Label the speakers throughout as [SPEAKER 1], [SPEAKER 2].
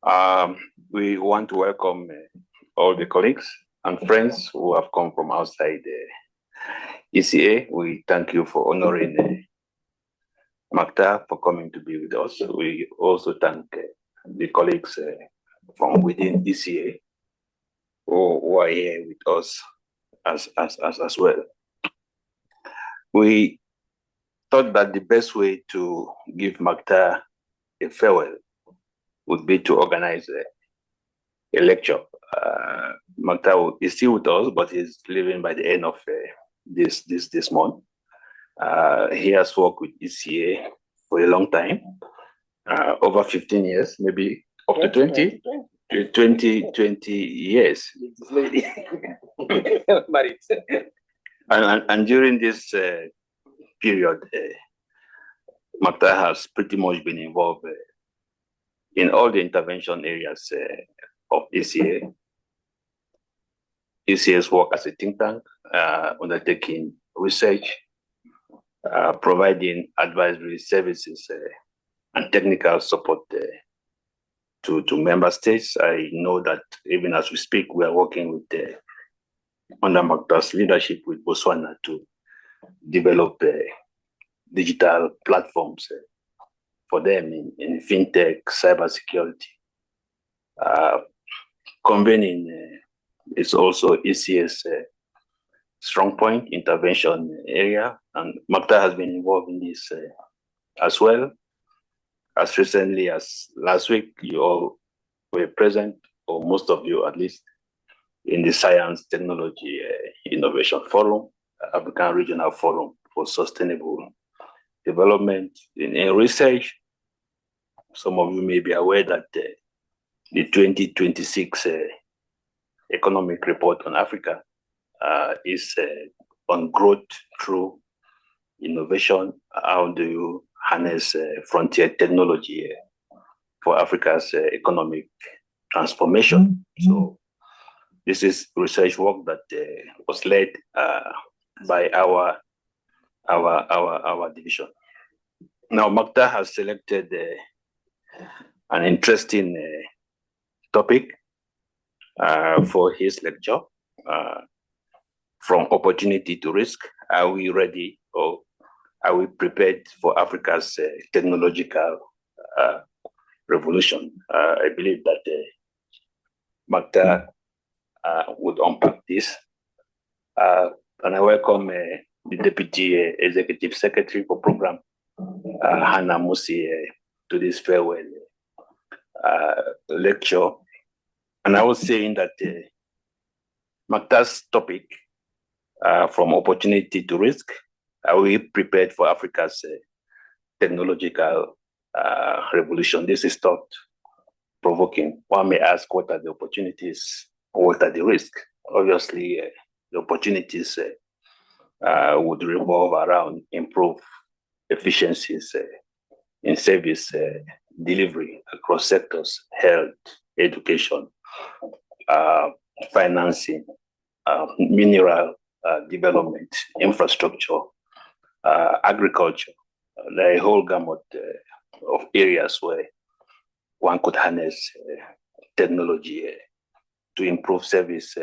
[SPEAKER 1] We want to welcome all the colleagues and friends who have come from outside ECA. We thank you for honoring Mactar for coming to be with us. We also thank the colleagues from within ECA who are here with us as well. We thought that the best way to give Mactar a farewell would be to organize a lecture. Mactar is still with us, but he's leaving by the end of this month. He has worked with ECA for a long time, over 15 years, maybe up to 20 years. And during this period, Mactar has pretty much been involved in all the intervention areas of ECA. ECA's work as a think tank, undertaking research, providing advisory services and technical support to member states. I know that even as we speak, we are working with under Mactar's leadership with Botswana to develop digital platforms for them in fintech, cybersecurity. Convening is also ECA's strong point, intervention area, and Mactar has been involved in this as well. As recently as last week, you all were present, or most of you at least, in the Science, Technology, Innovation Forum, African Regional Forum for Sustainable Development in research. Some of you may be aware that the 2026 economic report on Africa is on growth through innovation. How do you harness frontier technology for Africa's economic transformation? So this is research work that was led by our division. Now, Mactar has selected an interesting topic for his lecture, from opportunity to risk. Are we ready, or are we prepared for Africa's technological revolution? I believe that Mactar would unpack this. And I welcome the Deputy Executive Secretary for Program, Hannah Musi, to this farewell lecture. And I was saying that Mactar's topic, from opportunity to risk, are we prepared for Africa's technological revolution? This is thought-provoking. One may ask, what are the opportunities, or what are the risks? Obviously, the opportunities would revolve around improved efficiencies in service delivery across sectors: health, education, financing, mineral development, infrastructure, agriculture, the whole gamut of areas where one could harness technology to improve service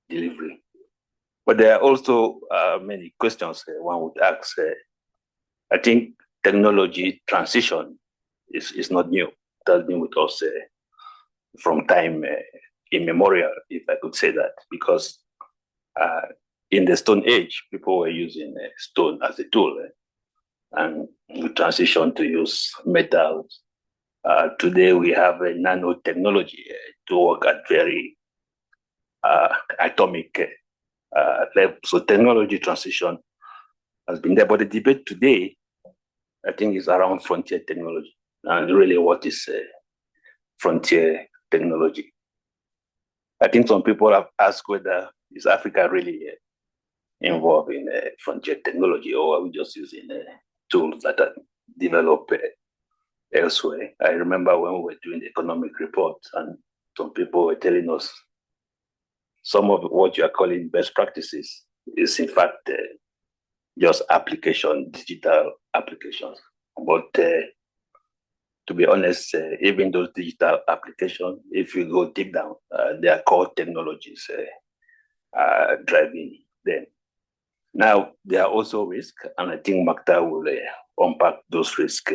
[SPEAKER 1] delivery. But there are also many questions one would ask. I think technology transition is not new. It has been with us from time immemorial, if I could say that, because in the Stone Age, people were using stone as a tool, and we transitioned to use metals. Today, we have a nanotechnology to work at very atomic level. So technology transition has been there, but the debate today, I think, is around frontier technology. And really, what is frontier technology? I think some people have asked whether is Africa really involved in frontier technology, or are we just using tools that are developed elsewhere? I remember when we were doing the economic report, and some people were telling us some of what you are calling best practices is in fact just application, digital applications. But to be honest, even those digital applications, if you go deep down, their core technologies driving them. Now, there are also risks, and I think Mactar will unpack those risks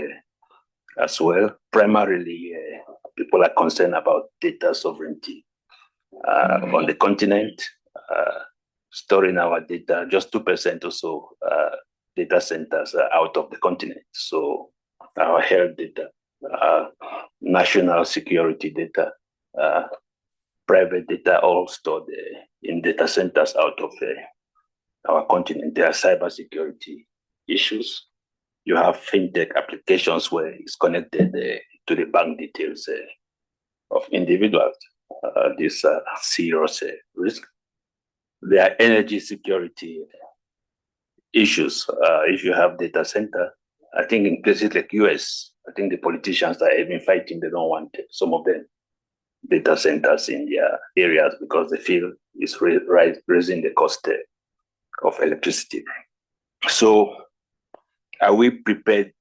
[SPEAKER 1] as well. Primarily, people are concerned about data sovereignty on the continent, storing our data, just 2% or so data centers out of the continent. So our health data, national security data, private data, all stored in data centers out of our continent. There are cybersecurity issues. You have fintech applications where it's connected to the bank details of individuals. This serious risk. There are energy security issues. If you have data center, I think in places like US, I think the politicians are even fighting. They don't want some of them data centers in their areas because they feel it's raising the cost of electricity. So are we prepared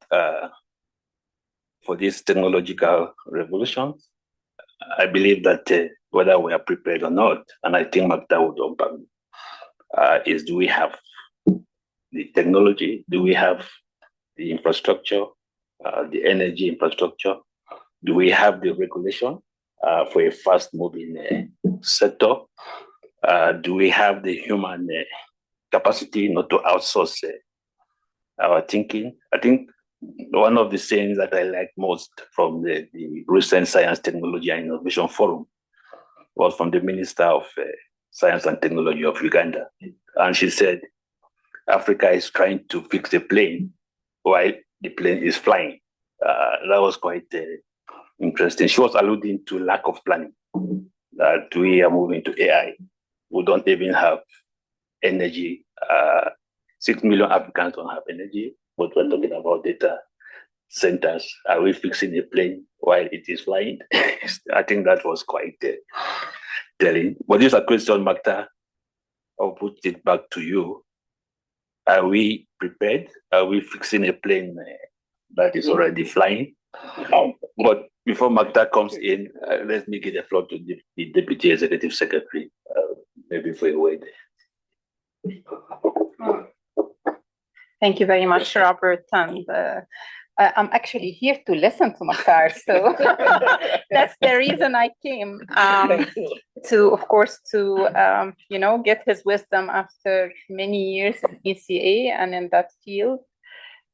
[SPEAKER 1] for this technological revolution? I believe that whether we are prepared or not, and I think Mactar would open, is do we have the technology? Do we have the infrastructure, the energy infrastructure? Do we have the regulation for a fast-moving sector? Do we have the human capacity not to outsource our thinking? I think one of the sayings that I like most from the recent Science, Technology and Innovation Forum was from the Minister of Science and Technology of Uganda. And she said, Africa is trying to fix a plane while the plane is flying. That was quite interesting. She was alluding to lack of planning, that we are moving to AI. We don't even have energy. 6 million Africans don't have energy, but we're talking about data centers. Are we fixing a plane while it is flying? I think that was quite telling. But this is a question, Mactar. I'll put it back to you. Are we prepared? Are we fixing a plane that is already flying? But before Mactar comes in, let me give the floor to the Deputy Executive Secretary, maybe for a word.
[SPEAKER 2] Thank you very much, Robert. And I'm actually here to listen to Mactar, so that's the reason I came to, of course, to get his wisdom after many years in ECA and in that field,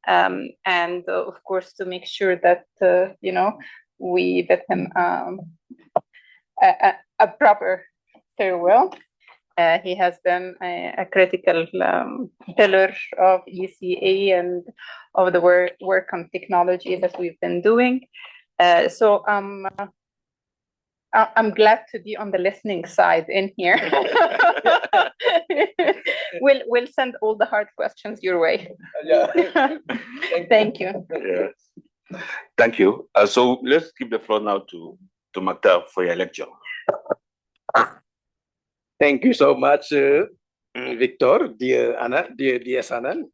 [SPEAKER 2] and of course to make sure that we bid him a proper farewell. He has been a critical pillar of ECA and of the work on technology that we've been doing. So I'm glad to be on the listening side in here. We'll send all the hard questions your way.
[SPEAKER 3] Yeah.
[SPEAKER 2] Thank you.
[SPEAKER 1] Yeah. Thank you. So let's give the floor now to Mactar for your lecture.
[SPEAKER 3] Thank you so much, Victor, dear Anna, dear Sanan,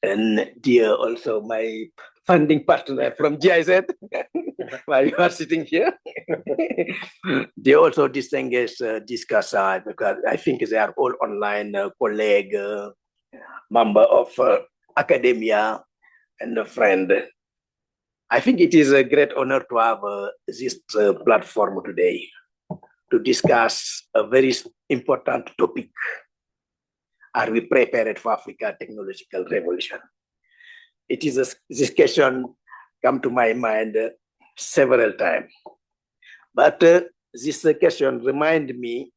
[SPEAKER 3] and dear also my funding partner from GIZ, while you are sitting here. They also distinguished discussers, because I think they are all online colleague, member of academia, and a friend. I think it is a great honor to have this platform today to discuss a very important topic. Are we prepared for Africa technological revolution? It is this question come to my mind several times. But this question remind me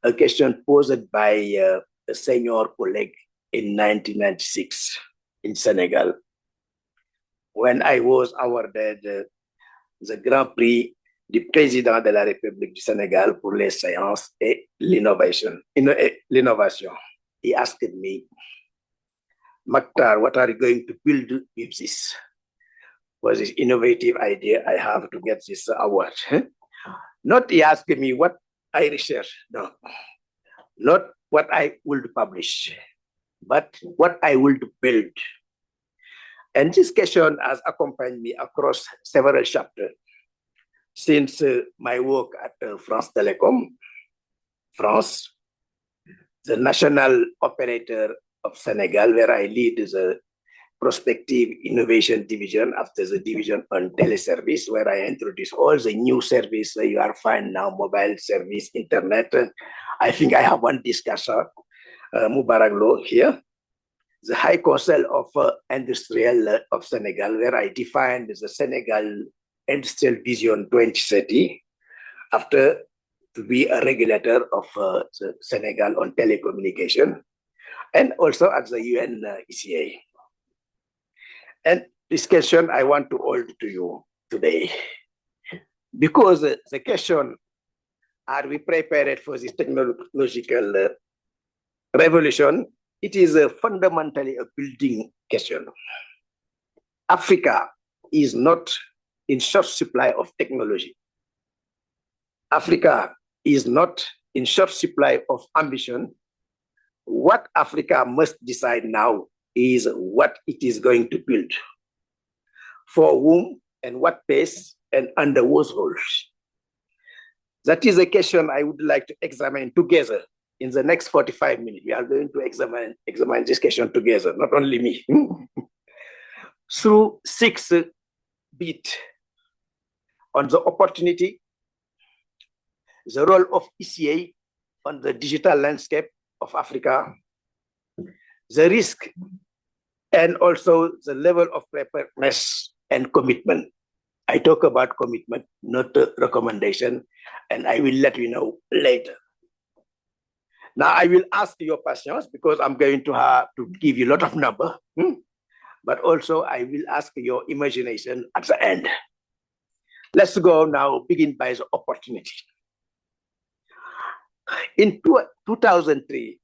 [SPEAKER 3] a question posed by a senior colleague in 1996 in Senegal, when I was awarded the Grand Prix du Président de la République du Sénégal pour les sciences et l'innovation. He asked me, Mactar, what are you going to build with this? Was this innovative idea I have to get this award? Not he asked me what I research, no. Not what I would publish, but what I would build. And this question has accompanied me across several chapters since my work at France Telecom, France, the national operator of Senegal, where I lead the prospective innovation division after the division on teleservice, where I introduce all the new service you are find now, mobile service, internet. I think I have one discussion, Mubarak Lo here, the High Council of Industrial of Senegal, where I defined the Senegal Industrial Vision 2030 after to be a regulator of the Senegal on telecommunication, and also at the UN ECA. And this question I want to hold to you today, because the question, are we prepared for this technological revolution? It is fundamentally a building question. Africa is not in short supply of technology. Africa is not in short supply of ambition. What Africa must decide now is what it is going to build, for whom and what pace and under what rules. That is a question I would like to examine together in the next 45 minutes. We are going to examine this question together, not only me. Through 6 bits on the opportunity, the role of ECA on the digital landscape of Africa, the risk, and also the level of preparedness and commitment. I talk about commitment, not recommendation, and I will let you know later. Now I will ask your patience because I'm going to have to give you a lot of numbers, but also I will ask your imagination at the end. Let's go now, begin by the opportunity. In 2003,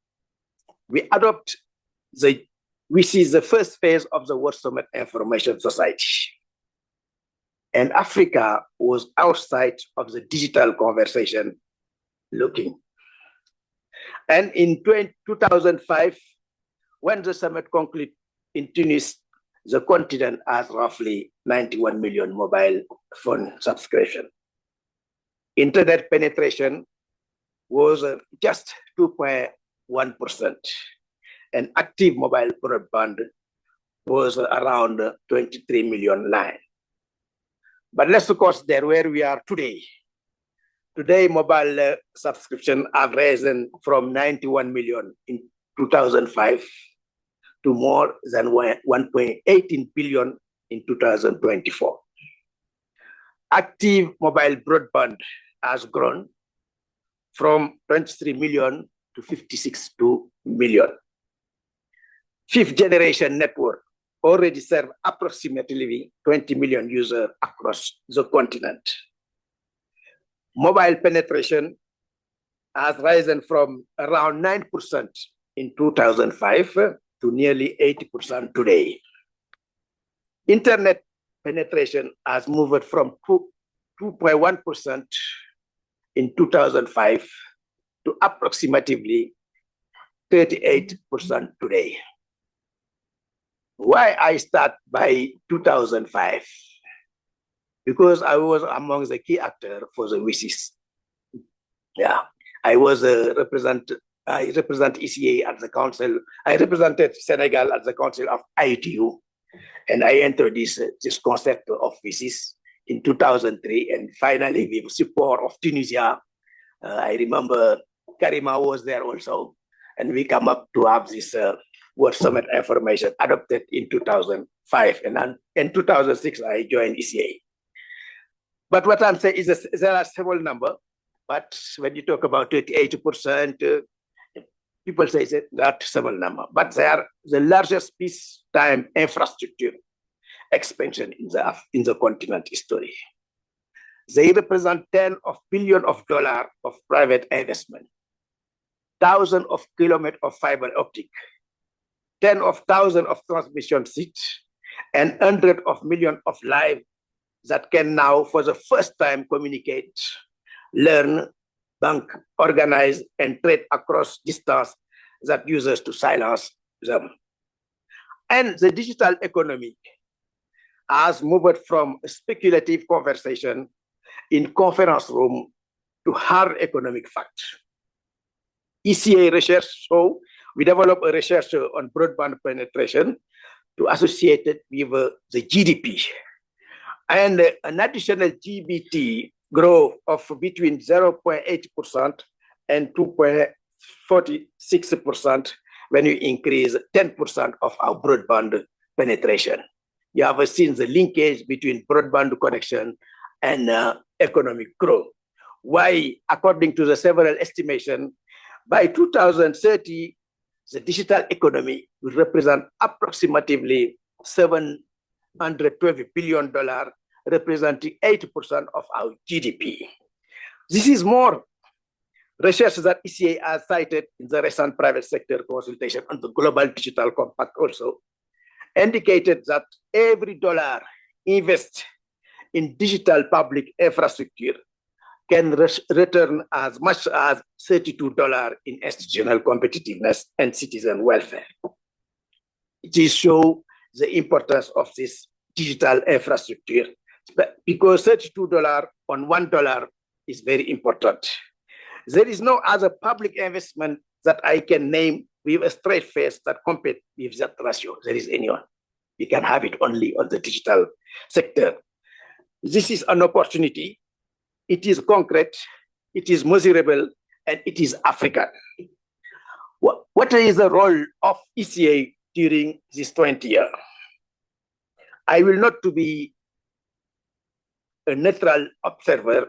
[SPEAKER 3] we see the first phase of the World Summit Information Society. And Africa was outside of the digital conversation looking. And in 2005, when the summit concluded in Tunis, the continent has roughly 91 million mobile phone subscription. Internet penetration was just 2.1%, and active mobile broadband was around 23 million lines. But let's consider where we are today. Today, mobile subscription have risen from 91 million in 2005 to more than 1.18 billion in 2024. Active mobile broadband has grown from 23 million to 56 million. Fifth generation network already serve approximately 20 million users across the continent. Mobile penetration has risen from around 9% in 2005 to nearly 80% today. Internet penetration has moved from 2.1% in 2005 to approximately 38% today. Why I start by 2005? Because I was among the key actors for the WISIS. Yeah, I represent ECA at the council. I represented Senegal at the council of ITU, and I entered this concept of WISIS in 2003, and finally with support of Tunisia. I remember Karima was there also, and we come up to have this World Summit Information adopted in 2005, and then in 2006 I joined ECA. But what I'm saying is there are several numbers, but when you talk about 38%, people say it's not several number, but they are the largest peacetime infrastructure expansion in the continent history. They represent $10 billion of private investment, thousands of kilometers of fiber optic, tens of thousands of transmission seats, and hundreds of millions of lives that can now, for the first time, communicate, learn, bank, organize, and trade across distance that users to silence them. And the digital economy has moved from speculative conversation in conference room to hard economic facts. ECA research show we develop a research on broadband penetration to associate it with the GDP. And an additional GBT growth of between 0.8% and 2.46% when you increase 10% of our broadband penetration. You have seen the linkage between broadband connection and economic growth. Why, according to the several estimations, by 2030, the digital economy will represent approximately $712 billion, representing 80% of our GDP. This is more research that ECA has cited in the recent private sector consultation on the Global Digital Compact also indicated that every dollar invested in digital public infrastructure can return as much as $32 in institutional competitiveness and citizen welfare. It is show the importance of this digital infrastructure because $32 on $1 is very important. There is no other public investment that I can name with a straight face that compete with that ratio. There is anyone. We can have it only on the digital sector. This is an opportunity. It is concrete, it is measurable, and it is African. What is the role of ECA during this 20 years? I will not to be a neutral observer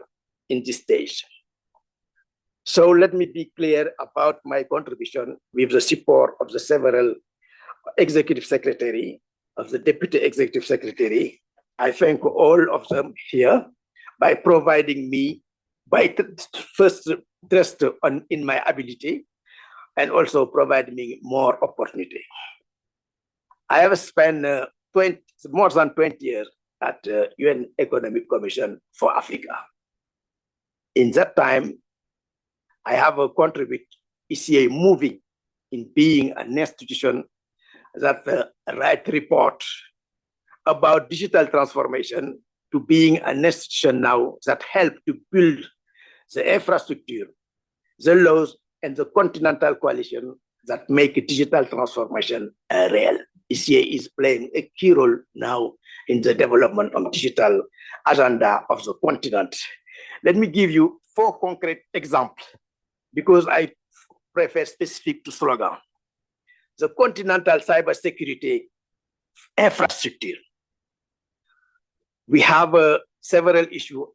[SPEAKER 3] in this stage. So let me be clear about my contribution with the support of the several executive secretary, of the deputy executive secretary. I thank all of them here by providing me, by first trust in my ability, and also providing me more opportunity. I have spent more than 20 years at the UN Economic Commission for Africa. In that time, I have contributed ECA moving in being an institution that write report about digital transformation to being an institution now that help to build the infrastructure, the laws, and the continental coalition that make digital transformation real. ECA is playing a key role now in the development of digital agenda of the continent. Let me give you 4 concrete examples because I prefer specific to slogan. The continental cybersecurity infrastructure. We have several issues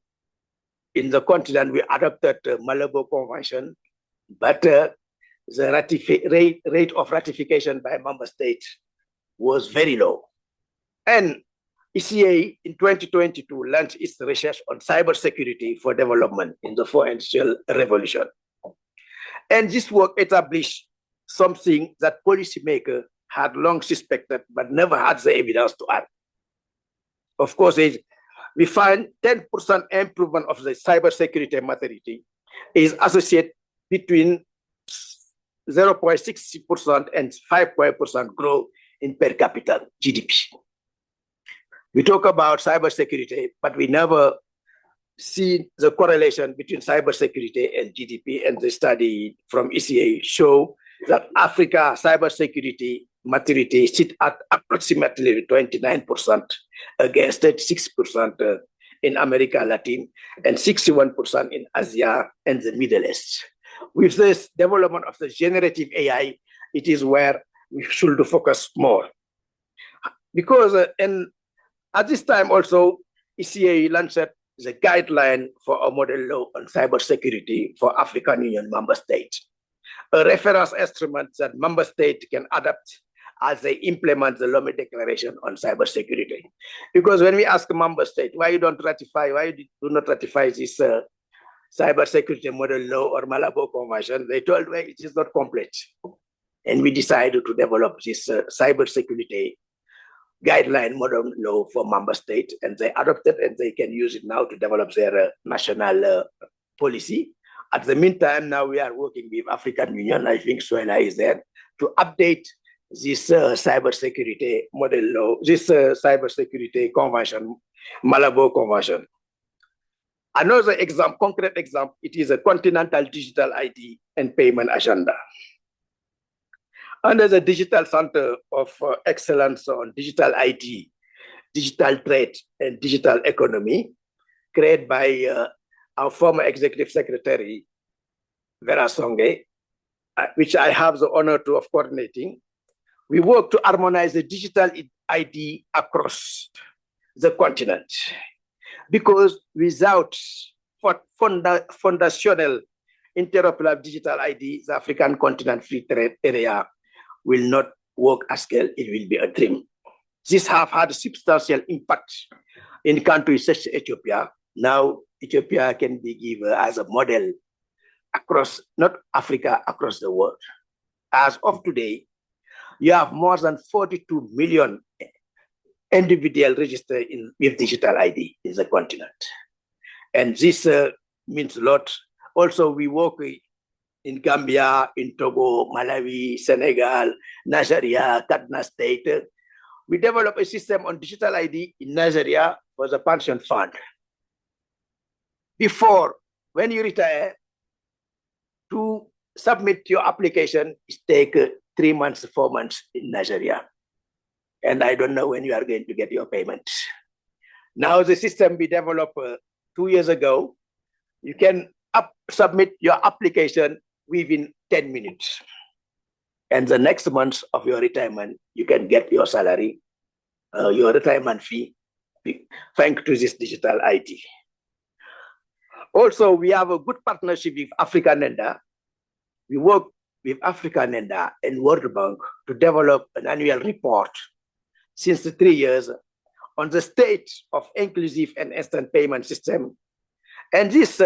[SPEAKER 3] in the continent. We adopted the Malabo Convention, but the rate of ratification by member states was very low. And ECA in 2022 launched its research on cybersecurity for development in the 4th industrial revolution. And this work established something that policymakers had long suspected, but never had the evidence to add. Of course, we find 10% improvement of the cybersecurity maturity is associated between 0.6% and 5% growth in per capita GDP. We talk about cybersecurity, but we never see the correlation between cybersecurity and GDP, and the study from ECA show that Africa cybersecurity maturity sit at approximately 29% against 36% in America Latin and 61% in Asia and the Middle East. With this development of the generative AI, it is where we should focus more. Because at this time also, ECA launched the guideline for a model law on cybersecurity for African Union member states, a reference instrument that member states can adopt as they implement the Lomé Declaration on cybersecurity. Because when we ask a member state, why you do not ratify this cybersecurity model law or Malabo Convention, they told me it is not complete. And we decided to develop this cybersecurity guideline model law for member states, and they adopted and they can use it now to develop their national policy. At the meantime, now we are working with African Union. I think Suela is there to update this cybersecurity model law, this cybersecurity convention, Malabo Convention. Another example, concrete example, it is a continental digital ID and payment agenda. Under the Digital Center of Excellence on Digital ID, Digital Trade, and Digital Economy, created by our former Executive Secretary, Vera Songe, which I have the honor of coordinating, we work to harmonize the digital ID across the continent. Because without foundational interoperable digital ID, the African continent free trade area will not work at scale, it will be a dream. This have had a substantial impact in countries such as Ethiopia. Now, Ethiopia can be given as a model across, not Africa, across the world. As of today, you have more than 42 million individuals registered with digital ID in the continent. And this means a lot. Also, we work in Gambia, in Togo, Malawi, Senegal, Nigeria, Kaduna State. We develop a system on digital ID in Nigeria for the pension fund. Before, when you retire, to submit your application, it takes 3 months, 4 months in Nigeria. And I don't know when you are going to get your payment. Now the system we developed 2 years ago, you can submit your application within 10 minutes. And the next month of your retirement, you can get your salary, your retirement fee, thanks to this digital ID. Also, we have a good partnership with Africa NENDA. We work with Africa NENDA and World Bank to develop an annual report since 3 years on the state of inclusive and instant payment system. And this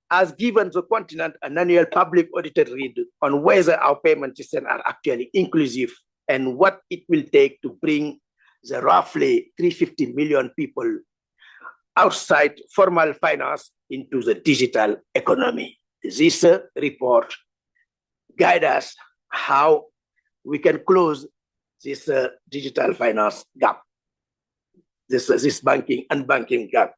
[SPEAKER 3] has given the continent an annual public audited read on whether our payment systems are actually inclusive and what it will take to bring the roughly 350 million people outside formal finance into the digital economy. This report guides us how we can close this digital finance gap, this unbanking gap.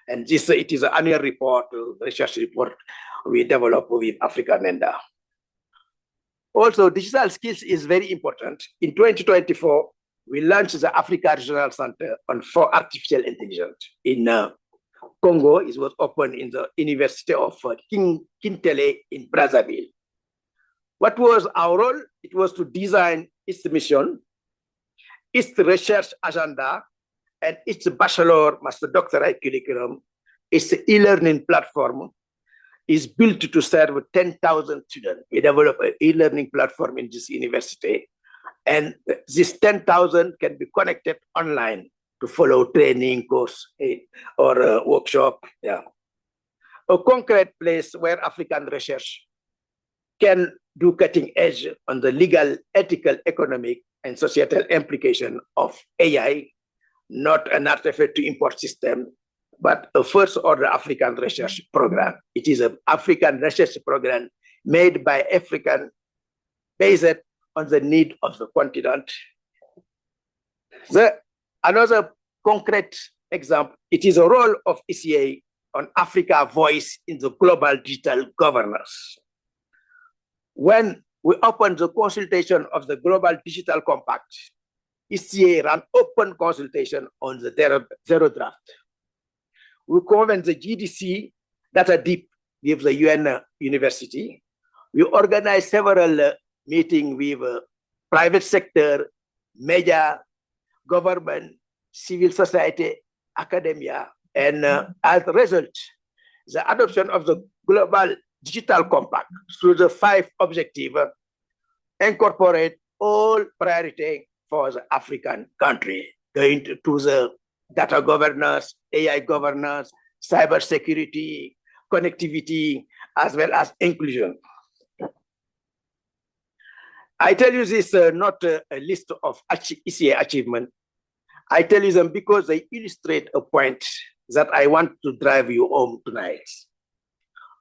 [SPEAKER 3] And this it is an annual report, research report we develop with Africa NENDA. Also, digital skills is very important. In 2024, we launched the Africa Regional Center for Artificial Intelligence in Congo. It was opened in the University of Kintele in Brazzaville. What was our role? It was to design its mission, its research agenda, and its bachelor, master doctorate curriculum. Its e-learning platform is built to serve 10,000 students. We develop an e-learning platform in this university, and this 10,000 can be connected online to follow training course or workshop. Yeah, a concrete place where African research can do cutting edge on the legal, ethical, economic, and societal implication of AI, not an artifact to import system, but a first order African research program. It is an African research program made by African, based on the need of the continent. Another concrete example, it is a role of ECA on Africa voice in the global digital governance. When we opened the consultation of the Global Digital Compact, ECA ran open consultation on the zero draft. We convened the GDC data deep with the UN University. We organized several meetings with private sector, media, government, civil society, academia, and as a result, the adoption of the Global Digital Compact through the 5 objectives incorporate all priority for the African country, going to the data governance, AI governance, cybersecurity, connectivity, as well as inclusion. I tell you this not a list of ECA achievement. I tell you them because they illustrate a point that I want to drive you home tonight.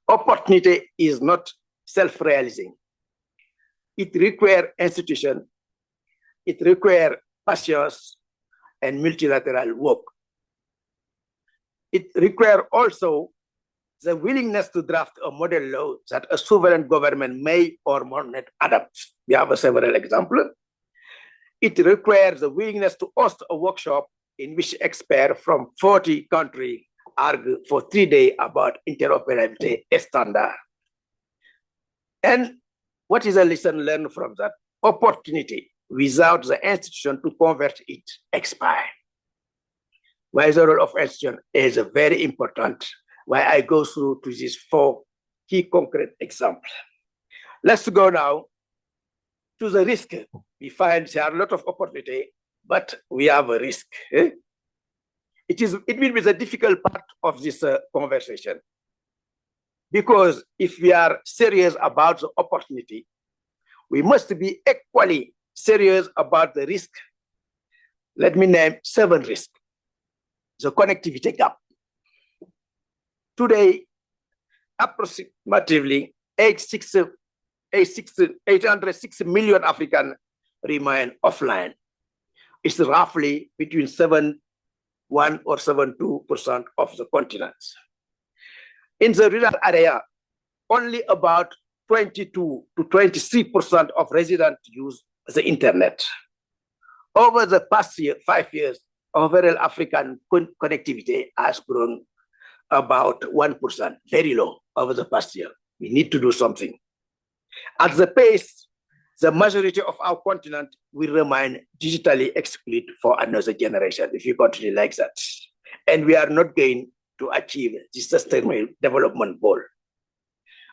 [SPEAKER 3] Opportunity is not self-realizing. It requires institutions it requires patience and multilateral work. It requires also the willingness to draft a model law that a sovereign government may or may not adopt. We have several examples. It requires the willingness to host a workshop in which experts from 40 countries argue for 3 days about interoperability standard. And what is a lesson learned from that? Opportunity without the institution to convert it expire. Why the role of institution is very important. Why I go through to these 4 key concrete examples. Let's go now to the risk. We find there are a lot of opportunity, but we have a risk. It will be the difficult part of this conversation. Because if we are serious about the opportunity, we must be equally serious about the risk. Let me name 7 risks. The connectivity gap. Today, approximately 806 million Africans remain offline. It's roughly between 7.1 or 7.2% of the continent. In the rural area, only about 22 to 23% of residents use the internet. Over the past 5 years, overall African connectivity has grown about 1%, very low over the past year. We need to do something. At the pace, the majority of our continent will remain digitally excluded for another generation if you continue like that. And we are not going to achieve the sustainable development goal.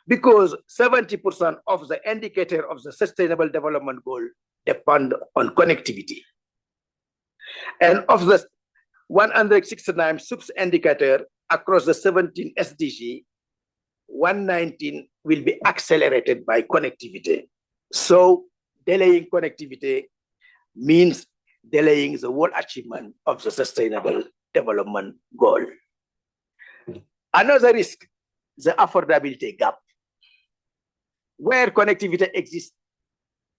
[SPEAKER 3] Because 70% of the indicator of the sustainable development goal depend on connectivity. And of the 169 sub-indicator across the 17 SDG, 119 will be accelerated by connectivity. So delaying connectivity means delaying the whole achievement of the sustainable development goal. Another risk, the affordability gap. Where connectivity exists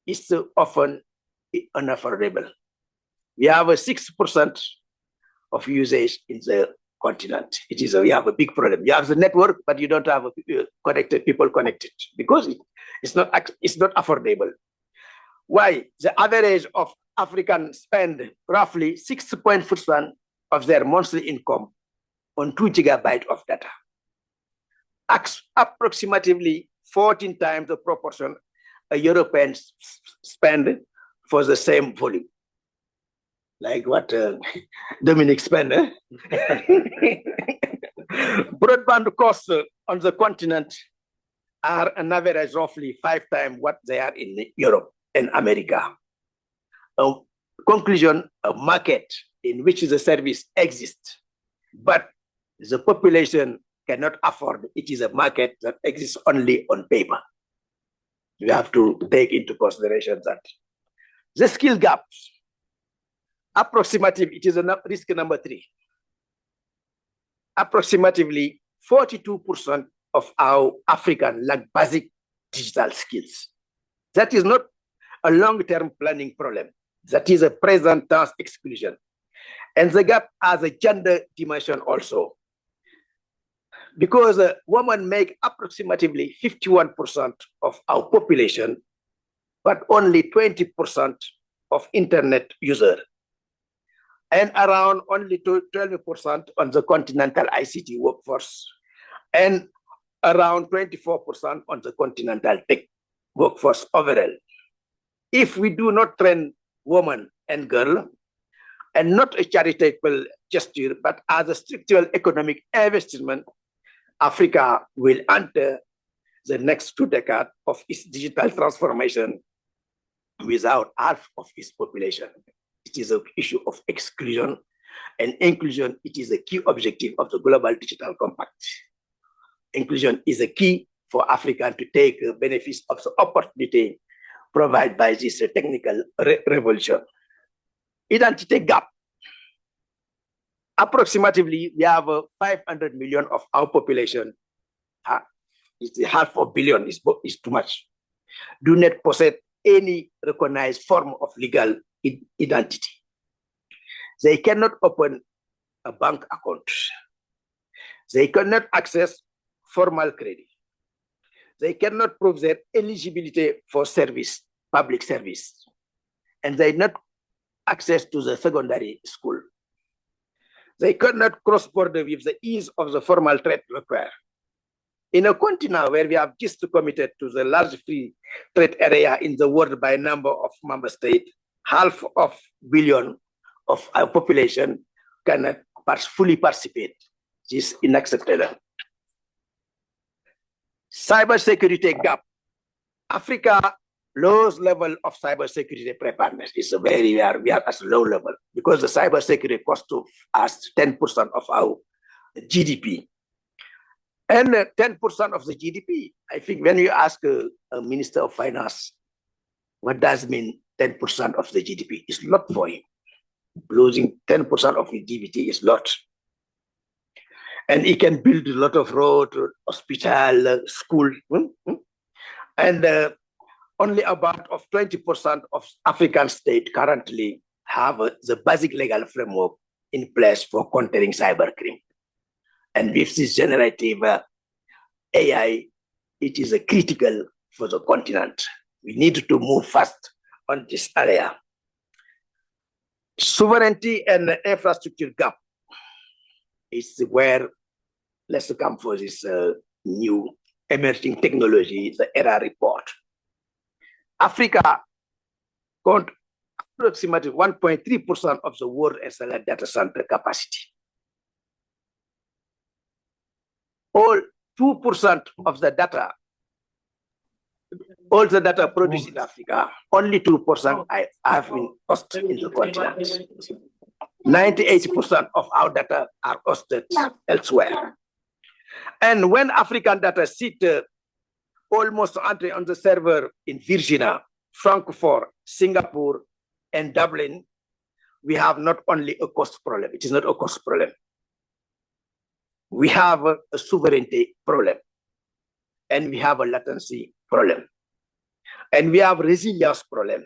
[SPEAKER 3] is so often unaffordable. We have a 6% of usage in the continent. We have a big problem. You have the network, but you don't have people connected because it's not affordable. Why? The average of Africans spend roughly 6% of their monthly income on 2 gigabytes of data. Approximately 14 times the proportion a European spend for the same volume. Like what Dominic spent. Broadband costs on the continent are an average roughly 5 times what they are in Europe and America. Conclusion, a market in which the service exists, but the population cannot afford. It is a market that exists only on paper. You have to take into consideration that. The skill gaps. Approximately, it is risk number 3. Approximately 42% of our Africans lack basic digital skills. That is not a long-term planning problem. That is a present task exclusion. And the gap has a gender dimension also. Because women make approximately 51% of our population, but only 20% of internet users. And around only 12% on the continental ICT workforce, and around 24% on the continental tech workforce overall. If we do not train women and girls, and not a charitable gesture, but as a structural economic investment, Africa will enter the next 2 decades of its digital transformation without half of its population. It is an issue of exclusion and inclusion. It is a key objective of the Global Digital Compact. Inclusion is a key for Africa to take benefits of the opportunity provided by this technical revolution. Identity gap. Approximately, we have 500 million of our population. It's half a billion is too much. Do not possess any recognized form of legal identity. They cannot open a bank account. They cannot access formal credit. They cannot prove their eligibility for service, public service. And they not access to the secondary school. They cannot cross border with the ease of the formal trade required. In a continent where we have just committed to the large free trade area in the world by number of member states, 500 million of our population cannot fully participate. This is unacceptable. Cybersecurity gap. Africa lowest level of cybersecurity preparedness is we are at a low level because the cybersecurity cost to us 10% of our GDP. And 10% of the GDP, I think when you ask a Minister of Finance, what does mean 10% of the GDP? It's a lot for him. Losing 10% of the GDP is a lot. And he can build a lot of road, hospital, school. And only about 20% of African states currently have the basic legal framework in place for countering cybercrime. And with this generative AI, it is critical for the continent. We need to move fast on this area. Sovereignty and infrastructure gap is where let's come for this new emerging technology, the ERA report. Africa got approximately 1.3% of the world SLR data center capacity. All 2% of the data, all the data produced in Africa, only 2% have been hosted in the continent. 98% of our data are hosted elsewhere. And when African data sit almost on the server in Virginia, Frankfurt, Singapore, and Dublin, we have not only a cost problem, it is not a cost problem. We have a sovereignty problem, and we have a latency problem, and we have a resilience problem.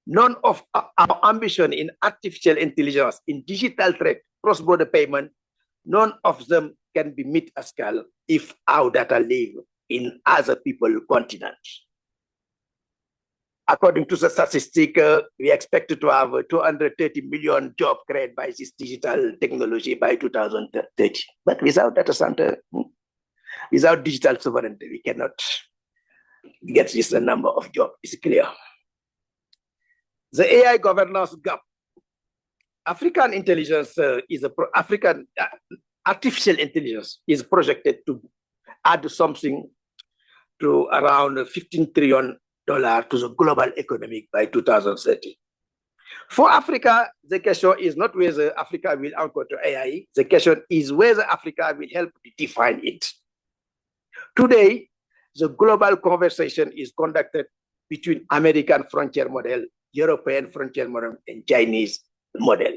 [SPEAKER 3] None of our ambition in artificial intelligence, in digital trade, cross-border payment, none of them can be met at scale if our data live in other people's continents. According to the statistic, we expect to have 230 million jobs created by this digital technology by 2030. But without data center, without digital sovereignty, we cannot get this number of jobs. It's clear. The AI governance gap. African intelligence artificial intelligence is projected to add something to around $15 trillion to the global economy by 2030. For Africa, the question is not whether Africa will encounter AI, the question is whether Africa will help define it. Today, the global conversation is conducted between American frontier model, European frontier model, and Chinese model.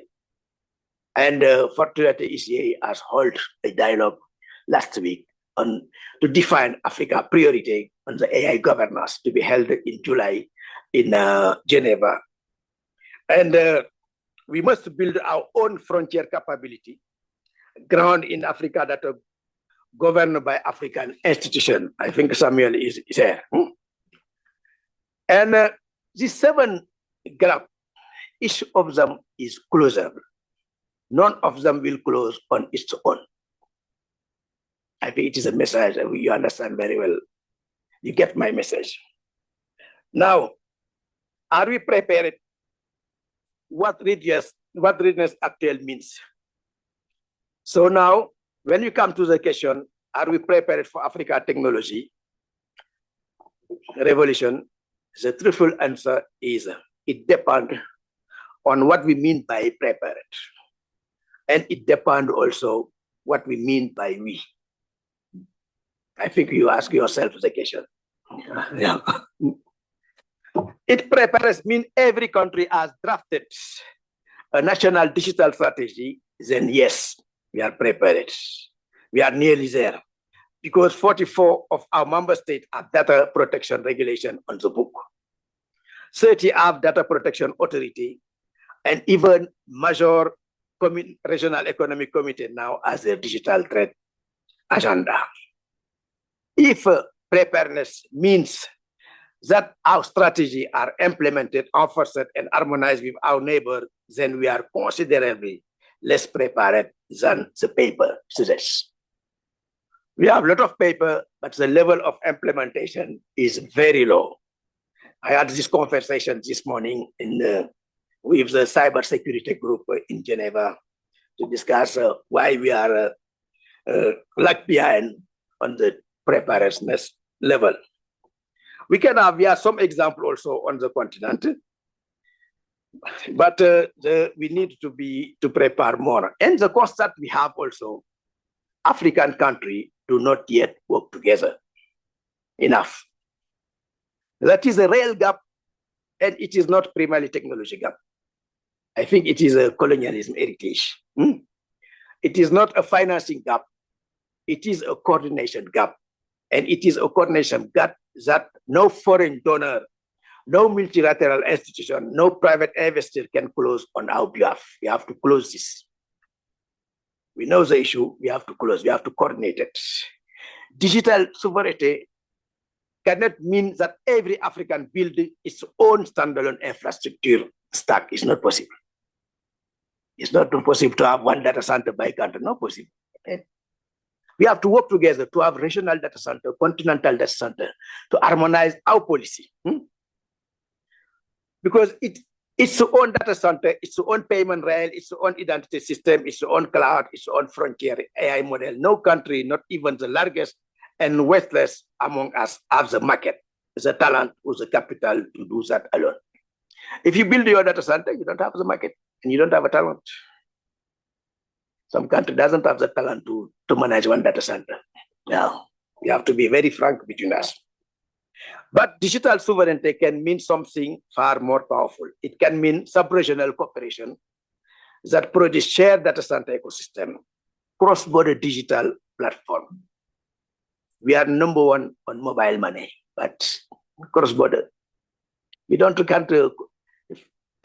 [SPEAKER 3] And fortunately, ECA has held a dialogue last week to define Africa priority on the AI governance to be held in July in Geneva. And we must build our own frontier capability, ground in Africa that are governed by African institutions. I think Samuel is there. And these 7 gaps, each of them is closable. None of them will close on its own. I think it is a message that you understand very well. You get my message. Now, are we prepared? What readiness actually means? So now, when you come to the question, are we prepared for Africa technology revolution? The truthful answer is it depends on what we mean by prepared. And it depends also what we mean by we. I think you ask yourself the question. Yeah. It prepares mean every country has drafted a national digital strategy, then yes, we are prepared. We are nearly there because 44 of our member states have data protection regulation on the book. 30 have data protection authority, and even major regional economic committee now as a digital threat agenda. If preparedness means that our strategy are implemented, enforced, and harmonized with our neighbor, then we are considerably less prepared than the paper suggests. We have a lot of paper, but the level of implementation is very low. I had this conversation this morning with the cybersecurity group in Geneva to discuss why we are lag behind on the preparedness level. We have some example also on the continent, but we need to prepare more. And the cost that we have also, African countries do not yet work together enough. That is a real gap, and it is not primarily technology gap. I think it is a colonialism heritage. It is not a financing gap. It is a coordination gap. And it is a coordination gap that no foreign donor, no multilateral institution, no private investor can close on our behalf. We have to close this. We know the issue, we have to close, we have to coordinate it. Digital sovereignty cannot mean that every African build its own standalone infrastructure stack. It's not possible. It's not possible to have one data center by country, not possible. Okay? We have to work together to have regional data center, continental data center, to harmonize our policy. Because it's its own data center, its own payment rail, its own identity system, its own cloud, its own frontier AI model. No country, not even the largest and wealthiest among us, have the market, the talent, or the capital to do that alone. If you build your data center, you don't have the market and you don't have a talent. Some country doesn't have the talent to manage one data center. Now, we have to be very frank between us. But digital sovereignty can mean something far more powerful. It can mean sub-regional cooperation that produce shared data center ecosystem, cross-border digital platform. We are number one on mobile money, but cross-border. We don't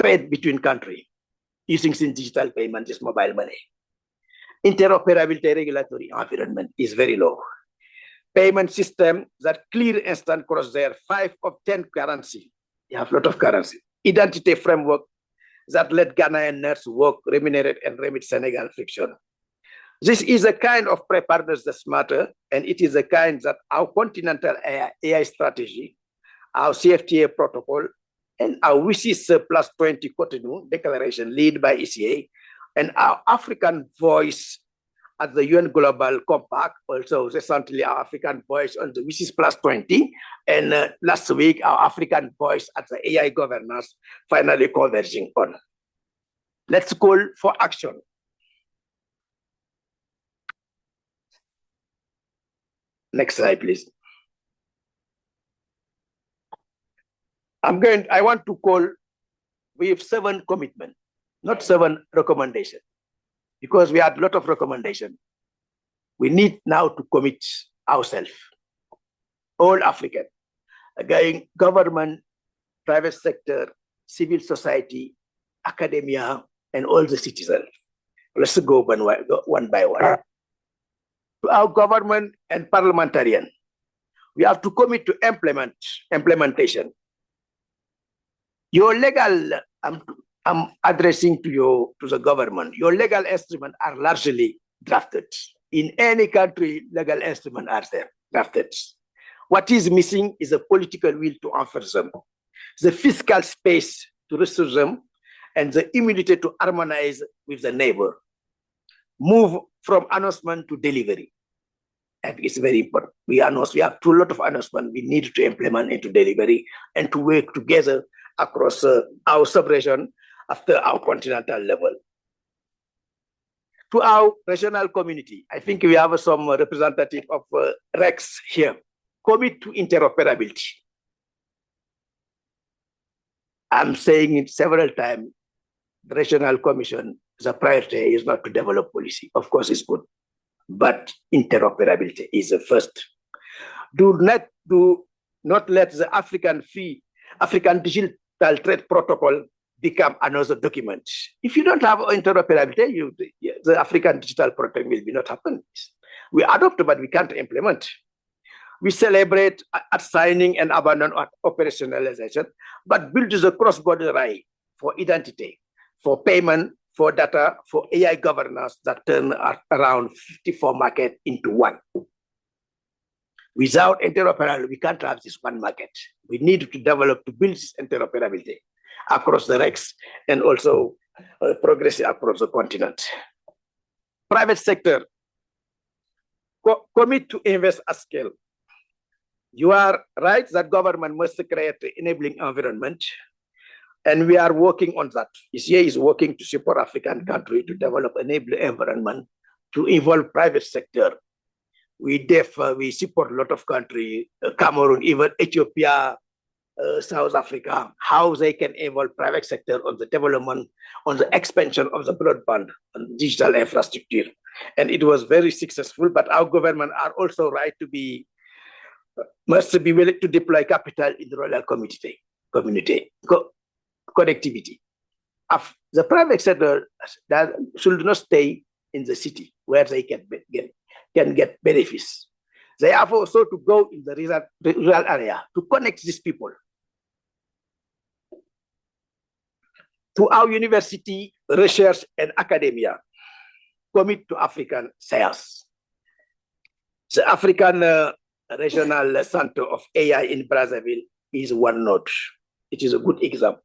[SPEAKER 3] trade between countries using digital payment, just mobile money. Interoperability regulatory environment is very low. Payment system that clear instant cross there 5 of 10 currency. You have a lot of currency. Identity framework that let Ghanaian nurse work, remunerate, and remit Senegal friction. This is a kind of preparedness that's matter, and it is a kind that our continental AI strategy, our CFTA protocol, and our WISIS plus 20 Cotonou declaration led by ECA, and our African voice at the UN Global Compact, also recently our African voice on the WISIS plus 20, and last week our African voice at the AI governance finally converging on. Let's call for action. Next slide, please. I want to call, we have 7 commitments, not 7 recommendations, because we had a lot of recommendations. We need now to commit ourselves, all African, again, government, private sector, civil society, academia, and all the citizens. Let's go one by one. To our government and parliamentarian, we have to commit to implementation. Your legal, I'm addressing to the government. Your legal instruments are largely drafted. In any country, legal instruments are there, drafted. What is missing is a political will to enforce them, the fiscal space to restore them, and the immunity to harmonize with the neighbor. Move from announcement to delivery. And it's very important. We have a lot of announcements we need to implement into delivery and to work together across our sub-region after our continental level. To our regional community, I think we have some representative of REX here. Commit to interoperability. I'm saying it several times, the regional commission, the priority is not to develop policy. Of course, it's good, but interoperability is the first. Do not let the African digital digital trade protocol become another document. If you don't have interoperability, the African digital protocol will be not happen. We adopt, but we can't implement. We celebrate at signing and abandon at operationalization, but build the cross-border right for identity, for payment, for data, for AI governance that turn around 54 market into one. Without interoperability, we can't have this one market. We need to develop to build this interoperability across the REX and also progressive across the continent. Private sector, commit to invest at scale. You are right that government must create an enabling environment, and we are working on that. ECA is working to support African countries to develop an enabling environment to involve private sector. We support a lot of countries, Cameroon, even Ethiopia, South Africa, how they can involve private sector on the development, on the expansion of the broadband and digital infrastructure. And it was very successful, but our government are also right to be, must be willing to deploy capital in the rural community connectivity. The private sector that should not stay in the city where they can get benefits. They have also to go in the rural area to connect these people to our university, research, and academia. Commit to African science. The African Regional Center of AI in Brazzaville is one node. It is a good example.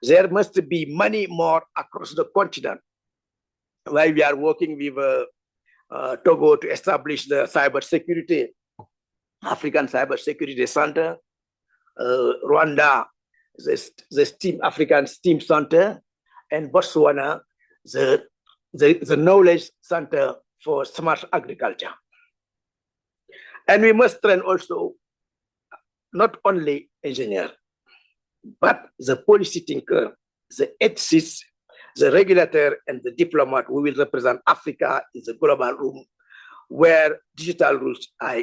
[SPEAKER 3] There must be many more across the continent. While we are working with Togo to establish the cybersecurity, African Cybersecurity Center, Rwanda, the African STEAM Center, and Botswana, the Knowledge Center for Smart Agriculture. And we must train also not only engineers, but the policy thinker, the ethicists, the regulator, and the diplomat who will represent Africa in the global room where digital rules are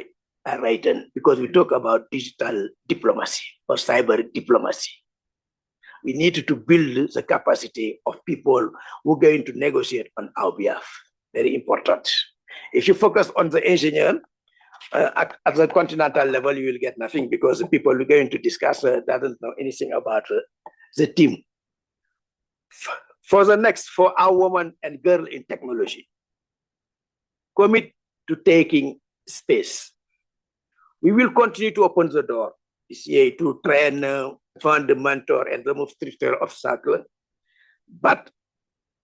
[SPEAKER 3] written, because we talk about digital diplomacy or cyber diplomacy. We need to build the capacity of people who are going to negotiate on our behalf. Very important. If you focus on the engineer, at the continental level, you will get nothing, because the people who are going to discuss doesn't know anything about the team. For the next, for our woman and girl in technology, commit to taking space. We will continue to open the door this year to train, fund, mentor, and remove stricter obstacles. But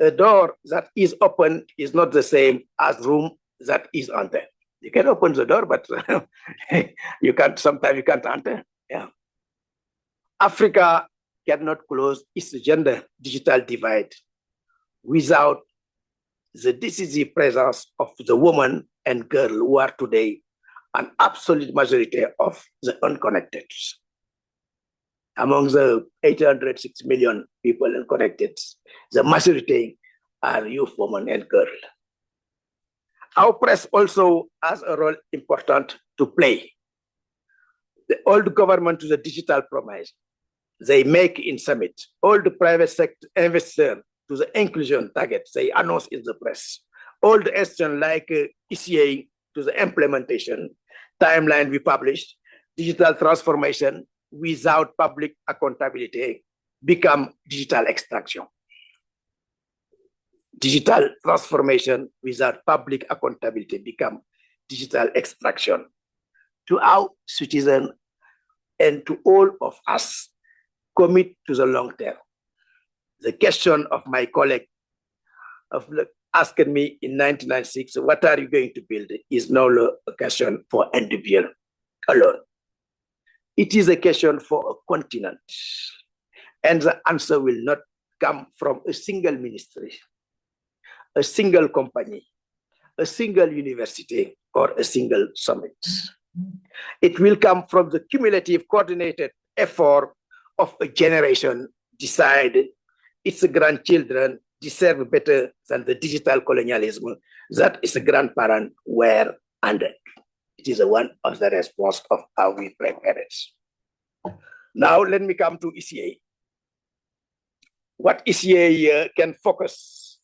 [SPEAKER 3] a door that is open is not the same as room that is under. You can open the door, but you can't. Sometimes you can't enter. Yeah. Africa cannot close its gender digital divide without the decisive presence of the woman and girl who are today an absolute majority of the unconnected. Among the 806 million people unconnected, the majority are youth, women, and girl. Our press also has a role important to play. The old government to the digital promise they make in summit, all the private sector investor to the inclusion targets they announce in the press, all the action like ECA to the implementation timeline we published, digital transformation without public accountability become digital extraction. Digital transformation without public accountability become digital extraction. To our citizens and to all of us, commit to the long term. The question of my colleague of asking me in 1996, what are you going to build, is no a question for individual alone. It is a question for a continent. And the answer will not come from a single ministry, a single company, a single university, or a single summit. It will come from the cumulative coordinated effort of a generation decided its grandchildren deserve better than the digital colonialism that its grandparents were under. It is one of the response of how we prepare it. Now let me come to ECA. What ECA can focus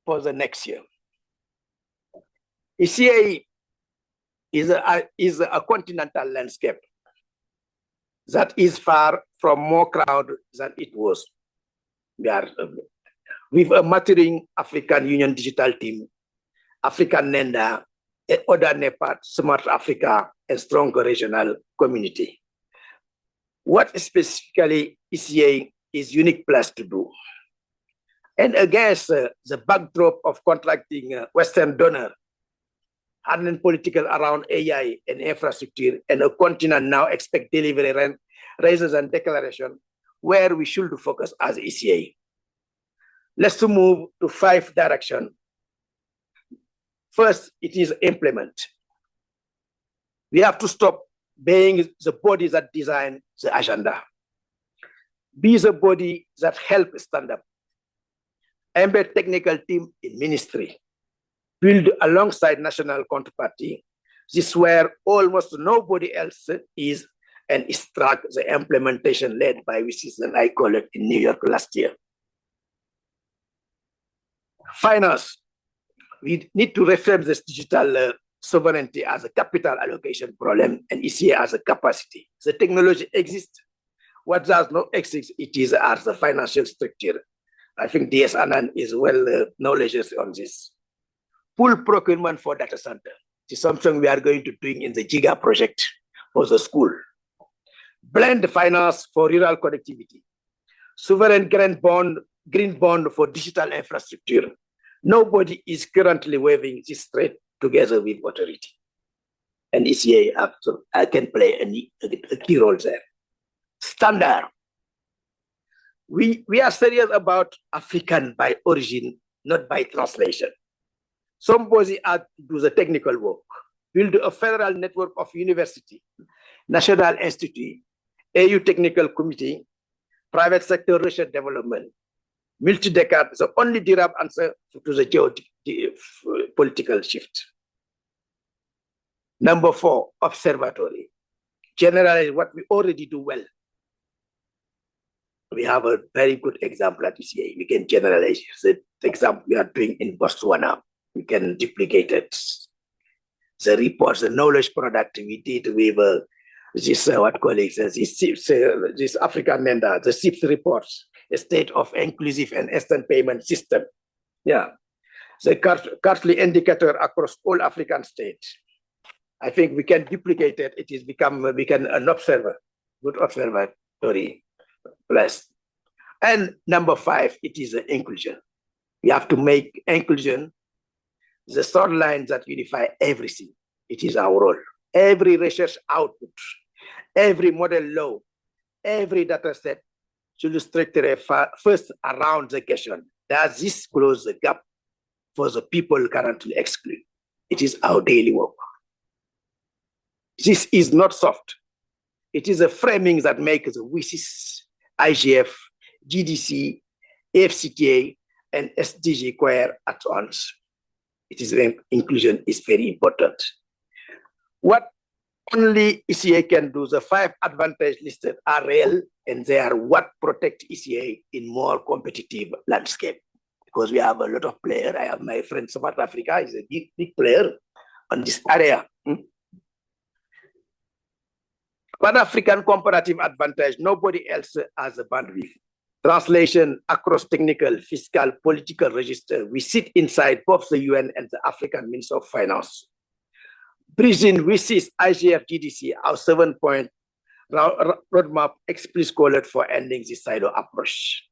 [SPEAKER 3] for the next year? ECA is a continental landscape that is far from more crowded than it was. We are with a maturing African Union digital team, African NENDA, other NEPAD, Smart Africa, and stronger regional community. What specifically ECA is unique plus to do? And against the backdrop of contracting Western donor, and political around AI and infrastructure, and a continent now expect delivery raises and declaration, where we should focus as ECA. Let's move to 5 directions. First, it is implement. We have to stop being the body that design the agenda. Be the body that help stand up. Embed technical team in ministry. Build alongside national counterparty. This is where almost nobody else is, and extract the implementation led by VCs, and I call it in New York last year. Finance. We need to reframe this digital sovereignty as a capital allocation problem and ECA as a capacity. The technology exists. What does not exist, it is as a financial structure. I think DS Anand is well knowledgeable on this. Full procurement for data center. This is something we are going to do in the GIGA project for the school. Blend finance for rural connectivity. Sovereign green bond for digital infrastructure. Nobody is currently waving this thread together with authority. And ECA can play a key role there. Standard. We are serious about African by origin, not by translation. Somebody had to do the technical work, build a federal network of university, national institute, AU technical committee, private sector research development, multi-decade, the only direct answer to the geopolitical shift. Number 4, observatory. Generalize what we already do well. We have a very good example at ECA. We can generalize the example we are doing in Botswana. We can duplicate it. The reports, the knowledge product we did with this African NENDA, the SIPS reports, a state of inclusive and instant payment system. Yeah, the quarterly indicator across all African states. I think we can duplicate it. It is become an observer, good observatory place. And number 5, it is inclusion. We have to make inclusion the third line that unify everything. It is our role. Every research output, every model law, every data set should structure first around the question, does this close the gap for the people currently excluded? It is our daily work. This is not soft. It is a framing that makes the WISIS, IGF, GDC, AFCTA, and SDG require at once. It is inclusion is very important. What only ECA can do, the 5 advantages listed are real, and they are what protect ECA in more competitive landscape. Because we have a lot of players. I have my friend South Africa is a big player on this area. Pan-African comparative advantage, nobody else has a bandwidth. Translation across technical, fiscal, political register. We sit inside both the UN and the African Ministry of Finance. Bridging WISIS, IGF, GDC, our 7-point roadmap explicitly called for ending this silo approach.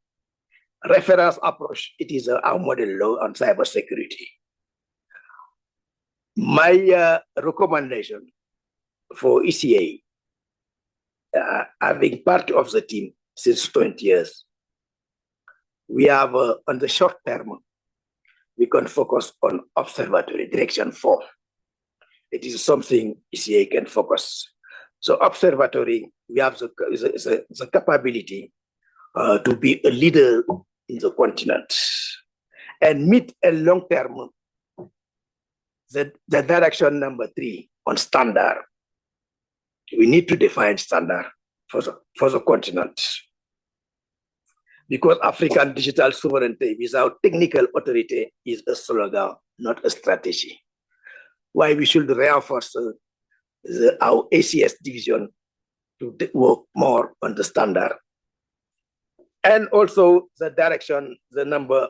[SPEAKER 3] Reference approach, it is our model law on cybersecurity. My recommendation for ECA, having part of the team since 20 years, we have on the short term, we can focus on observatory direction 4. It is something ECA can focus. So observatory, we have the capability to be a leader in the continent. And mid and long term, the direction number 3 on standard. We need to define standard for the continent. Because African digital sovereignty without technical authority is a slogan, not a strategy. Why we should reinforce our ACS division to work more on the standard. And also the direction, the number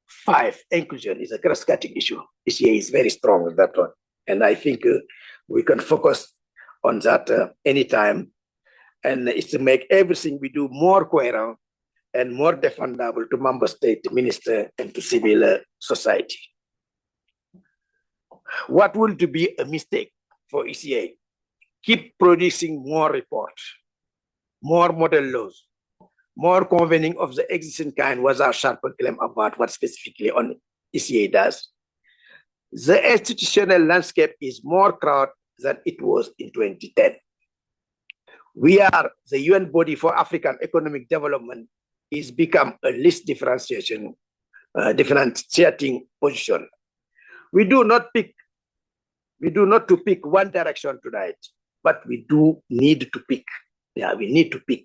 [SPEAKER 3] 5, inclusion, is a cross-cutting issue. ECA is very strong with that one. And I think we can focus on that anytime. And it's to make everything we do more coherent and more defendable to member state, minister, and to civil society. What will be a mistake for ECA? Keep producing more reports, more model laws, more convening of the existing kind without sharper claim about what specifically on ECA does. The institutional landscape is more crowded than it was in 2010. We are the UN body for African economic development is become a least differentiating position. We do not to pick one direction tonight, but we do need to pick. Yeah, we need to pick.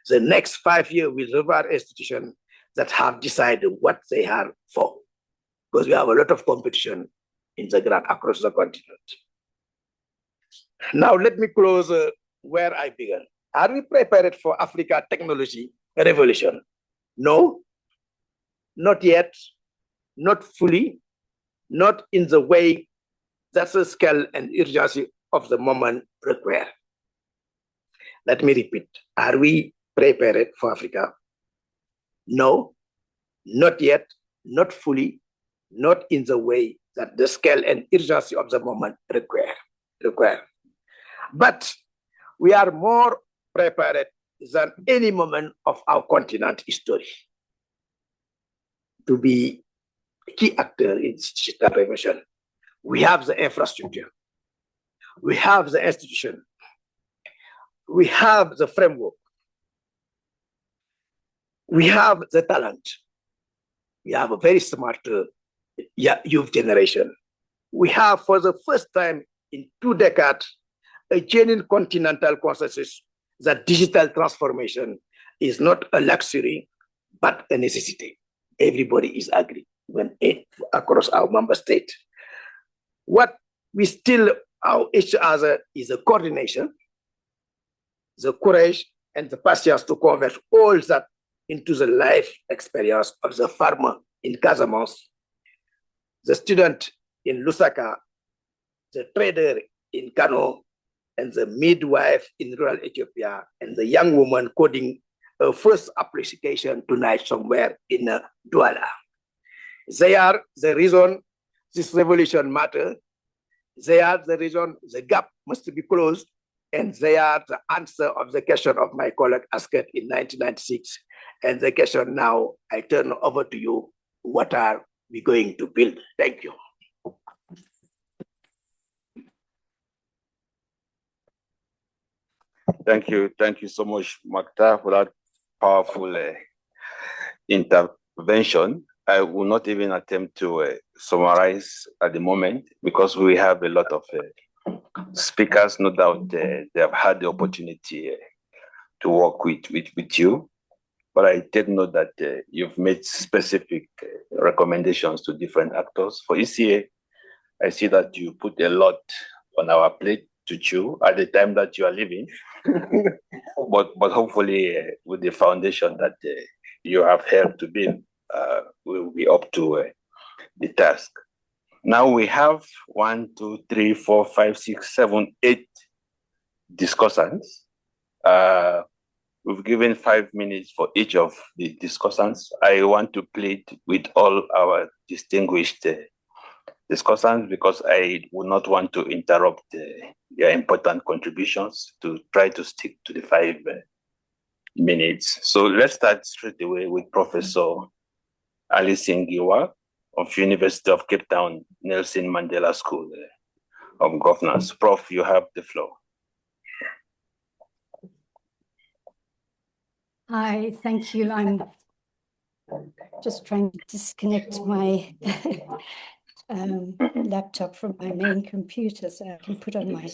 [SPEAKER 3] The next 5 years will require institutions that have decided what they are for, because we have a lot of competition in the ground across the continent. Now let me close where I began. Are we prepared for Africa technology revolution? No, not yet, not fully, not in the way that the scale and urgency of the moment require. Let me repeat, are we prepared for Africa? No, not yet, not fully, not in the way that the scale and urgency of the moment require. But we are more prepared than any moment of our continent history to be a key actor in digital revolution. We have the infrastructure, we have the institution, we have the framework, we have the talent, we have a very smart youth generation. We have, for the first time in 2 decades, a genuine continental consensus that digital transformation is not a luxury, but a necessity. Everybody is agreed across our member state. What we still owe each other is a coordination, the courage, and the patience to convert all that into the life experience of the farmer in Casamance, the student in Lusaka, the trader in Kano, and the midwife in rural Ethiopia, and the young woman coding her first application tonight somewhere in Douala. They are the reason this revolution matters. They are the reason the gap must be closed, and they are the answer of the question of my colleague asked in 1996. And the question now, I turn over to you. What are we going to build? Thank you.
[SPEAKER 1] Thank you so much, Mactar, for that powerful intervention. I will not even attempt to summarize at the moment because we have a lot of speakers. No doubt they have had the opportunity to work with you. But I take note that you've made specific recommendations to different actors. For ECA, I see that you put a lot on our plate to chew at the time that you are leaving. but hopefully with the foundation that you have helped to build, we'll be up to the task. Now we have 1, 2, 3, 4, 5, 6, 7, 8 discussants. We've given 5 minutes for each of the discussants. I want to plead with all our distinguished discussants because I would not want to interrupt their important contributions to try to stick to the 5 minutes. So let's start straight away with Professor Alice Ngiwa of University of Cape Town, Nelson Mandela School of Governance. Prof, you have the floor.
[SPEAKER 4] Hi, thank you. I'm just trying to disconnect my laptop from my main computer so I can put on my...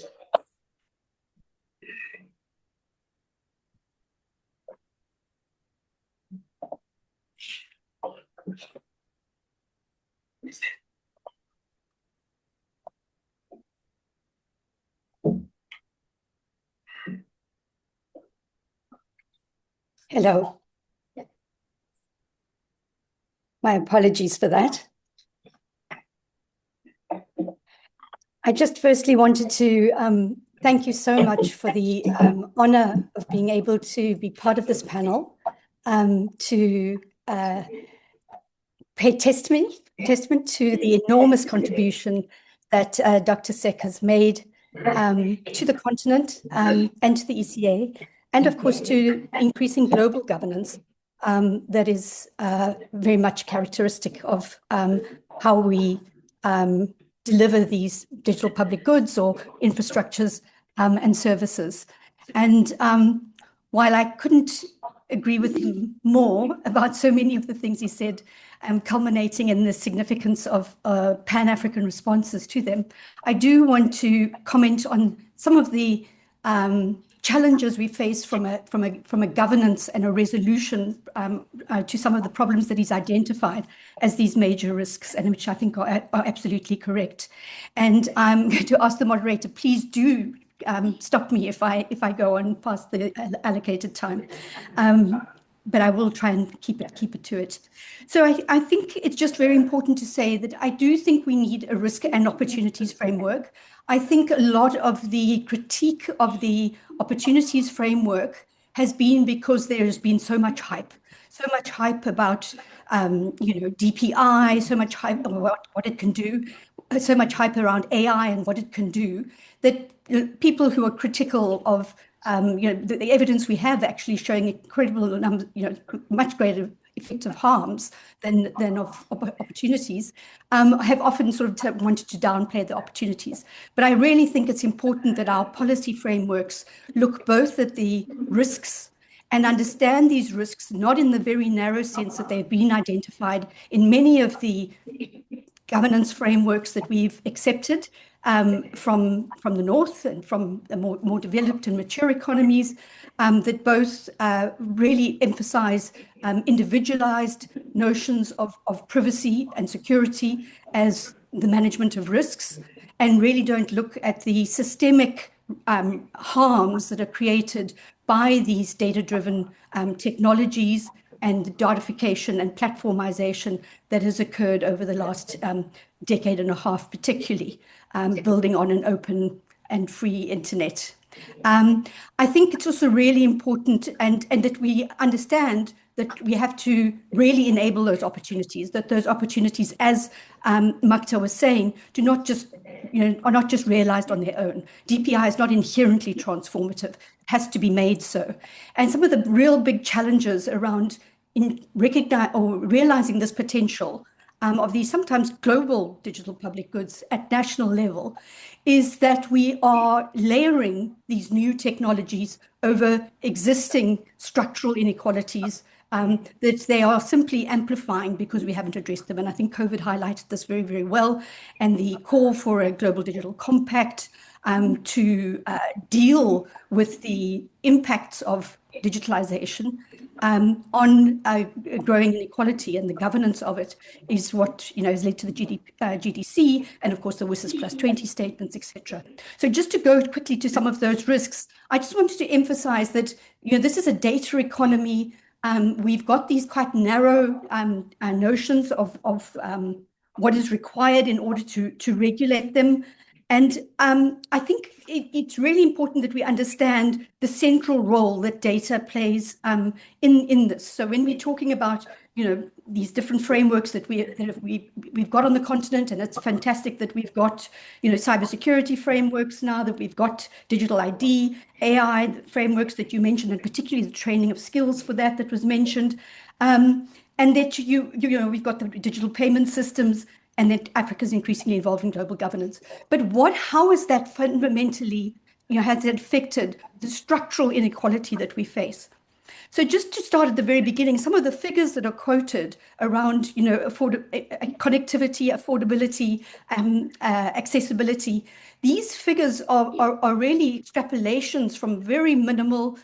[SPEAKER 4] Hello. My apologies for that. I just firstly wanted to thank you so much for the honor of being able to be part of this panel, to pay testament to the enormous contribution that Dr. Seck has made to the continent and to the ECA, and of course to increasing global governance that is very much characteristic of how we deliver these digital public goods or infrastructures and services. And while I couldn't agree with him more about so many of the things he said, culminating in the significance of Pan-African responses to them, I do want to comment on some of the challenges we face from a governance and a resolution to some of the problems that he's identified as these major risks, and which I think are absolutely correct. And I'm going to ask the moderator, please do stop me if I go on past the allocated time. But I will try and keep it to it. So I think it's just very important to say that I do think we need a risk and opportunities framework. I think a lot of the critique of the opportunities framework has been because there has been so much hype about DPI, so much hype about what it can do, so much hype around AI and what it can do, that people who are critical of the evidence we have actually showing incredible numbers, much greater effective harms than of opportunities, have often sort of wanted to downplay the opportunities. But I really think it's important that our policy frameworks look both at the risks and understand these risks, not in the very narrow sense that they've been identified in many of the governance frameworks that we've accepted from the North and from the more developed and mature economies, that both really emphasize individualized notions of privacy and security as the management of risks, and really don't look at the systemic harms that are created by these data-driven technologies and the datafication and platformization that has occurred over the last decade and a half, particularly building on an open and free internet. I think it's also really important and that we understand that we have to really enable those opportunities, that those opportunities, as Mactar was saying, are not just realized on their own. DPI is not inherently transformative, it has to be made so. And some of the real big challenges around realizing this potential of these sometimes global digital public goods at national level is that we are layering these new technologies over existing structural inequalities that they are simply amplifying because we haven't addressed them. And I think COVID highlighted this very, very well. And the call for a global digital compact to deal with the impacts of digitalization on growing inequality and the governance of it is what has led to the GDC and of course the WSIS plus 20 statements, etc. So just to go quickly to some of those risks, I just wanted to emphasize that this is a data economy. We've got these quite narrow notions of what is required in order to regulate them. And I think it's really important that we understand the central role that data plays in this. So when we're talking about these different frameworks that we've got on the continent, and it's fantastic that we've got cybersecurity frameworks now, that we've got digital ID, AI frameworks that you mentioned, and particularly the training of skills for that was mentioned, and that we've got the digital payment systems, and that Africa is increasingly involved in global governance. But how is that fundamentally, has it affected the structural inequality that we face? So just to start at the very beginning, some of the figures that are quoted around, connectivity, affordability, accessibility, these figures are really extrapolations from very minimal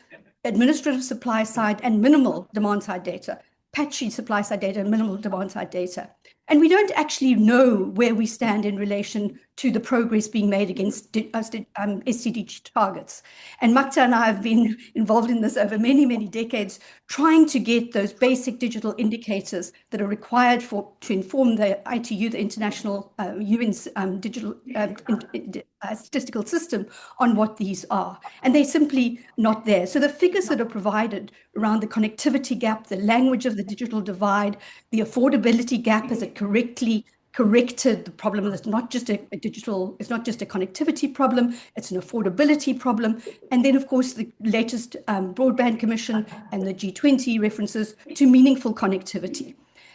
[SPEAKER 4] administrative supply side and minimal demand side data. patchy supply side data and minimal demand side data. And we don't actually know where we stand in relation to the progress being made against SDG targets. And Mactar and I have been involved in this over many, many decades, trying to get those basic digital indicators that are required to inform the ITU, the International UN's digital statistical system, on what these are. And they're simply not there. So the figures that are provided around the connectivity gap, the language of the digital divide, the affordability gap as it correctly corrected the problem. That's not just it's not just a connectivity problem, it's an affordability problem. And then, of course, the latest Broadband Commission and the G20 references to meaningful connectivity.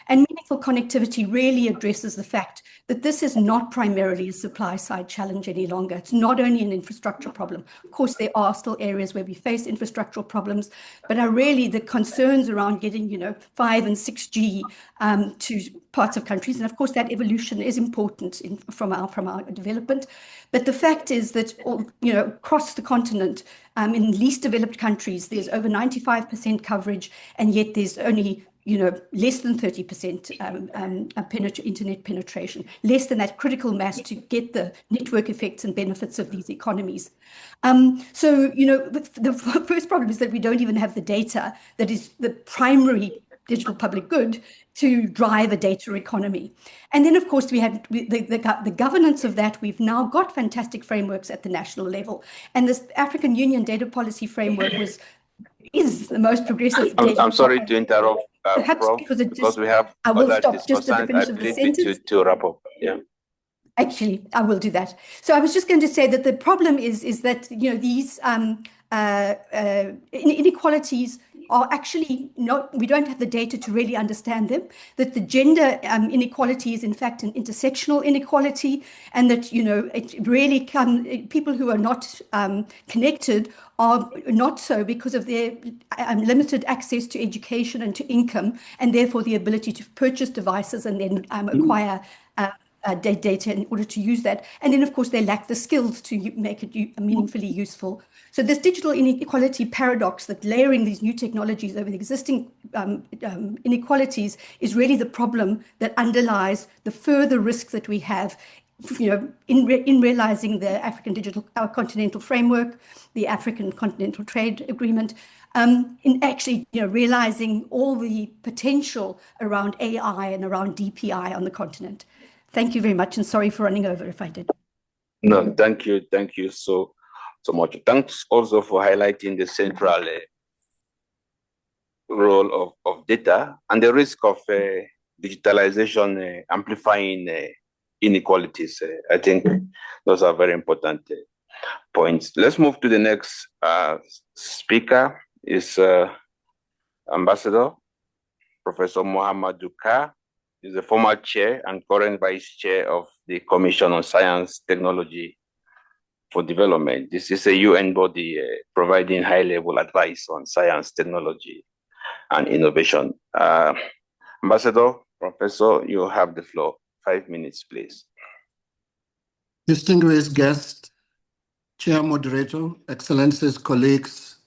[SPEAKER 4] And meaningful connectivity really addresses the fact that this is not primarily a supply side challenge any longer. It's not only an infrastructure problem. Of course, there are still areas where we face infrastructural problems, but are really the concerns around getting, 5 and 6G to parts of countries. And of course, that evolution is important from our development. But the fact is that, across the continent, in least developed countries, there's over 95% coverage, and yet there's only less than 30% internet penetration, less than that critical mass to get the network effects and benefits of these economies. So, the first problem is that we don't even have the data that is the primary digital public good to drive a data economy. And then, of course, we have the governance of that. We've now got fantastic frameworks at the national level. And this African Union data policy framework is the most progressive.
[SPEAKER 1] I'm sorry to interrupt,
[SPEAKER 4] perhaps
[SPEAKER 1] Prof,
[SPEAKER 4] because
[SPEAKER 1] we have
[SPEAKER 4] I will
[SPEAKER 1] other
[SPEAKER 4] stop just at the finish
[SPEAKER 1] discussants.
[SPEAKER 4] of the
[SPEAKER 1] I believe
[SPEAKER 4] sentence.
[SPEAKER 1] to wrap up. Yeah.
[SPEAKER 4] Actually, I will do that. So I was just going to say that the problem is that these inequalities are actually not, we don't have the data to really understand them, that the gender inequality is in fact an intersectional inequality, and that, it really people who are not connected are not so because of their limited access to education and to income, and therefore the ability to purchase devices and then acquire data in order to use that. And then, of course, they lack the skills to make it meaningfully useful. So this digital inequality paradox, that layering these new technologies over the existing inequalities, is really the problem that underlies the further risk that we have, in realizing the African Continental Framework, the African Continental Trade Agreement, in actually realizing all the potential around AI and around DPI on the continent. Thank you very much, and sorry for running over if I did.
[SPEAKER 1] No, thank you so much. Thanks also for highlighting the central role of data and the risk of digitalization amplifying inequalities. I think those are very important points. Let's move to the next speaker. Is Ambassador Professor Mohamedou Ka. Is the former chair and current vice chair of the Commission on Science, Technology for Development. This is a UN body providing high-level advice on science, technology, and innovation. Ambassador, Professor, you have the floor. 5 minutes, please.
[SPEAKER 5] Distinguished guest, chair moderator, excellencies, colleagues,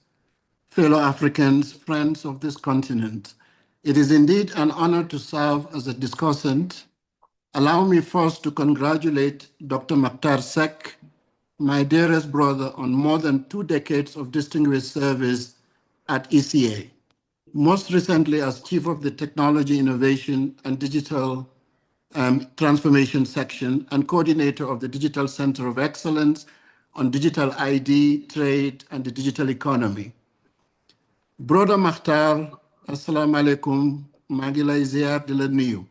[SPEAKER 5] fellow Africans, friends of this continent. It is indeed an honor to serve as a discussant. Allow me first to congratulate Dr. Mactar Seck, my dearest brother, on more than 2 decades of distinguished service at ECA, most recently as Chief of the Technology Innovation and Digital Transformation Section and Coordinator of the Digital Center of Excellence on Digital ID, Trade, and the Digital Economy. Brother Mactar, Assalamu alaikum, Magila Iziar de la Niu.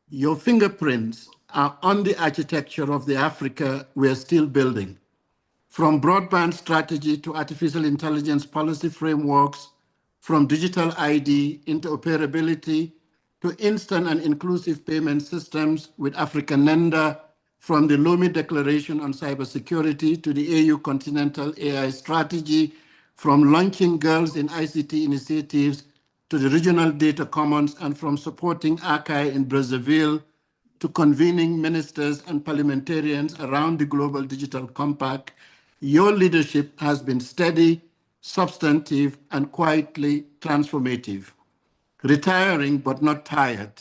[SPEAKER 5] Your fingerprints are on the architecture of the Africa we are still building. From broadband strategy to artificial intelligence policy frameworks, from digital ID, interoperability, to instant and inclusive payment systems with African Nenda, from the Lomé Declaration on Cybersecurity to the AU Continental AI Strategy, from launching Girls in ICT initiatives to the regional data commons, and from supporting ACAI in Brazzaville to convening ministers and parliamentarians around the Global Digital Compact, your leadership has been steady, substantive, and quietly transformative. retiring but not tired,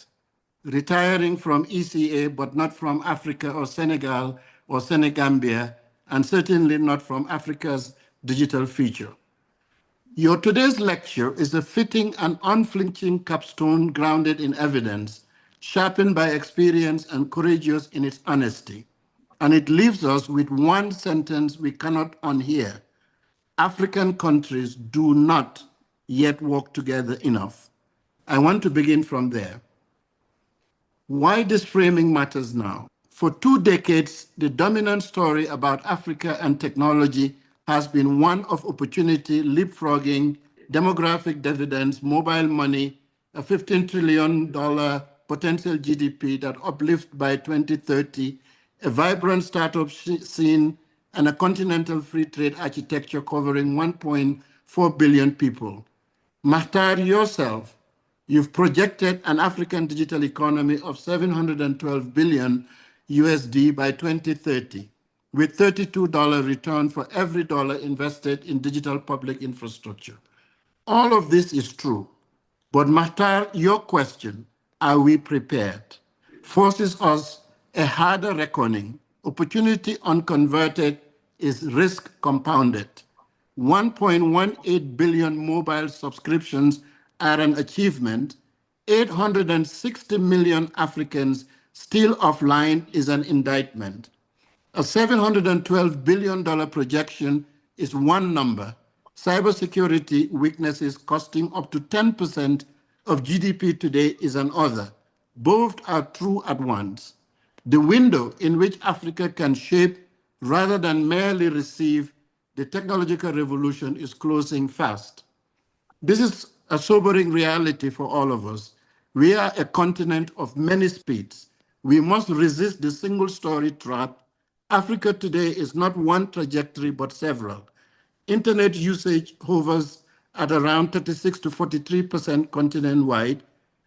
[SPEAKER 5] retiring from ECA but not from Africa or Senegal or Senegambia, and certainly not from Africa's digital future. Your today's lecture is a fitting and unflinching capstone grounded in evidence, sharpened by experience and courageous in its honesty. And it leaves us with one sentence we cannot unhear. African countries do not yet work together enough. I want to begin from there. Why this framing matters now. For 2 decades, the dominant story about Africa and technology has been one of opportunity, leapfrogging, demographic dividends, mobile money, a $15 trillion potential GDP that uplifts by 2030, a vibrant startup scene, and a continental free trade architecture covering 1.4 billion people. Mactar, yourself, you've projected an African digital economy of 712 billion USD by 2030, with $32 return for every dollar invested in digital public infrastructure. All of this is true. But Mactar, your question, are we prepared, forces us a harder reckoning. Opportunity unconverted is risk compounded. 1.18 billion mobile subscriptions are an achievement. 860 million Africans still offline is an indictment. A $712 billion projection is one number. Cybersecurity weaknesses costing up to 10% of GDP today is another. Both are true at once. The window in which Africa can shape rather than merely receive the technological revolution is closing fast. This is a sobering reality for all of us. We are a continent of many speeds. We must resist the single story trap. Africa today is not one trajectory, but several. Internet usage hovers at around 36 to 43% continent-wide,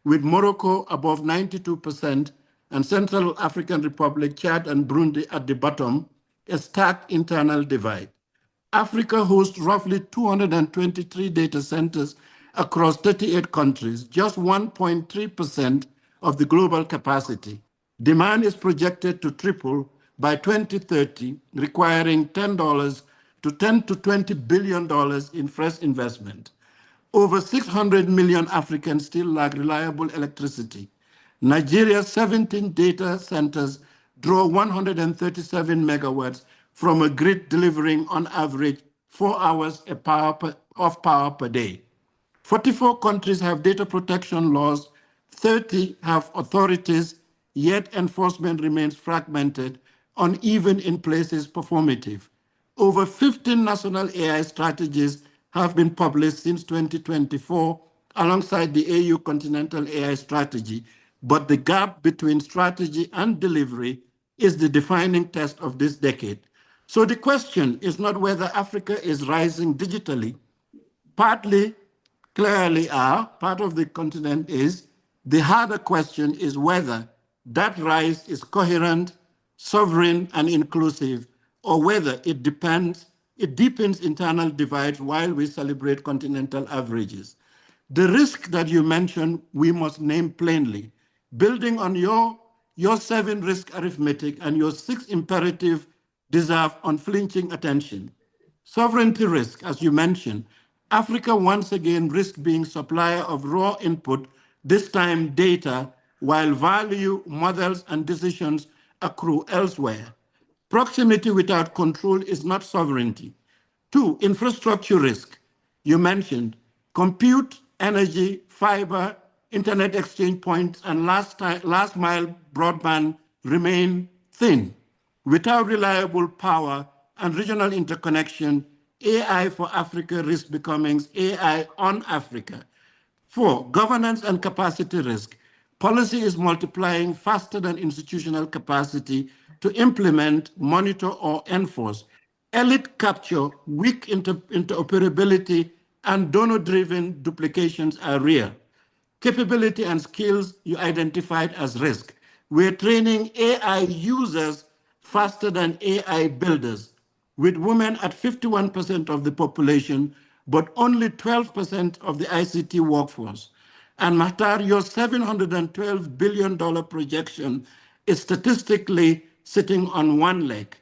[SPEAKER 5] with Morocco above 92% and Central African Republic, Chad, and Burundi at the bottom, a stark internal divide. Africa hosts roughly 223 data centers across 38 countries, just 1.3% of the global capacity. Demand is projected to triple by 2030, requiring $10 to $20 billion in fresh investment. Over 600 million Africans still lack reliable electricity. Nigeria's 17 data centers draw 137 megawatts from a grid delivering on average 4 hours of power per day. 44 countries have data protection laws, 30 have authorities, yet enforcement remains fragmented, uneven in places, performative. Over 15 national AI strategies have been published since 2024 alongside the AU Continental AI Strategy, but the gap between strategy and delivery is the defining test of this decade. So the question is not whether Africa is rising digitally. Partly, clearly are, part of the continent is. The harder question is whether that rise is coherent, sovereign, and inclusive, or whether it deepens internal divides while we celebrate continental averages. The risk that you mentioned, we must name plainly. Building on your 7 risk arithmetic and your 6 imperative deserve unflinching attention. Sovereignty risk, as you mentioned, Africa once again risks being supplier of raw input, this time data, while value, models, and decisions accrue elsewhere. Proximity without control is not sovereignty. 2, infrastructure risk. You mentioned compute, energy, fiber, internet exchange points, and last mile broadband remain thin. Without reliable power and regional interconnection, AI for Africa risks becoming AI on Africa. 4, governance and capacity risk. Policy is multiplying faster than institutional capacity to implement, monitor, or enforce. Elite capture, weak interoperability, and donor-driven duplications are real. Capability and skills you identified as risk. We're training AI users faster than AI builders, with women at 51% of the population, but only 12% of the ICT workforce. And Mactar, your $712 billion projection is statistically sitting on one leg.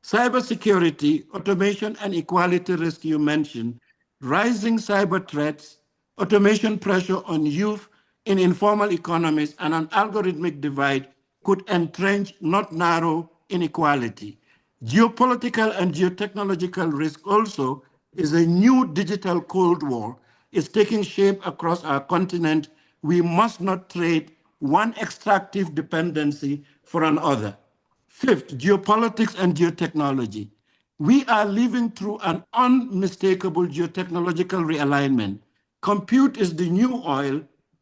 [SPEAKER 5] Cybersecurity, automation, and equality risk you mentioned, rising cyber threats, automation pressure on youth in informal economies, and an algorithmic divide could entrench, not narrow, inequality. Geopolitical and geotechnological risk also is a new digital Cold War. It's taking shape across our continent. We must not trade one extractive dependency for another. Fifth, geopolitics and geotechnology. We are living through an unmistakable geotechnological realignment. Compute is the new oil,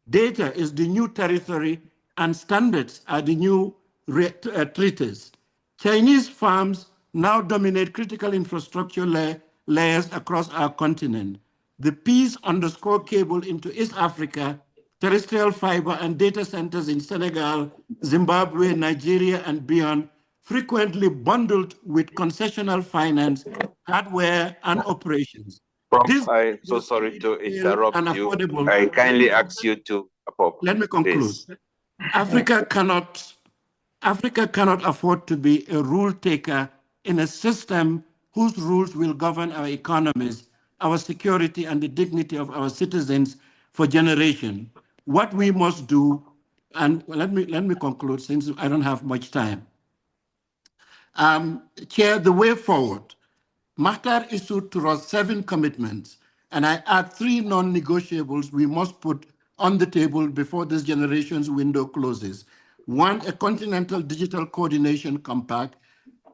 [SPEAKER 5] data is the new territory, and standards are the new treaties. Chinese firms now dominate critical infrastructure layers across our continent. The peace underscore cable into East Africa, terrestrial fiber and data centers in Senegal, Zimbabwe, Nigeria, and beyond, frequently bundled with concessional finance, hardware, and operations.
[SPEAKER 1] Prof,
[SPEAKER 5] This
[SPEAKER 1] I'm so sorry to interrupt you.
[SPEAKER 5] affordable.
[SPEAKER 1] I kindly ask you to up.
[SPEAKER 5] Let me conclude.
[SPEAKER 1] Please.
[SPEAKER 5] Africa cannot afford to be a rule taker in a system whose rules will govern our economies, our security, and the dignity of our citizens for generations. What we must do, and let me conclude since I don't have much time. Chair, the way forward. Mactar issued to us 7 commitments, and I add 3 non-negotiables we must put on the table before this generation's window closes. 1, a continental digital coordination compact.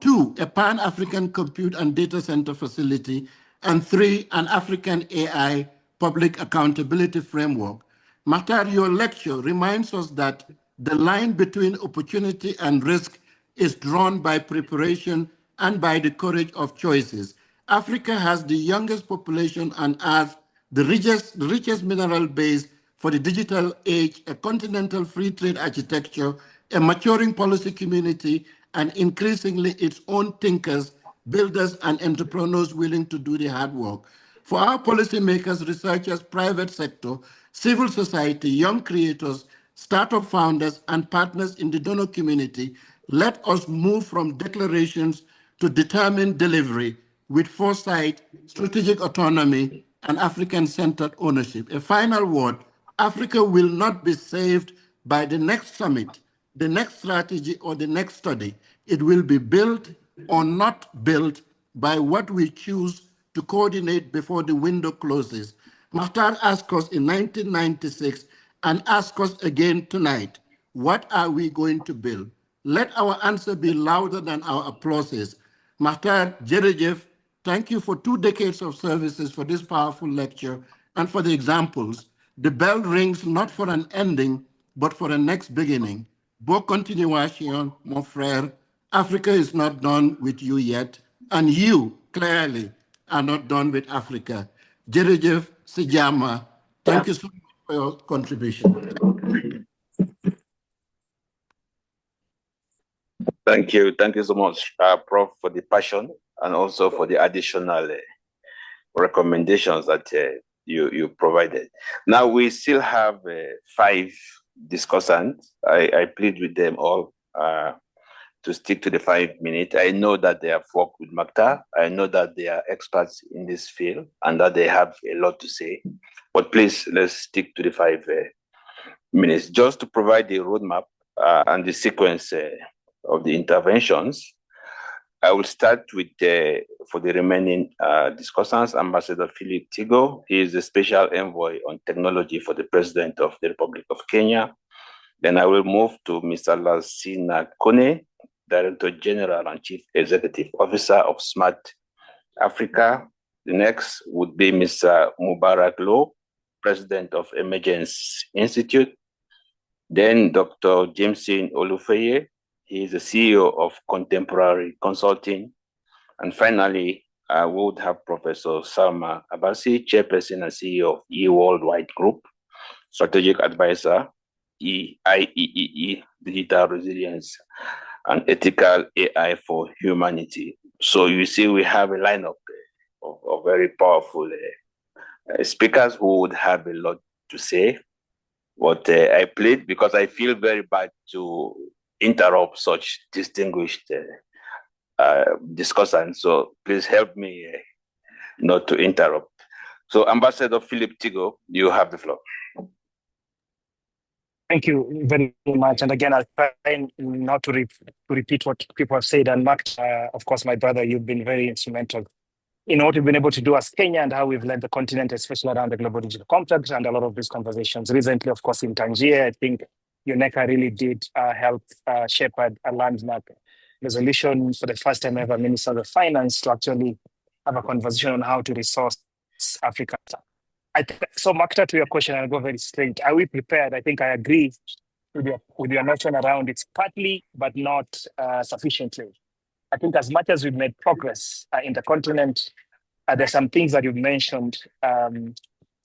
[SPEAKER 5] 2, a pan-African compute and data center facility. And 3, an African AI public accountability framework. Mactar, your lecture reminds us that the line between opportunity and risk is drawn by preparation and by the courage of choices. Africa has the youngest population on Earth, the richest mineral base for the digital age, a continental free trade architecture, a maturing policy community, and increasingly its own thinkers, builders, and entrepreneurs willing to do the hard work. For our policymakers, researchers, private sector, civil society, young creators, startup founders, and partners in the donor community, let us move from declarations to determined delivery with foresight, strategic autonomy, and African-centered ownership. A final word, Africa will not be saved by the next summit, the next strategy, or the next study. It will be built or not built by what we choose to coordinate before the window closes. Mactar asked us in 1996 and asked us again tonight, what are we going to build? Let our answer be louder than our applauses. Mactar, Jerejef, thank you for 2 decades of services for this powerful lecture and for the examples. The bell rings not for an ending, but for a next beginning. Bon continuation, mon frère. Africa is not done with you yet, and you, clearly, are not done with Africa. Jerejef Sijama, thank you so much for your contribution.
[SPEAKER 1] Thank you so much, Prof, for the passion and also for the additional recommendations that you provided. Now we still have 5 discussants. I plead with them all to stick to the 5 minutes. I know that they have worked with Mactar. I know that they are experts in this field and that they have a lot to say. But please, let's stick to the 5 minutes just to provide the roadmap and the sequence of the interventions. I will start with, for the remaining discussants, Ambassador Philip Tigo. He is the Special Envoy on Technology for the President of the Republic of Kenya. Then I will move to Mr. Lassina Kone, Director General and Chief Executive Officer of Smart Africa. The next would be Mr. Mubarak Low, President of Emergence Institute. Then Dr. Jameson Olufeye. He is the CEO of Contemporary Consulting. And finally, we would have Professor Salma Abasi, Chairperson and CEO of E-Worldwide Group, Strategic Advisor, IEEE, Digital Resilience and Ethical AI for Humanity. So you see, we have a lineup of very powerful speakers who would have a lot to say. But I plead because I feel very bad to interrupt such distinguished discussants. So please help me not to interrupt. So Ambassador Philip Tigo, you have the floor.
[SPEAKER 6] Thank you very much. And again, I'll try not to repeat what people have said. And Mark, of course, my brother, you've been very instrumental in what we've been able to do as Kenya and how we've led the continent, especially around the Global Digital Compact and a lot of these conversations. Recently, of course, in Tangier, I think UNECA really did help shepherd a landmark resolution for the first time ever, Minister of Finance, to actually have a conversation on how to resource Africa. So, Mactar, to your question, I'll go very straight. Are we prepared? I think I agree with your notion around it's partly, but not sufficiently. I think as much as we've made progress in the continent, there's some things that you've mentioned.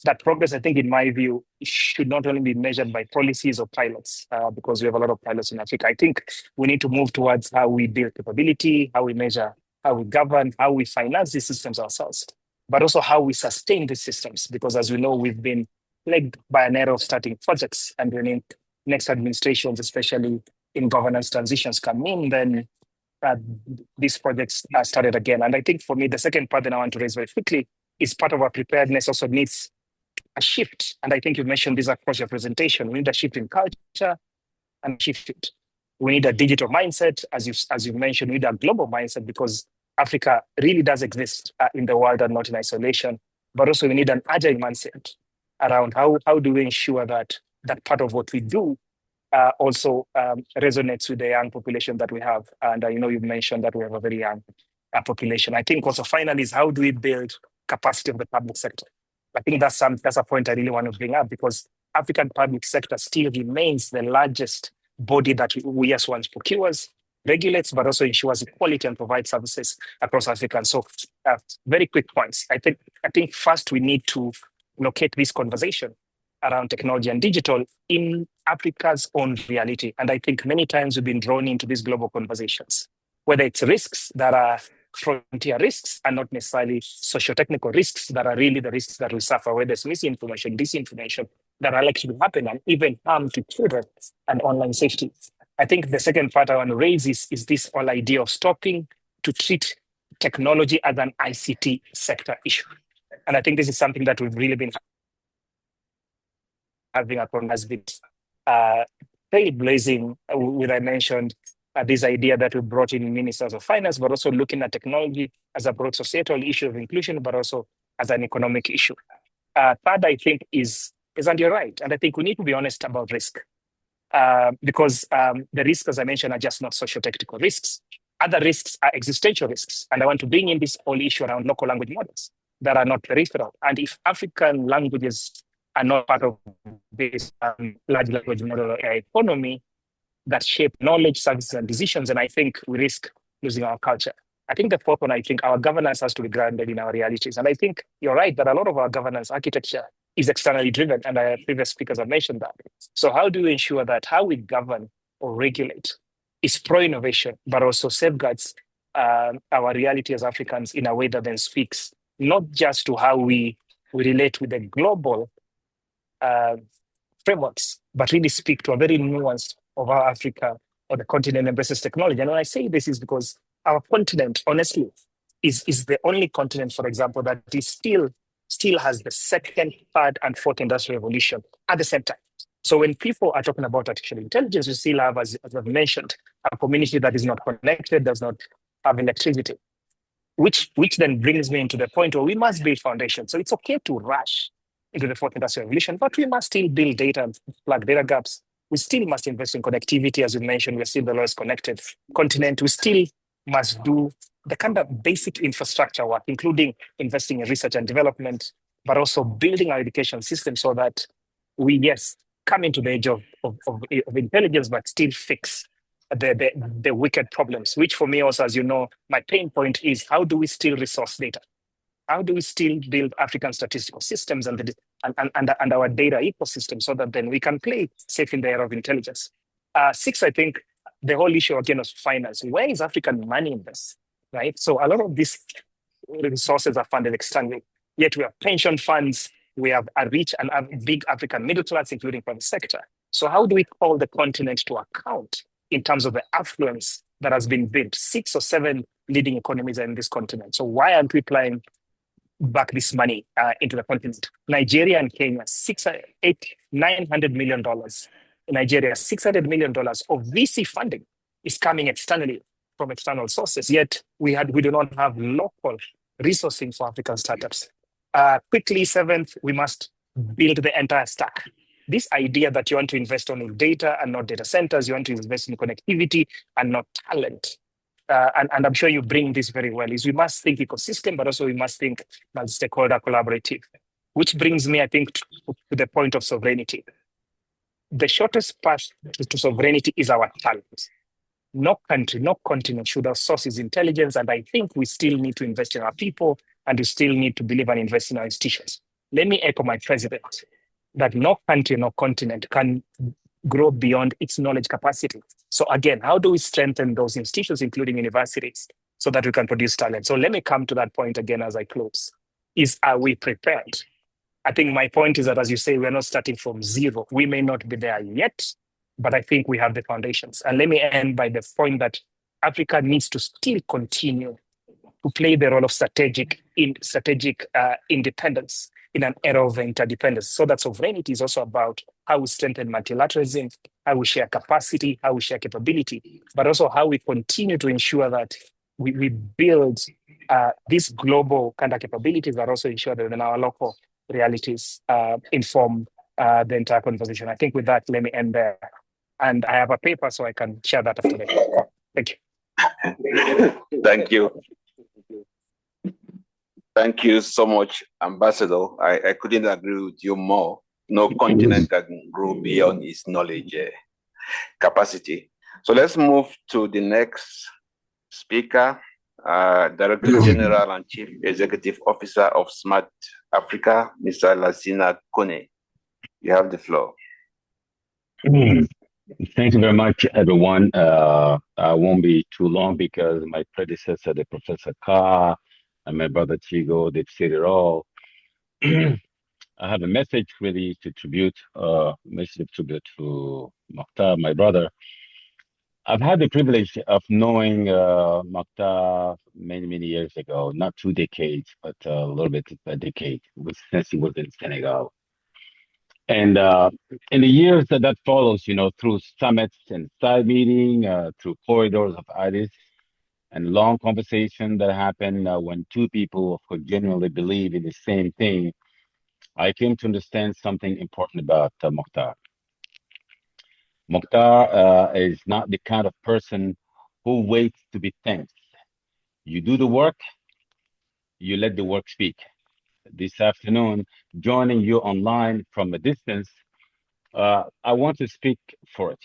[SPEAKER 6] That progress, I think, in my view, should not only be measured by policies or pilots, because we have a lot of pilots in Africa. I think we need to move towards how we build capability, how we measure, how we govern, how we finance these systems ourselves, but also how we sustain these systems. Because as we know, we've been plagued by an era of starting projects, and when next administrations, especially in governance transitions, come in, then these projects are started again. And I think for me, the second part that I want to raise very quickly is part of our preparedness also needs a shift. And I think you mentioned this across your presentation. We need a shift in culture and shift it. We need a digital mindset, as you mentioned. We need a global mindset because Africa really does exist in the world and not in isolation. But also we need an agile mindset around how do we ensure that part of what we do also resonates with the young population that we have. And you've mentioned that we have a very young population. I think also finally is how do we build capacity of the public sector? I think that's a point I really want to bring up because African public sector still remains the largest body that we as ones procures, regulates, but also ensures equality and provides services across Africa. And so very quick points. I think first we need to locate this conversation around technology and digital in Africa's own reality. And I think many times we've been drawn into these global conversations, whether it's risks that are frontier risks and not necessarily socio-technical risks that are really the risks that we suffer, whether it's misinformation, disinformation that are likely to happen and even harm to children and online safety. I think the second part I want to raise is this whole idea of stopping to treat technology as an ICT sector issue. And I think this is something that we've really been having has been very blazing with, I mentioned, this idea that we brought in ministers of finance, but also looking at technology as a broad societal issue of inclusion, but also as an economic issue. Third, I think is, and you're right, and I think we need to be honest about risk. Because the risks, as I mentioned, are just not socio-technical risks. Other risks are existential risks. And I want to bring in this whole issue around local language models that are not peripheral. And if African languages are not part of this large language model economy that shape knowledge, services, and decisions, and I think we risk losing our culture. I think the fourth one, I think our governance has to be grounded in our realities. And I think you're right that a lot of our governance architecture is externally driven, and previous speakers have mentioned that. So how do we ensure that how we govern or regulate is pro-innovation, but also safeguards our reality as Africans in a way that then speaks not just to how we relate with the global frameworks, but really speak to a very nuanced of how Africa or the continent embraces technology. And when I say this is because our continent, honestly, is the only continent, for example, that is still has the second, third, and fourth industrial revolution at the same time. So when people are talking about artificial intelligence, we still have, as I've mentioned, a community that is not connected, does not have electricity, which then brings me into the point where we must build foundations. So it's okay to rush into the fourth industrial revolution, but we must still build data and plug data gaps. We still must invest in connectivity. As you mentioned, we're still the lowest connected continent. We still must do the kind of basic infrastructure work, including investing in research and development, but also building our education system so that we, yes, come into the age of intelligence, but still fix the wicked problems, which for me also, as you know, my pain point is how do we still resource data? How do we still build African statistical systems and our data ecosystem so that then we can play safe in the era of intelligence? Six, I think the whole issue again of finance. Where is African money in this, right? So a lot of these resources are funded externally, yet we have pension funds, We have a rich and a big African middle class, including private sector. So how do we call the continent to account in terms of the affluence that has been built? 6 or 7 leading economies are in this continent. So why aren't we applying back this money into the continent? Nigeria and Kenya, $900 million. In Nigeria, $600 million of VC funding is coming externally from external sources. Yet we do not have local resourcing for African startups. Quickly, 7th, we must build the entire stack. This idea that you want to invest only in data and not data centers, you want to invest in connectivity and not talent. And I'm sure you bring this very well, is we must think ecosystem, but also we must think multi-stakeholder collaborative, which brings me, I think, to the point of sovereignty. The shortest path to sovereignty is our talent. No country, no continent should outsource its intelligence. And I think we still need to invest in our people, and we still need to believe and invest in our institutions. Let me echo my president, that no country, no continent can grow beyond its knowledge capacity. So again, how do we strengthen those institutions, including universities, so that we can produce talent? So let me come to that point again as I close. Are we prepared? I think my point is that, as you say, we're not starting from zero. We may not be there yet, but I think we have the foundations. And let me end by the point that Africa needs to still continue to play the role of strategic independence in an era of interdependence. So that sovereignty is also about how we strengthen multilateralism, how we share capacity, how we share capability, but also how we continue to ensure that we build these global kind of capabilities, but also ensure that in our local realities inform the entire conversation. I think with that, let me end there. And I have a paper so I can share that after the call. Thank you.
[SPEAKER 1] Thank you. Thank you so much, Ambassador. I couldn't agree with you more. No continent can grow beyond its knowledge capacity. So let's move to the next speaker, Director General and Chief Executive Officer of Smart Africa, Mr. Lassina Kone. You have the floor.
[SPEAKER 7] Thank you very much, everyone. I won't be too long because my predecessor, the Professor Carr, and my brother Chigo, they've said it all. I have a message really to tribute, message of tribute to Mactar, my brother. I've had the privilege of knowing Mactar many years ago, not 2 decades, but a little bit a decade, since he was in Senegal. And in the years that follows, through summits and side meeting, through corridors of ideas, and long conversation that happen when 2 people could genuinely believe in the same thing, I came to understand something important about Mactar. Mactar is not the kind of person who waits to be thanked. You do the work, you let the work speak. This afternoon, joining you online from a distance, I want to speak for it.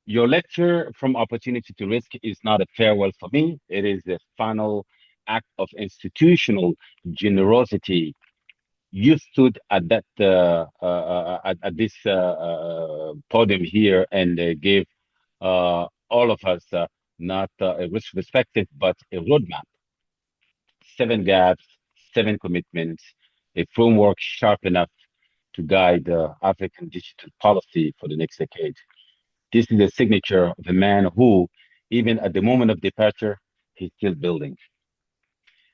[SPEAKER 7] Your lecture from opportunity to risk is not a farewell for me. It is the final act of institutional generosity. You stood at that at this podium here and gave all of us not a risk perspective, but a roadmap. 7 gaps, 7 commitments, a framework sharp enough to guide African digital policy for the next decade. This is the signature of a man who, even at the moment of departure, he's still building.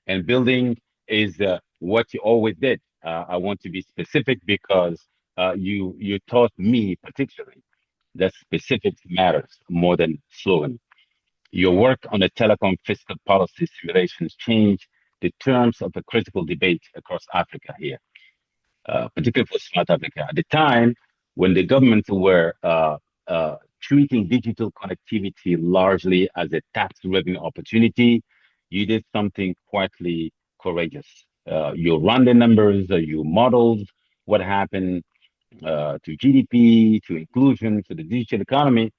[SPEAKER 7] And building is what you always did. I want to be specific because you taught me particularly that specifics matters more than slogan. Your work on the telecom fiscal policy simulations changed the terms of a critical debate across Africa here, particularly for Smart Africa. At the time, when the governments were treating digital connectivity largely as a tax revenue opportunity, you did something quietly courageous. You ran the numbers, you modeled what happened to GDP, to inclusion, to the digital economy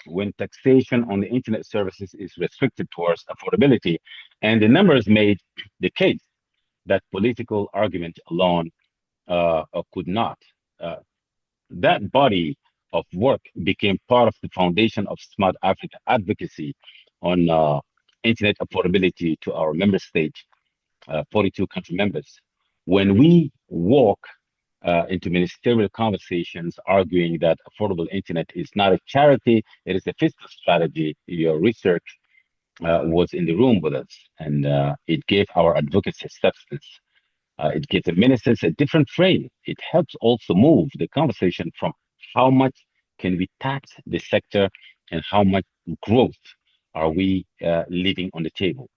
[SPEAKER 7] when taxation on the internet services is restricted towards affordability. And the numbers made the case that political argument alone could not. That body of work became part of the foundation of Smart Africa advocacy on internet affordability to our member states, 42 country members. When we walk into ministerial conversations arguing that affordable internet is not a charity, it is a fiscal strategy, your research was in the room with us, and it gave our advocacy substance. It gives the ministers a different frame. It helps also move the conversation from how much can we tax the sector and how much growth are we leaving on the table.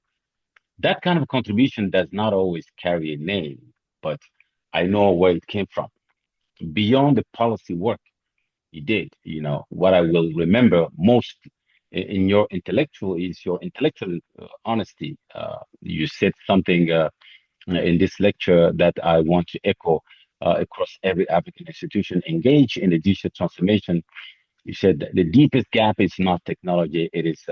[SPEAKER 7] That kind of contribution does not always carry a name, but I know where it came from. Beyond the policy work you did, what I will remember most in your intellectual is your intellectual honesty. You said something in this lecture that I want to echo across every African institution engaged in the digital transformation. You said that the deepest gap is not technology; it's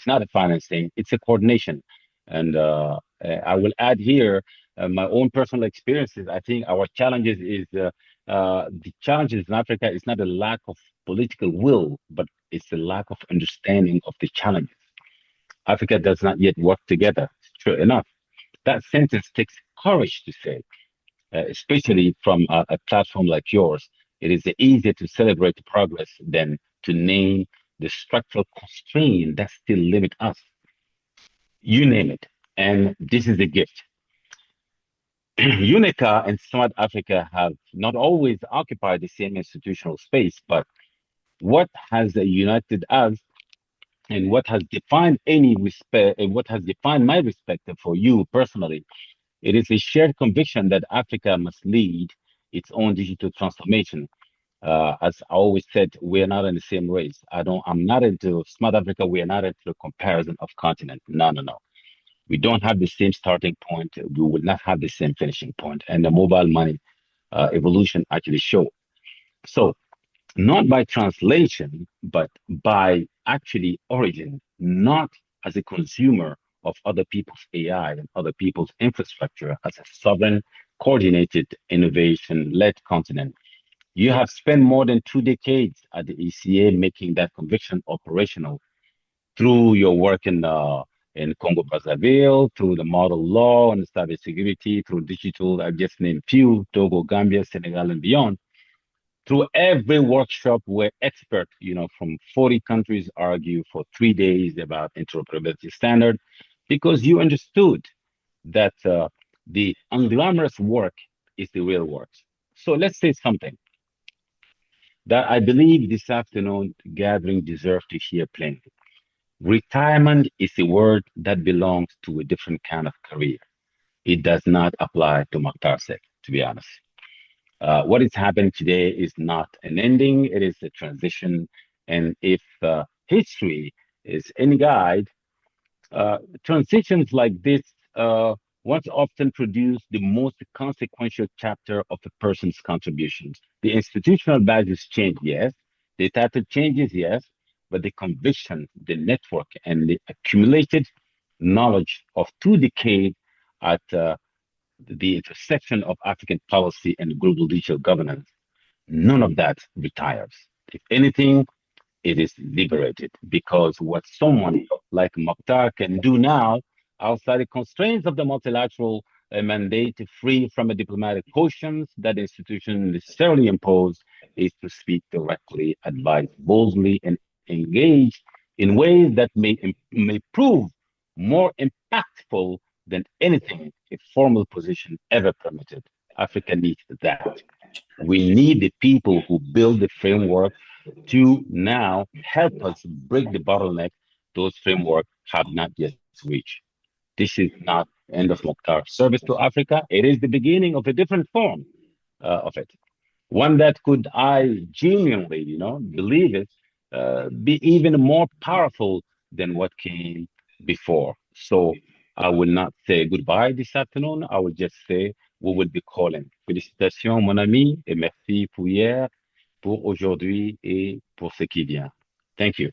[SPEAKER 7] not a financing; it's a coordination. And I will add here my own personal experiences. I think our challenges is the challenges in Africa is not a lack of political will, but it's a lack of understanding of the challenges. Africa does not yet work together. True enough. That sentence takes courage to say, especially from a platform like yours. It is easier to celebrate progress than to name the structural constraint that still limit us. You name it. And this is a gift. UNICA and Smart Africa have not always occupied the same institutional space, but what has united us and what has defined any respect and what has defined my respect for you personally, it is a shared conviction that Africa must lead its own digital transformation. As I always said, we are not in the same race. I'm not into Smart Africa. We are not into the comparison of continent. No, no, no. We don't have the same starting point. We will not have the same finishing point. And the mobile money evolution actually show. So not by translation, but by actually origin, not as a consumer of other people's AI and other people's infrastructure, as a sovereign, coordinated, innovation-led continent. You have spent more than 2 decades at the ECA making that conviction operational through your work in Congo Brazzaville, through the model law and cybersecurity, through digital, I just named few, Togo, Gambia, Senegal, and beyond. Through every workshop where experts, from 40 countries argue for 3 days about interoperability standard, because you understood that the unglamorous work is the real work. So let's say something that I believe this afternoon gathering deserves to hear plainly. Retirement is a word that belongs to a different kind of career. It does not apply to Mactar Seck, to be honest. What is happening today is not an ending, it is a transition. And if history is any guide, transitions like this once often produce the most consequential chapter of a person's contributions. The institutional values change, yes. The title changes, yes. But the conviction, the network, and the accumulated knowledge of 2 decades at the intersection of African policy and global digital governance, none of that retires. If anything, it is liberated because what someone like Mokhtar can do now, outside the constraints of the multilateral mandate, free from a diplomatic quotient that institutions necessarily impose, is to speak directly, advise boldly, and engage in ways that may prove more impactful than anything a formal position ever permitted. Africa needs that. We need the people who build the framework to now help us break the bottleneck those frameworks have not yet reached. This is not end of Mokhtar's service to Africa. It is the beginning of a different form of it. One that could, I genuinely, believe it, be even more powerful than what came before. So I will not say goodbye this afternoon. I will just say we will be calling. Félicitations, mon ami, et merci pour hier, pour aujourd'hui, et pour ce qui vient. Thank you.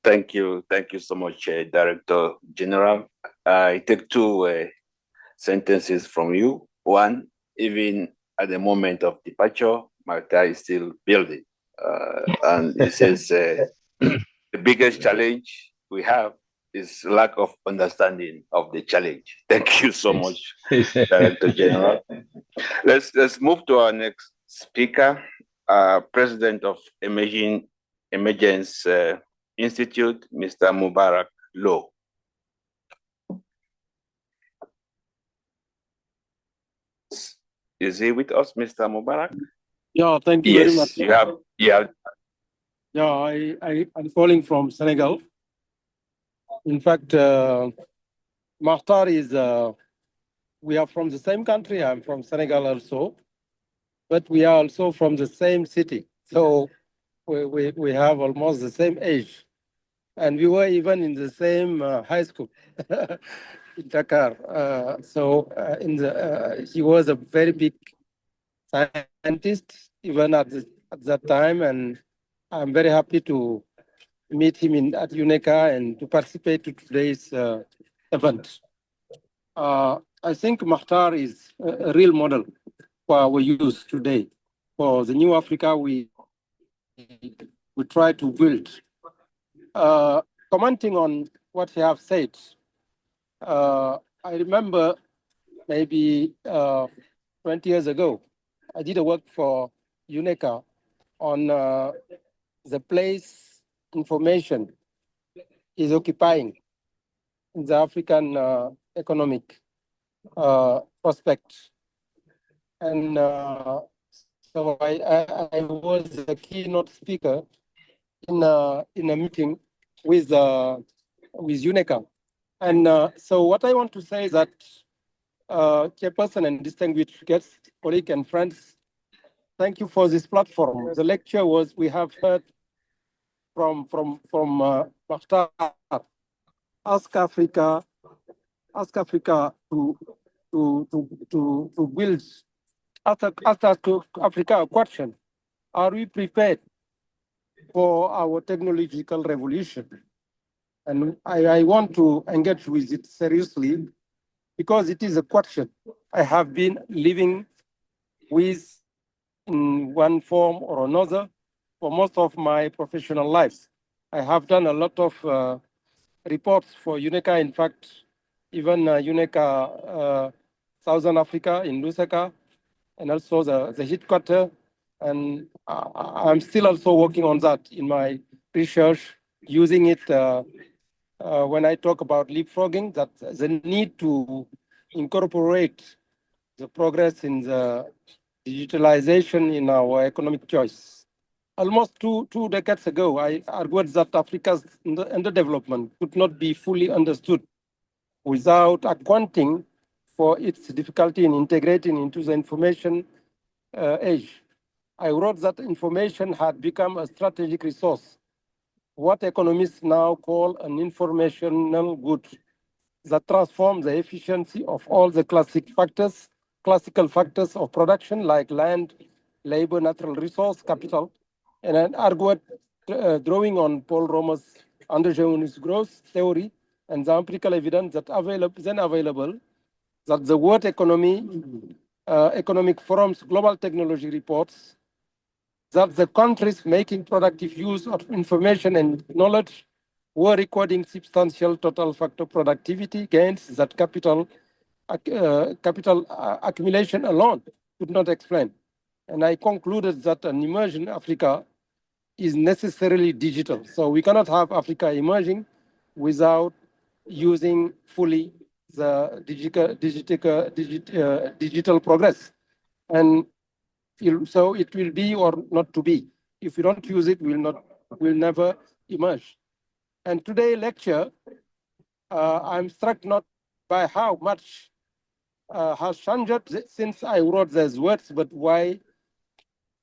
[SPEAKER 1] Thank you so much, Director General. I take two sentences from you. One, even at the moment of departure, Mactar is still building. And it says the biggest challenge we have is lack of understanding of the challenge. Thank you so much, Director General. Let's move to our next speaker, President of Emergence Institute, Mr. Mubarak Low. Is he with us, Mr. Mubarak?
[SPEAKER 8] Yeah, thank you very much.
[SPEAKER 1] Yes, you have.
[SPEAKER 8] Yeah, I'm calling from Senegal. In fact, Mactar is, we are from the same country. I'm from Senegal also, but we are also from the same city. So we have almost the same age. And we were even in the same high school in Dakar. He was a very big scientist, even at that time. And I'm very happy to meet him at UNECA and to participate to today's event. I think Mactar is a real model for our youth today. For the new Africa we try to build. Commenting on what he have said, I remember maybe 20 years ago, I did a work for UNECA on the place information is occupying in the African economic prospect. And so I was a keynote speaker in a meeting with UNECA. And so what I want to say is that Chairperson and distinguished guests, colleagues and friends, thank you for this platform. The lecture we have heard from Mactar, ask Africa to build, ask Africa a question. Are we prepared for our technological revolution? And I want to engage with it seriously because it is a question I have been living with in one form or another for most of my professional life. I have done a lot of reports for UNECA. In fact, even UNECA Southern Africa in Lusaka, and also the headquarters. And I'm still also working on that in my research, using it when I talk about leapfrogging, that the need to incorporate the progress in the digitalization in our economic choice. Almost two decades ago, I argued that Africa's underdevelopment could not be fully understood without accounting for its difficulty in integrating into the information age. I wrote that information had become a strategic resource, what economists now call an informational good, that transforms the efficiency of all the classical factors of production like land, labor, natural resource, capital, and an argued drawing on Paul Romer's endogenous growth theory and the empirical evidence that available that the World Economic Forum's global technology reports that the countries making productive use of information and knowledge were recording substantial total factor productivity gains that capital accumulation alone could not explain. And I concluded that an emerging Africa is necessarily digital. So we cannot have Africa emerging without using fully the digital progress. And so it will be or not to be. If we don't use it, we'll never emerge. And today's lecture, I'm struck not by how much has changed since I wrote these words, but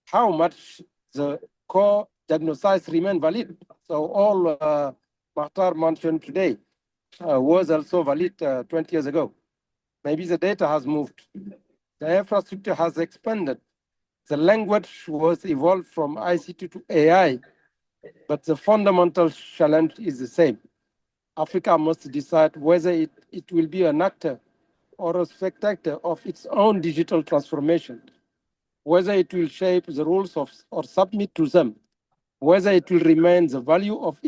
[SPEAKER 8] how much the core diagnosis remain valid. So all Mactar mentioned today was also valid 20 years ago. Maybe the data has moved. The infrastructure has expanded. The language was evolved from ICT to AI, but the fundamental challenge is the same. Africa must decide whether it will be an actor or a spectator of its own digital transformation, whether it will shape the rules or submit to them, whether it will remain the value of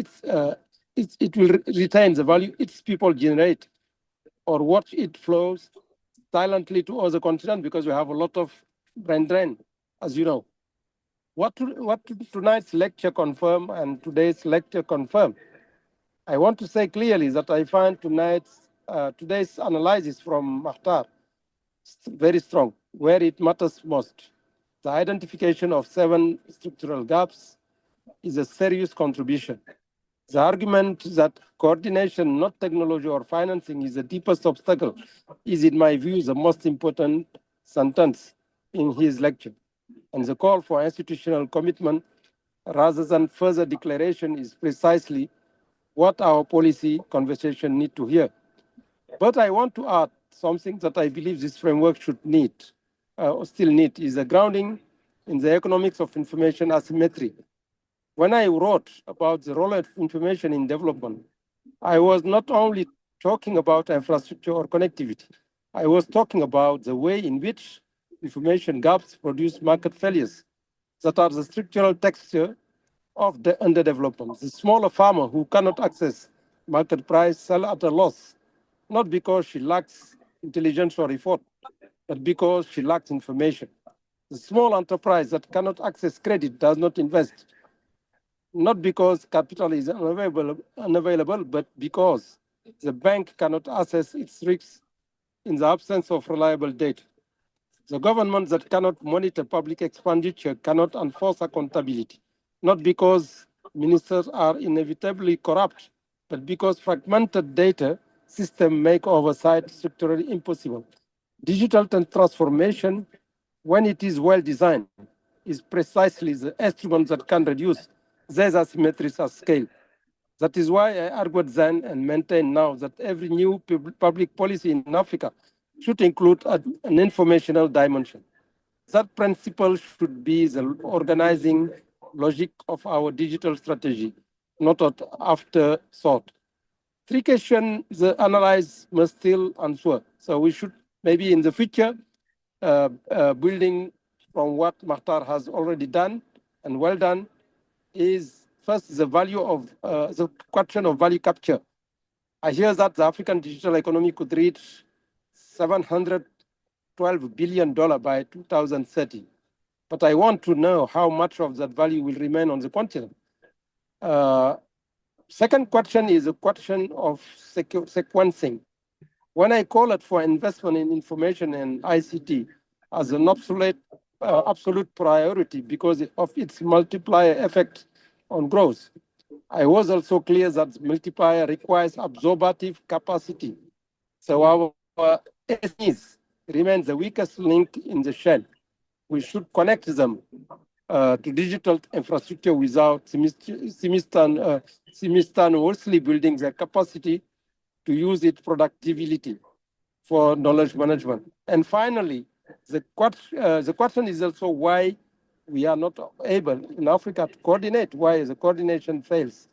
[SPEAKER 8] it will retain the value its people generate, or watch it flows silently to other continents, because we have a lot of brain drain, as you know. What tonight's lecture confirm and today's lecture confirm? I want to say clearly that I find today's analysis from Mactar very strong, where it matters most. The identification of 7 structural gaps is a serious contribution. The argument that coordination, not technology or financing, is the deepest obstacle is, in my view, the most important sentence in his lecture. And the call for institutional commitment rather than further declaration is precisely what our policy conversation need to hear. But I want to add something that I believe this framework should need, or still need, is a grounding in the economics of information asymmetry. When I wrote about the role of information in development, I was not only talking about infrastructure or connectivity, I was talking about the way in which information gaps produce market failures that are the structural texture of the underdevelopment. The smaller farmer who cannot access market price sell at a loss, not because she lacks intelligence or effort, but because she lacks information. The small enterprise that cannot access credit does not invest, not because capital is unavailable, but because the bank cannot assess its risks in the absence of reliable data. The government that cannot monitor public expenditure cannot enforce accountability, not because ministers are inevitably corrupt, but because fragmented data systems make oversight structurally impossible. Digital transformation, when it is well designed, is precisely the instrument that can reduce these asymmetries at scale. That is why I argued then and maintain now that every new public policy in Africa should include an informational dimension. That principle should be the organizing logic of our digital strategy, not an afterthought. 3 questions the analyze must still answer. So we should maybe in the future, building from what Mactar has already done and well done, is first the value of the question of value capture. I hear that the African digital economy could reach $712 billion by 2030. But I want to know how much of that value will remain on the continent. Second question is a question of sequencing. When I call it for investment in information and ICT as an absolute priority because of its multiplier effect on growth, I was also clear that multiplier requires absorptive capacity. So our SMEs remain the weakest link in the chain. We should connect them to digital infrastructure without simultaneously building their capacity to use it productivity for knowledge management. And finally, the question is also why we are not able in Africa to coordinate, why the coordination fails.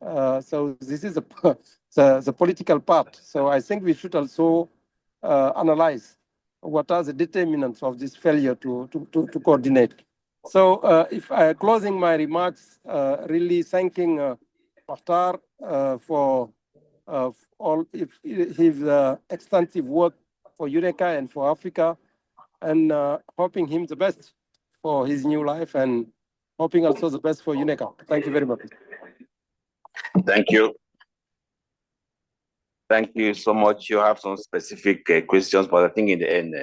[SPEAKER 8] So this is the political part. So I think we should also analyze what are the determinants of this failure to coordinate. So if I closing my remarks, really thanking Mactar for all his extensive work for UNECA and for Africa, and hoping him the best for his new life and hoping also the best for UNECA. Thank you very much.
[SPEAKER 1] Thank you. Thank you so much. You have some specific questions, but I think in the end,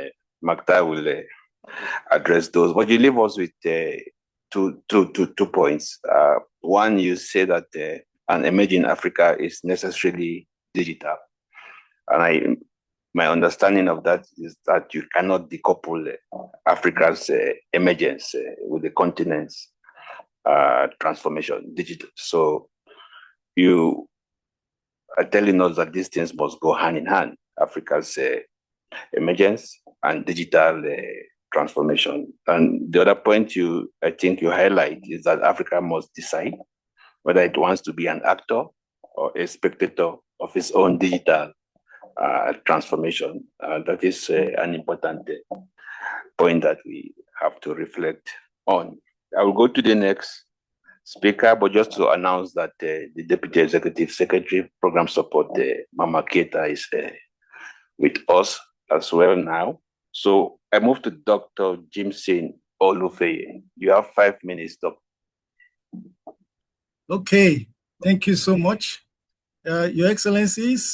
[SPEAKER 1] Mactar will address those. But you leave us with two points. One, you say that an emerging Africa is necessarily digital. And my understanding of that is that you cannot decouple Africa's emergence with the continent's transformation, digital. So you are telling us that these things must go hand in hand, Africa's emergence and digital transformation. And the other point I think you highlight is that Africa must decide whether it wants to be an actor or a spectator of its own digital transformation. That is an important point that we have to reflect on. I will go to the next speaker, but just to announce that the Deputy Executive Secretary, Program Support, Mama Keita, is with us as well now. So I move to Dr. Jimson Olufeye. You have 5 minutes, Doctor.
[SPEAKER 9] Okay, thank you so much. Your Excellencies,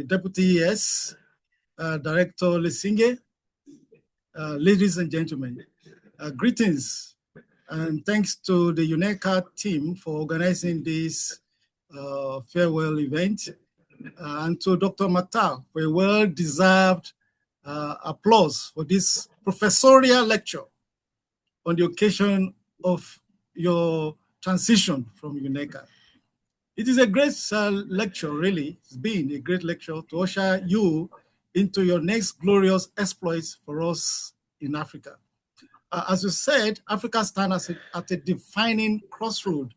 [SPEAKER 9] Deputy ES, Director Lesinge, ladies and gentlemen, greetings and thanks to the UNECA team for organizing this farewell event, and to Dr. Mactar for a well-deserved applause for this professorial lecture on the occasion of your transition from UNECA. It is a great lecture, really. It's been a great lecture to usher you into your next glorious exploits for us in Africa. As you said, Africa stands at a defining crossroad.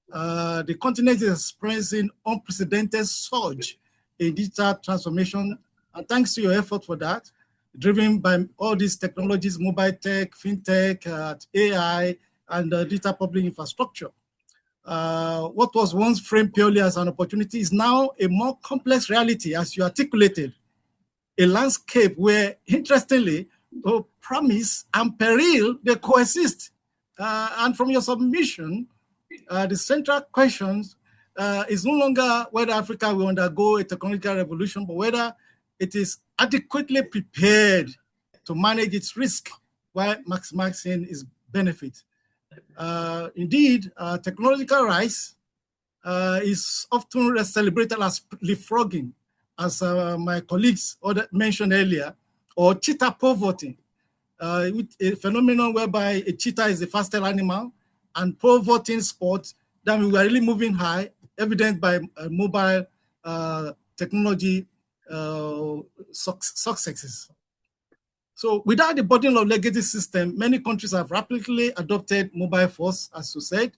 [SPEAKER 9] The continent is experiencing unprecedented surge in digital transformation, and thanks to your effort for that, driven by all these technologies, mobile tech, fintech, AI, and digital public infrastructure. What was once framed purely as an opportunity is now a more complex reality, as you articulated, a landscape where, interestingly, promise and peril, they coexist. And from your submission, the central question is no longer whether Africa will undergo a technological revolution, but whether it is adequately prepared to manage its risk while maximizing its benefit. Indeed, technological rise is often celebrated as leapfrogging, as my colleagues mentioned earlier, or cheetah poverty, a phenomenon whereby a cheetah is the fastest animal, and poverty sport, that we were really moving high, evident by mobile technology successes. So without the burden of legacy system, many countries have rapidly adopted mobile phones, as you said.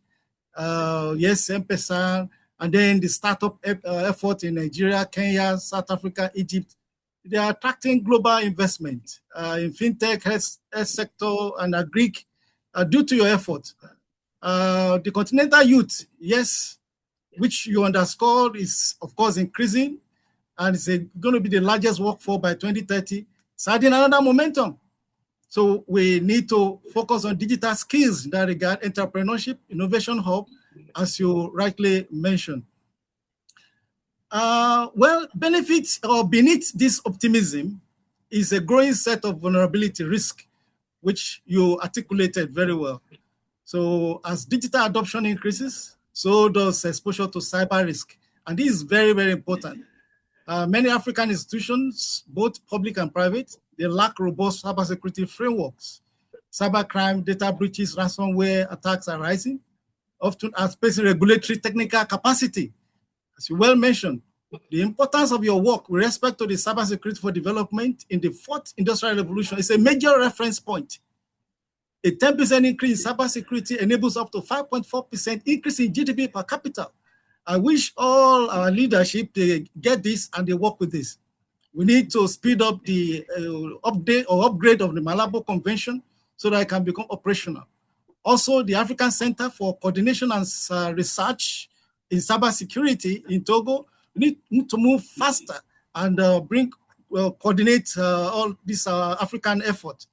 [SPEAKER 9] Yes, M-Pesa, and then the startup effort in Nigeria, Kenya, South Africa, Egypt. They are attracting global investment in fintech, health sector, and agric due to your effort. The continental youth, yes, which you underscored, is of course increasing, and it's going to be the largest workforce by 2030. It's adding another momentum. So we need to focus on digital skills in that regard, entrepreneurship, innovation hub, as you rightly mentioned. Well, benefits or beneath this optimism is a growing set of vulnerability risk, which you articulated very well. So as digital adoption increases, so does exposure to cyber risk. And this is very, very important. Many African institutions, both public and private, they lack robust cybersecurity frameworks. Cybercrime, data breaches, ransomware attacks are rising, often outpacing regulatory technical capacity. As you well mentioned, the importance of your work with respect to the cybersecurity for development in the fourth industrial revolution is a major reference point. A 10% increase in cybersecurity enables up to 5.4% increase in GDP per capita. I wish all our leadership, they get this and they work with this. We need to speed up the update or upgrade of the Malabo Convention so that it can become operational. Also, the African Center for Coordination and Research in Cybersecurity in Togo, we need to move faster and coordinate all this African effort.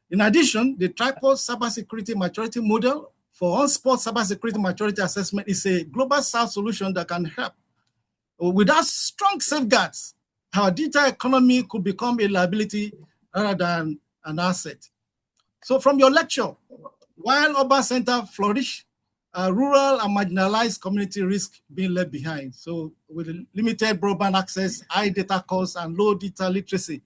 [SPEAKER 9] In addition, the tripod cybersecurity maturity model for on-spot cybersecurity maturity assessment is a global South solution that can help. Without strong safeguards, our digital economy could become a liability rather than an asset. So from your lecture, while urban centers flourish, rural and marginalized community risk being left behind. So with limited broadband access, high data costs, and low digital literacy,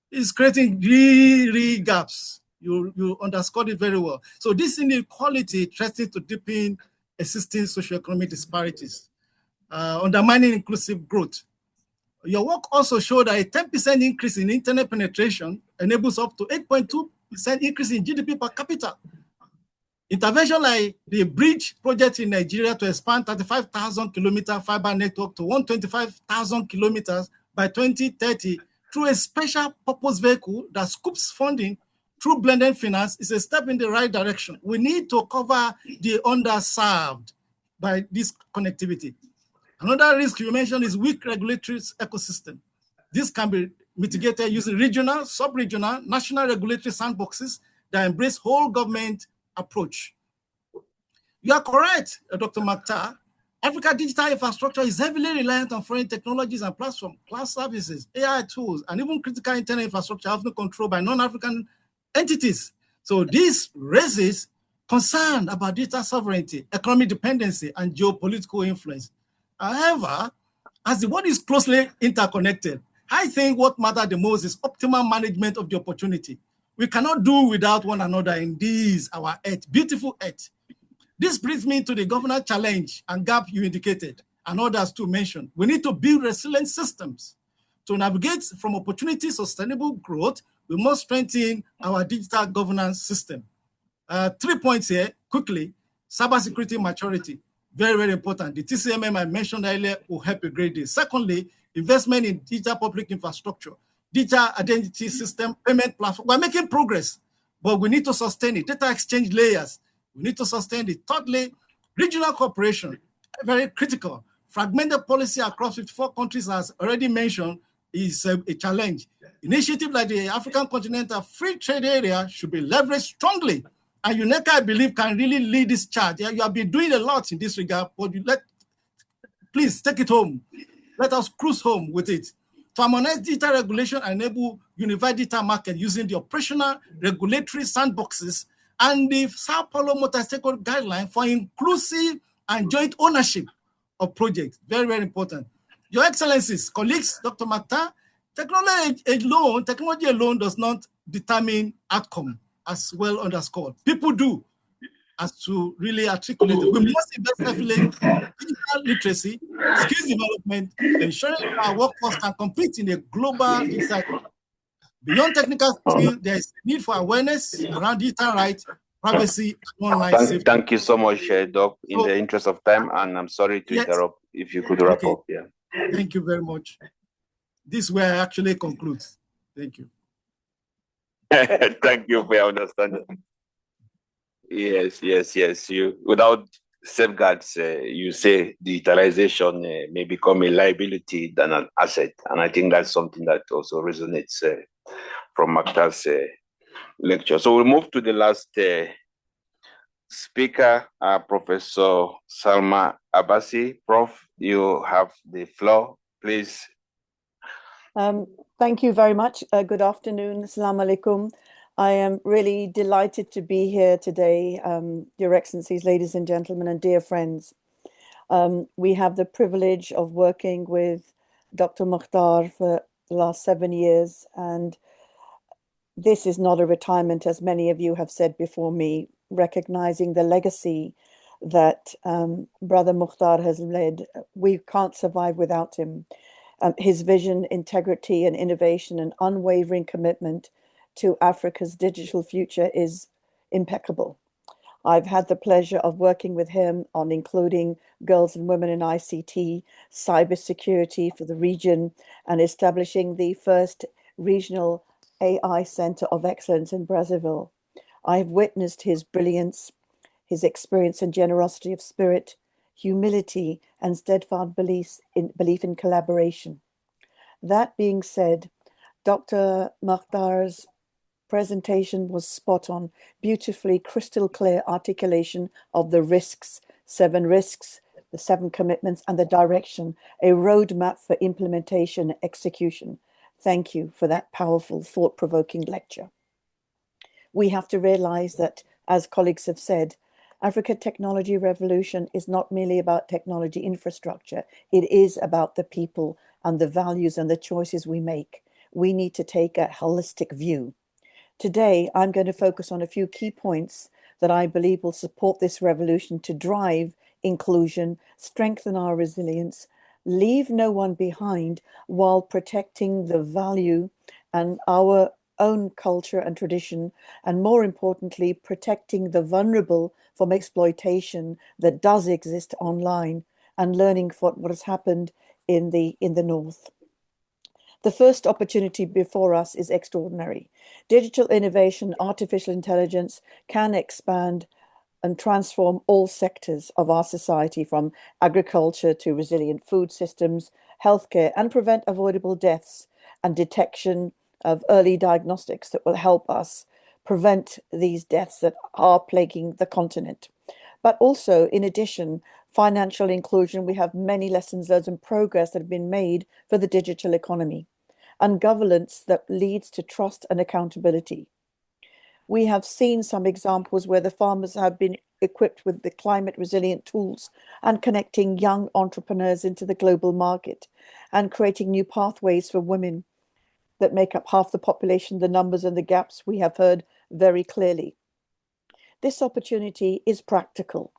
[SPEAKER 9] it's creating real gaps. You underscored it very well. So this inequality threatens to deepen existing socioeconomic disparities, undermining inclusive growth. Your work also showed that a 10% increase in internet penetration enables up to 8.2% increase in GDP per capita. Intervention like the bridge project in Nigeria to expand 35,000 kilometer fiber network to 125,000 kilometers by 2030 through a special purpose vehicle that scoops funding through blended finance is a step in the right direction. We need to cover the underserved by this connectivity. Another risk you mentioned is weak regulatory ecosystem. This can be mitigated using regional, sub-regional, national regulatory sandboxes that embrace whole government approach. You are correct, Dr. Mactar. Africa digital infrastructure is heavily reliant on foreign technologies and platforms, cloud services, AI tools, and even critical internet infrastructure often controlled by non-African entities. So this raises concern about data sovereignty, economic dependency, and geopolitical influence. However, as the world is closely interconnected, I think what matters the most is optimal management of the opportunity. We cannot do without one another in this, our earth, beautiful earth. This brings me to the governance challenge and gap you indicated, and others to mention. We need to build resilient systems. To navigate from opportunity sustainable growth, we must strengthen our digital governance system. 3 points here, quickly. Cybersecurity maturity, very, very important. The TCMM I mentioned earlier will help a great deal. Secondly, investment in digital public infrastructure, digital identity system, payment platform. We're making progress, but we need to sustain it. Data exchange layers, we need to sustain it. Thirdly, regional cooperation, very critical. Fragmented policy across 54 countries, as already mentioned, is a challenge. Initiative like the African Continental Free Trade Area should be leveraged strongly. And UNECA, I believe, can really lead this charge. You have been doing a lot in this regard, but please take it home. Let us cruise home with it. To harmonize digital regulation and enable unified digital market using the operational regulatory sandboxes and the Sao Paulo multi-stakeholder guideline for inclusive and joint ownership of projects. Very, very important. Your Excellencies, colleagues, Dr. Mactar, technology alone does not determine outcome, as well underscored. People do, as to really articulate it. We must invest heavily in digital literacy, skills development, ensuring our workforce can compete in a global digital economy. Beyond technical skills, there is a need for awareness around digital rights, privacy, and online safety.
[SPEAKER 1] Thank you so much, Doc, in the interest of time, and I'm sorry to interrupt. If you could wrap up, yeah.
[SPEAKER 9] Thank you very much. This is where I actually conclude. Thank you.
[SPEAKER 1] Thank you for your understanding. Yes. You, without safeguards, you say digitalization may become a liability than an asset, and I think that's something that also resonates from Mactar's lecture. So we'll move to the last speaker, Professor Salma Abbasi. Prof, you have the floor, please.
[SPEAKER 10] Thank you very much. Good afternoon. Assalamu alaikum. I am really delighted to be here today, Your Excellencies, ladies and gentlemen, and dear friends. We have the privilege of working with Dr. Mactar for the last 7 years, and this is not a retirement, as many of you have said before me, recognizing the legacy that Brother Mactar has led. We can't survive without him. His vision, integrity, and innovation and unwavering commitment to Africa's digital future is impeccable. I've had the pleasure of working with him on including girls and women in ICT, cybersecurity for the region, and establishing the first regional AI Center of Excellence in Brazzaville. I've witnessed his brilliance, his experience and generosity of spirit, humility, and steadfast belief in collaboration. That being said, Dr. Mactar's presentation was spot on, beautifully crystal clear articulation of the risks, 7 risks, the 7 commitments, and the direction, a roadmap for implementation and execution. Thank you for that powerful, thought-provoking lecture. We have to realize that, as colleagues have said, Africa Technology Revolution is not merely about technology infrastructure. It is about the people and the values and the choices we make. We need to take a holistic view. Today, I'm going to focus on a few key points that I believe will support this revolution to drive inclusion, strengthen our resilience, leave no one behind while protecting the value and our own culture and tradition, and more importantly, protecting the vulnerable from exploitation that does exist online, and learning what has happened in the North. The first opportunity before us is extraordinary. Digital innovation, artificial intelligence can expand and transform all sectors of our society, from agriculture to resilient food systems, healthcare, and prevent avoidable deaths and detection of early diagnostics that will help us prevent these deaths that are plaguing the continent. But also, in addition, financial inclusion, we have many lessons learned and progress that have been made for the digital economy, and governance that leads to trust and accountability. We have seen some examples where the farmers have been equipped with the climate resilient tools and connecting young entrepreneurs into the global market and creating new pathways for women that make up half the population. The numbers and the gaps we have heard very clearly. This opportunity is practical.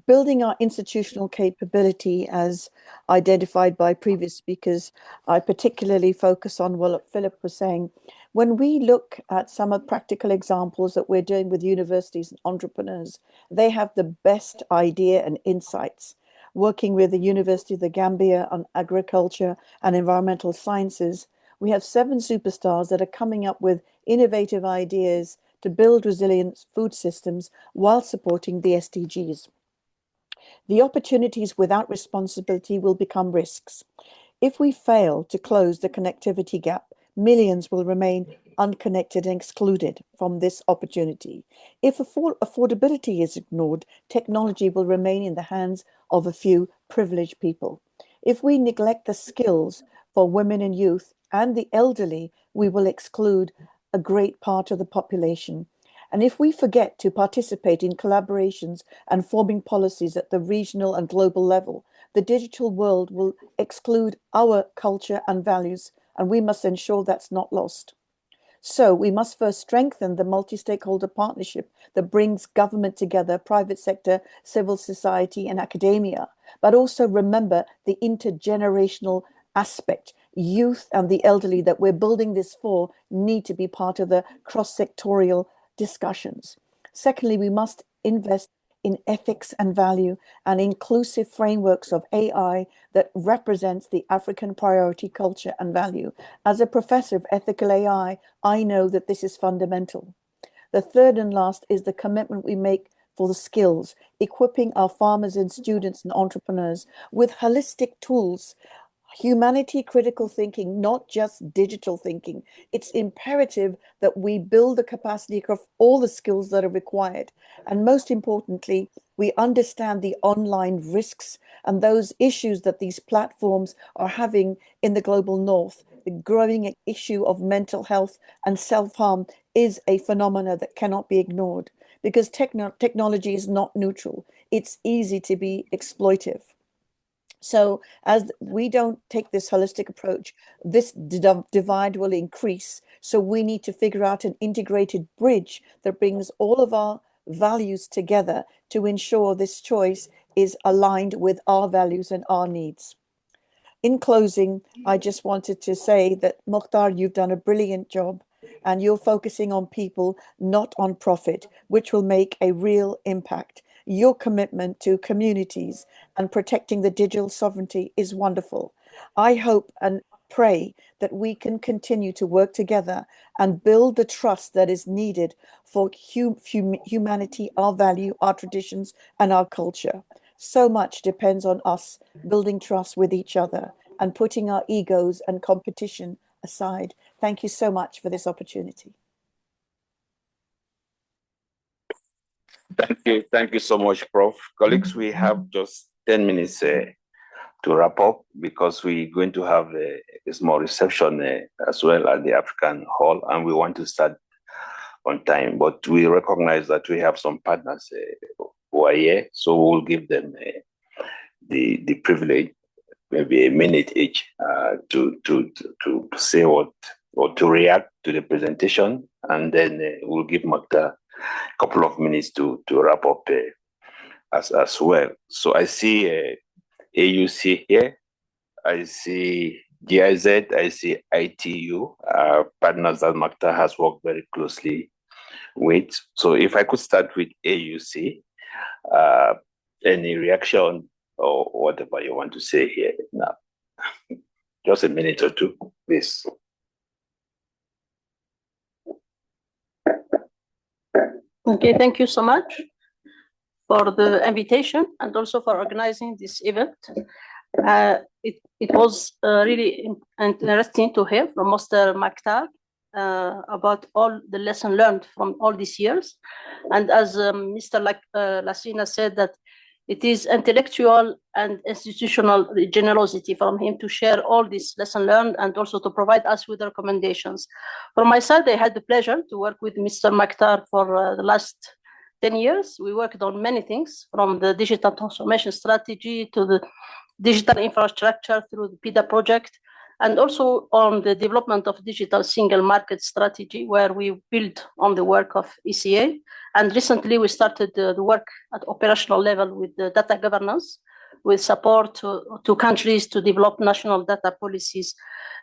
[SPEAKER 10] Building our institutional capability, as identified by previous speakers, I particularly focus on what Philip was saying. When we look at some of practical examples that we're doing with universities and entrepreneurs, they have the best idea and insights. Working with the University of the Gambia on agriculture and environmental sciences, we have 7 superstars that are coming up with innovative ideas to build resilient food systems while supporting the SDGs. The opportunities without responsibility will become risks. If we fail to close the connectivity gap, millions will remain unconnected and excluded from this opportunity. If affordability is ignored, technology will remain in the hands of a few privileged people. If we neglect the skills for women and youth and the elderly, we will exclude a great part of the population. And if we forget to participate in collaborations and forming policies at the regional and global level, the digital world will exclude our culture and values, and we must ensure that's not lost. So we must first strengthen the multi-stakeholder partnership that brings government together, private sector, civil society, and academia, but also remember the intergenerational aspect. Youth and the elderly that we're building this for need to be part of the cross-sectorial discussions. Secondly, we must invest in ethics and value and inclusive frameworks of AI that represents the African priority culture and value. As a professor of ethical AI, I know that this is fundamental. The third and last is the commitment we make for the skills, equipping our farmers and students and entrepreneurs with holistic tools, humanity critical thinking, not just digital thinking. It's imperative that we build the capacity of all the skills that are required. And most importantly, we understand the online risks and those issues that these platforms are having in the global north. The growing issue of mental health and self-harm is a phenomena that cannot be ignored, because technology is not neutral. It's easy to be exploitive. So as we don't take this holistic approach, this divide will increase. So we need to figure out an integrated bridge that brings all of our values together to ensure this choice is aligned with our values and our needs. In closing, I just wanted to say that, Mactar, you've done a brilliant job, and you're focusing on people, not on profit, which will make a real impact. Your commitment to communities and protecting the digital sovereignty is wonderful. I hope and pray that we can continue to work together and build the trust that is needed for humanity, our value, our traditions, and our culture. So much depends on us building trust with each other and putting our egos and competition aside. Thank you so much for this opportunity.
[SPEAKER 1] Thank you so much, Prof. Colleagues, we have just 10 minutes to wrap up, because we're going to have a small reception as well at the African Hall, and we want to start on time. But we recognize that we have some partners who are here, so we'll give them the privilege, maybe a minute each, to say what, or to react to the presentation, and then we'll give Mactar a couple of minutes to wrap up as well. So I see AUC here, I see GIZ, I see ITU, partners that Mactar has worked very closely with. So if I could start with AUC, any reaction or whatever you want to say here now? Just a minute or two.
[SPEAKER 3] Please.
[SPEAKER 11] Okay, thank you so much for the invitation and also for organizing this event. It was really interesting to hear from Mr. Mactar about all the lesson learned from all these years. And as Mr. Lassina said, that it is intellectual and institutional generosity from him to share all this lesson learned and also to provide us with recommendations. From my side, I had the pleasure to work with Mr. Mactar for the last 10 years. We worked on many things, from the digital transformation strategy to the digital infrastructure through the PIDA project, and also on the development of digital single market strategy, where we build on the work of ECA. And recently we started the work at operational level with the data governance, with support to countries to develop national data policies.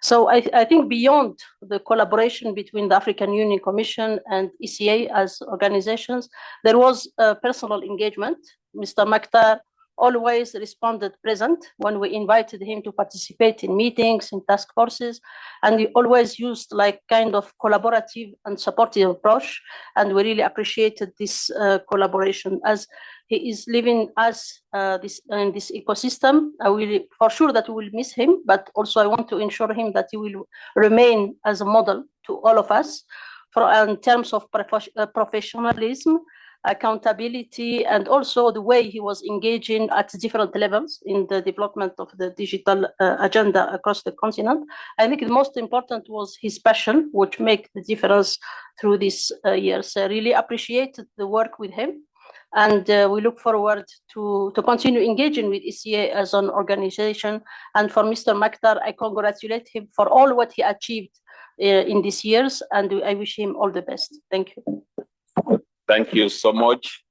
[SPEAKER 11] So I think beyond the collaboration between the African Union Commission and ECA as organizations, there was personal engagement. Mr. Mactar always responded present when we invited him to participate in meetings, in task forces, and he always used like kind of collaborative and supportive approach, and we really appreciated this collaboration. As he is leaving us in this ecosystem, I will for sure that we will miss him, but also I want to ensure him that he will remain as a model to all of us in terms of professionalism, accountability, and also the way he was engaging at different levels in the development of the digital agenda across the continent. I think the most important was his passion, which made the difference through these years. I really appreciated the work with him, and we look forward to continue engaging with ECA as an organization. And for Mr. Mactar, I congratulate him for all what he achieved in these years, and I wish him all the best. Thank you.
[SPEAKER 1] Thank you so much.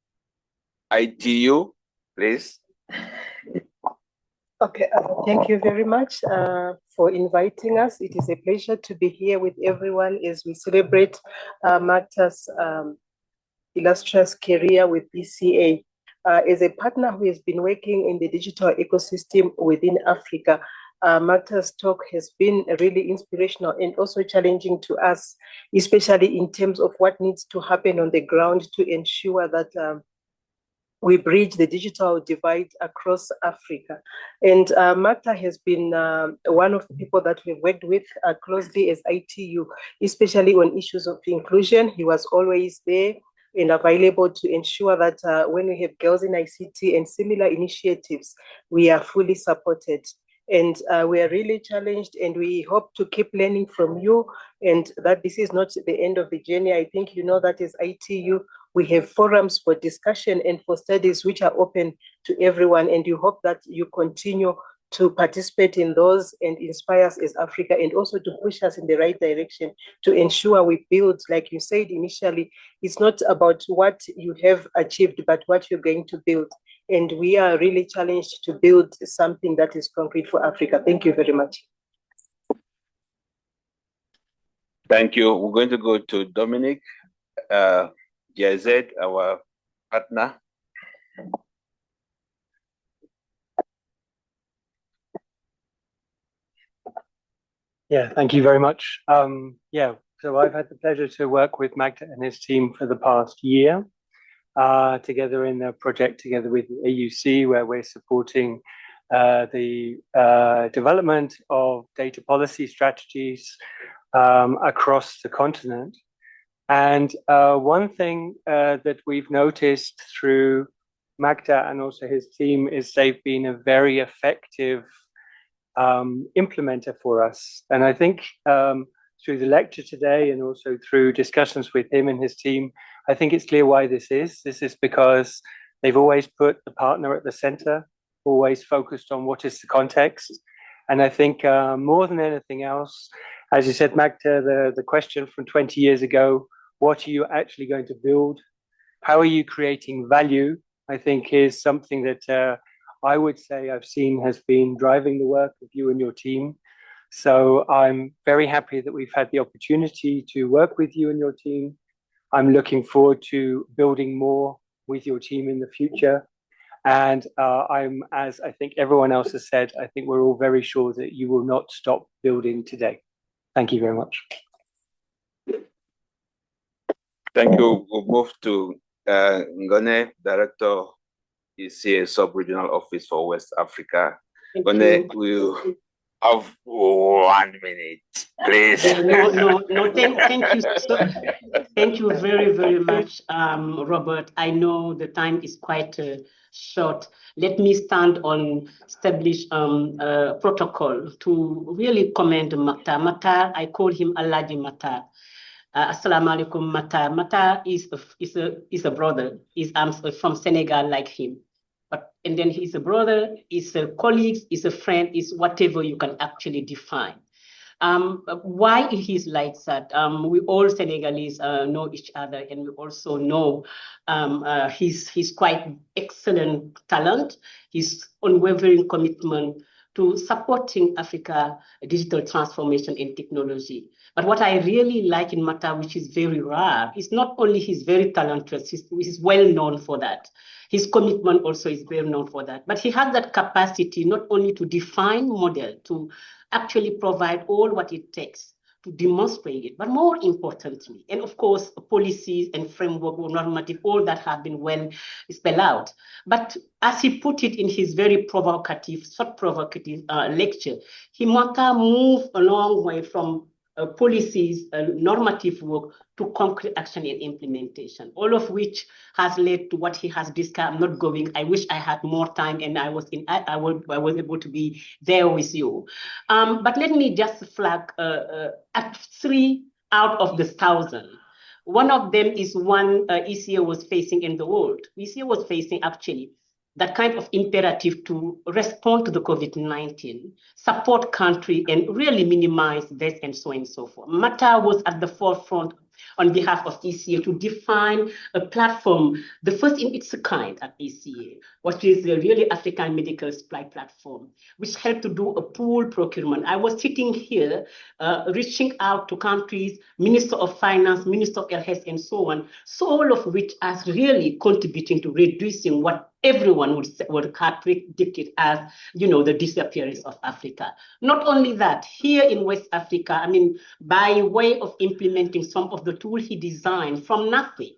[SPEAKER 1] ITU, please.
[SPEAKER 12] Okay, thank you very much for inviting us. It is a pleasure to be here with everyone as we celebrate Mactar's illustrious career with ECA. As a partner who has been working in the digital ecosystem within Africa, Mactar's talk has been really inspirational and also challenging to us, especially in terms of what needs to happen on the ground to ensure that we bridge the digital divide across Africa. And Mactar has been one of the people that we've worked with closely as ITU, especially on issues of inclusion. He was always there and available to ensure that when we have Girls in ICT and similar initiatives, we are fully supported. And we are really challenged, and we hope to keep learning from you, and that this is not the end of the journey. I think you know that as ITU, we have forums for discussion and for studies which are open to everyone, and you hope that you continue to participate in those and inspire us as Africa, and also to push us in the right direction to ensure we build, like you said initially, it's not about what you have achieved, but what you're going to build. And we are really challenged to build something that is concrete for Africa. Thank you very much.
[SPEAKER 1] Thank you. We're going to go to Dominic, GIZ, our partner.
[SPEAKER 13] Yeah, thank you very much. So I've had the pleasure to work with Mactar and his team for the past year, together in a project together with the AUC, where we're supporting the development of data policy strategies across the continent. And one thing that we've noticed through Mactar and also his team is they've been a very effective implementer for us. And I think through the lecture today and also through discussions with him and his team, I think it's clear why this is. This is because they've always put the partner at the center, always focused on what is the context. And I think more than anything else, as you said, Mactar, the question from 20 years ago, what are you actually going to build? How are you creating value? I think is something that I would say I've seen has been driving the work of you and your team. So I'm very happy that we've had the opportunity to work with you and your team. I'm looking forward to building more with your team in the future. And I'm, as I think everyone else has said, I think we're all very sure that you will not stop building today. Thank you very much.
[SPEAKER 1] Thank you. We'll move to Ngone, Director, ECA Sub-Regional Office for West Africa. Ngone, we'll have 1 minute, please.
[SPEAKER 14] No, thank you. Thank you very, very much, Robert. I know the time is quite short. Let me stand on established protocol to really commend Mactar. Mactar, I call him Alhaji Mactar. Assalamu alaikum, Mactar. Mactar is a brother. I'm from Senegal like him. And then he's a brother, he's a colleague, he's a friend, is whatever you can actually define. Why he's like that? We all Senegalese know each other, and we also know he's quite excellent talent. His unwavering commitment to supporting Africa digital transformation and technology. But what I really like in Mactar, which is very rare, is not only he's very talented, he's well known for that. His commitment also is well known for that. But he has that capacity not only to define model, to actually provide all what it takes to demonstrate it, but more importantly, and of course, policies and framework or normative, all that have been well spelled out. But as he put it in his very provocative, thought-provocative lecture, he Mactar moved a long way from policies, normative work to concrete action and implementation, all of which has led to what he has described. I'm not going. I wish I had more time, and I was able to be there with you. But let me just flag at 3 out of the 1,000. One of them is one ECA was facing in the world. ECA was facing actually that kind of imperative to respond to the COVID-19, support country, and really minimize deaths and so on and so forth. Mactar was at the forefront on behalf of ECA to define a platform, the first in its kind at ECA, which is the really African medical supply platform, which helped to do a pool procurement. I was sitting here reaching out to countries, Minister of Finance, Minister of Health, and so on, so all of which are really contributing to reducing what everyone would have predicted as, the disappearance of Africa. Not only that, here in West Africa, I mean, by way of implementing some of the tools he designed from nothing,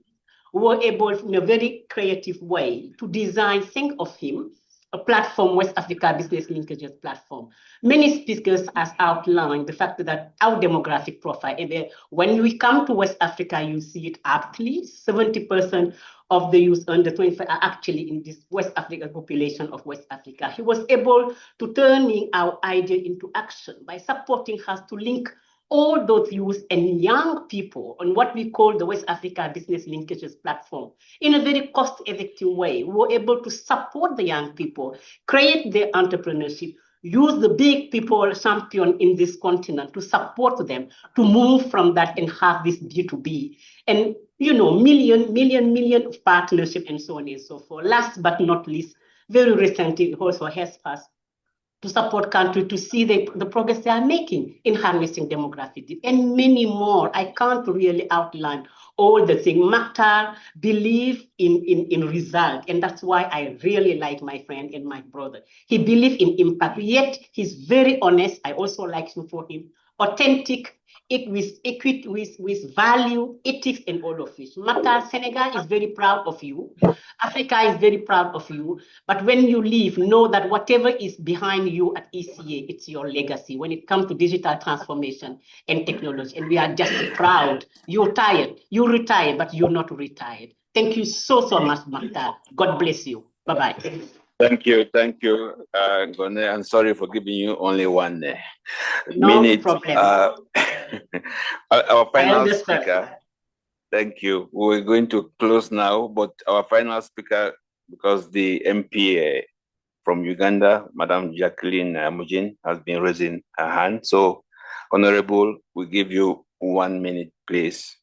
[SPEAKER 14] we were able, in a very creative way, to design, think of him, a platform, West Africa Business Linkages platform. Many speakers has outlined the fact that our demographic profile, and when we come to West Africa, you see it aptly, 70% of the youth under 25 are actually in this West African population of West Africa. He was able to turn our idea into action by supporting us to link all those youth and young people on what we call the West Africa Business Linkages platform in a very cost-effective way. We were able to support the young people, create their entrepreneurship, use the big people champion in this continent to support them to move from that and have this B2B. And, million of partnership and so on and so forth. Last but not least, very recently also has passed to support countries to see the progress they are making in harnessing demographic and many more. I can't really outline all the things. Mactar believe in result, and that's why I really like my friend and my brother. He believes in impact, yet he's very honest. I also like him for him, authentic, with value, ethics, and all of it. Mactar, Senegal is very proud of you. Africa is very proud of you. But when you leave, know that whatever is behind you at ECA, it's your legacy when it comes to digital transformation and technology. And we are just proud. You're tired. You retired, but you're not retired. Thank you so much, Mactar. God bless you. Bye-bye.
[SPEAKER 1] Thank you, Ngone. I'm sorry for giving you only 1 minute.
[SPEAKER 14] No problem.
[SPEAKER 1] Our final speaker. Thank you. We're going to close now, but our final speaker, because the MPA from Uganda, Madam Jacqueline Mujin, has been raising her hand. So, Honorable, we give you 1 minute, please.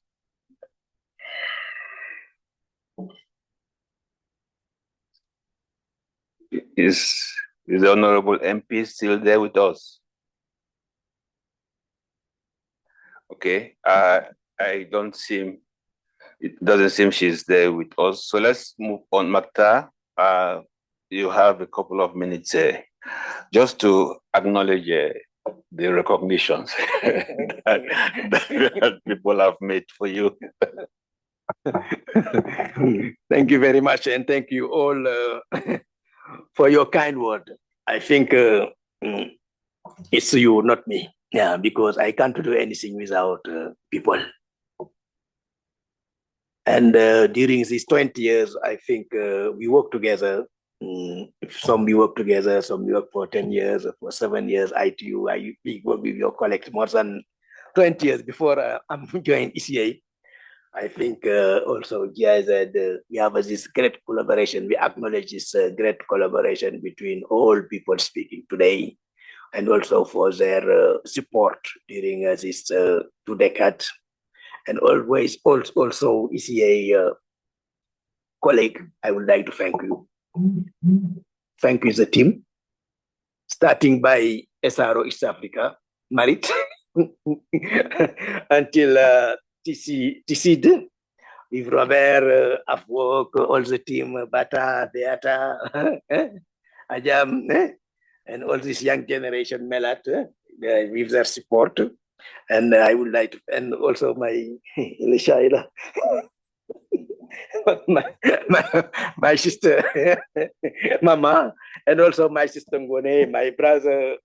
[SPEAKER 1] Is the Honorable MP still there with us? Okay, it doesn't seem she's there with us. So let's move on. Mactar, you have a couple of minutes just to acknowledge the recognitions that people have made for you.
[SPEAKER 3] Thank you very much, and thank you all for your kind word. I think it's you, not me. Yeah, because I can't do anything without people. And during these 20 years, I think we work together. Some we work together, some we work for 10 years, for 7 years. I work with your colleagues more than 20 years before I'm joined ECA. I think also GIZ, we have this great collaboration. We acknowledge this great collaboration between all people speaking today, and also for their support during this 2 decades. And always also ECA colleague, I would like to thank you. Thank you, the team, starting by SRO East Africa, Marit, until TCD, with Robert, Afwork, all the team, Bata, Beata, Ajam, and all this young generation, Melat, with their support. And I would like to, and also my Lishaila, my sister, Mama, and also my sister Ngone, my brother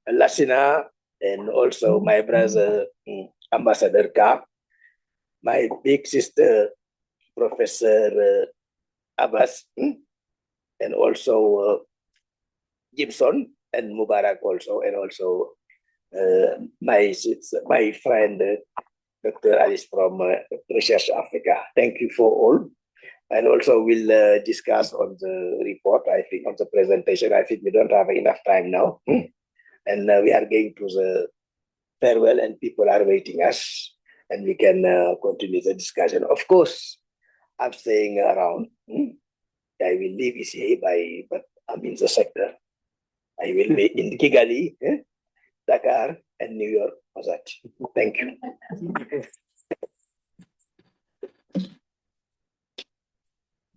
[SPEAKER 3] Lasina, and also my brother Ambassador Ka, my big sister Professor Abbas, and also Gibson and Mubarak also, and also my friend Dr. Alice from Research Africa. Thank you for all. And also we'll discuss on the report, I think, on the presentation. I think we don't have enough time now. And we are going to the farewell and people are waiting us, and we can continue the discussion. Of course, I'm staying around. I will leave ECA but I'm in the sector. I will be in Kigali, Dakar, and New York for that. Thank you.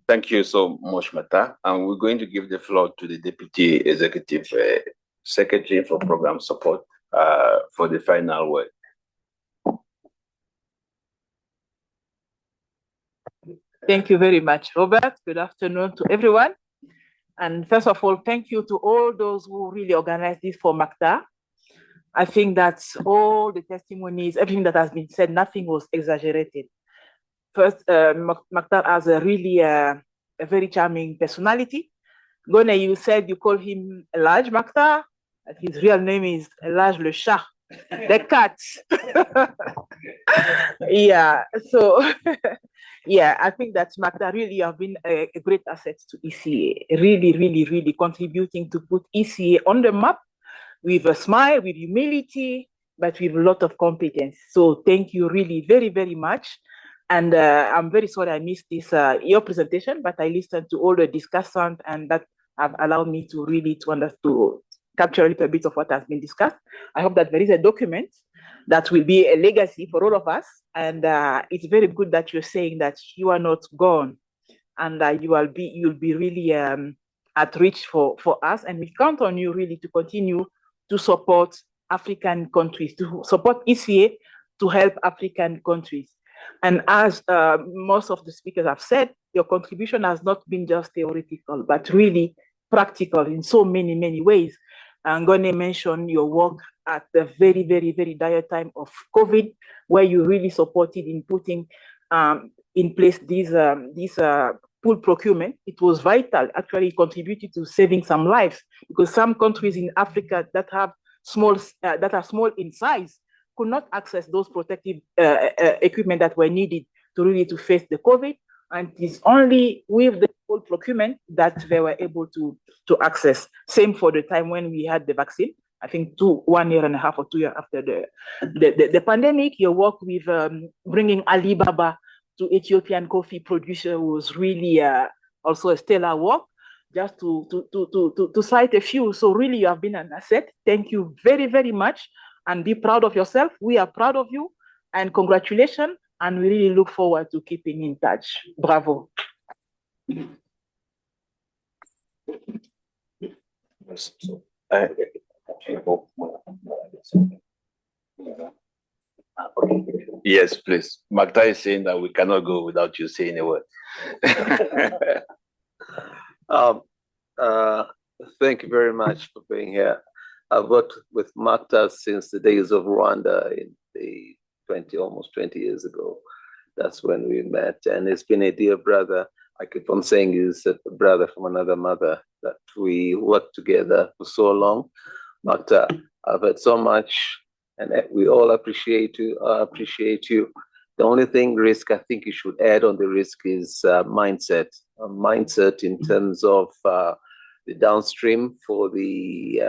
[SPEAKER 1] Thank you so much, Mactar. And we're going to give the floor to the Deputy Executive Secretary for Program Support for the final word.
[SPEAKER 15] Thank you very much, Robert. Good afternoon to everyone. And first of all, thank you to all those who really organized this for Mactar. I think that all the testimonies, everything that has been said, nothing was exaggerated. First, Mactar has a really a very charming personality. Gone, you said you call him Elaj Mactar. His real name is Elaj le Chat, the cat. Yeah, so yeah, I think that Mactar really have been a great asset to ECA, really contributing to put ECA on the map with a smile, with humility, but with a lot of competence. So thank you really very much. And I'm very sorry I missed this your presentation, but I listened to all the discussions, and that have allowed me to really to capture a little bit of what has been discussed. I hope that there is a document that will be a legacy for all of us. And it's very good that you're saying that you are not gone, and you'll be really at reach for us. And we count on you really to continue to support African countries, to support ECA to help African countries. And as most of the speakers have said, your contribution has not been just theoretical, but really practical in so many ways. I'm going to mention your work at the very dire time of COVID, where you really supported in putting in place these pool procurement. It was vital, actually contributed to saving some lives, because some countries in Africa that have that are small in size could not access those protective equipment that were needed to face the COVID. And it's only with the pool procurement that they were able to access. Same for the time when we had the vaccine. I think 1.5 years or 2 years after the pandemic. Your work with bringing Alibaba to Ethiopian coffee producer was really also a stellar work. Just to cite a few. So really you have been an asset. Thank you very much, and be proud of yourself. We are proud of you, and congratulations. And we really look forward to keeping in touch. Bravo.
[SPEAKER 1] Yes, please. Mactar is saying that we cannot go without you saying a word.
[SPEAKER 16] Thank you very much for being here. I've worked with Mactar since the days of Rwanda in the almost 20 years ago. That's when we met, and it's been a dear brother. I keep on saying he's a brother from another mother, that we worked together for so long. But I've heard so much, and we all appreciate you. The only thing risk I think you should add on the risk is mindset. Mindset in terms of the downstream for the.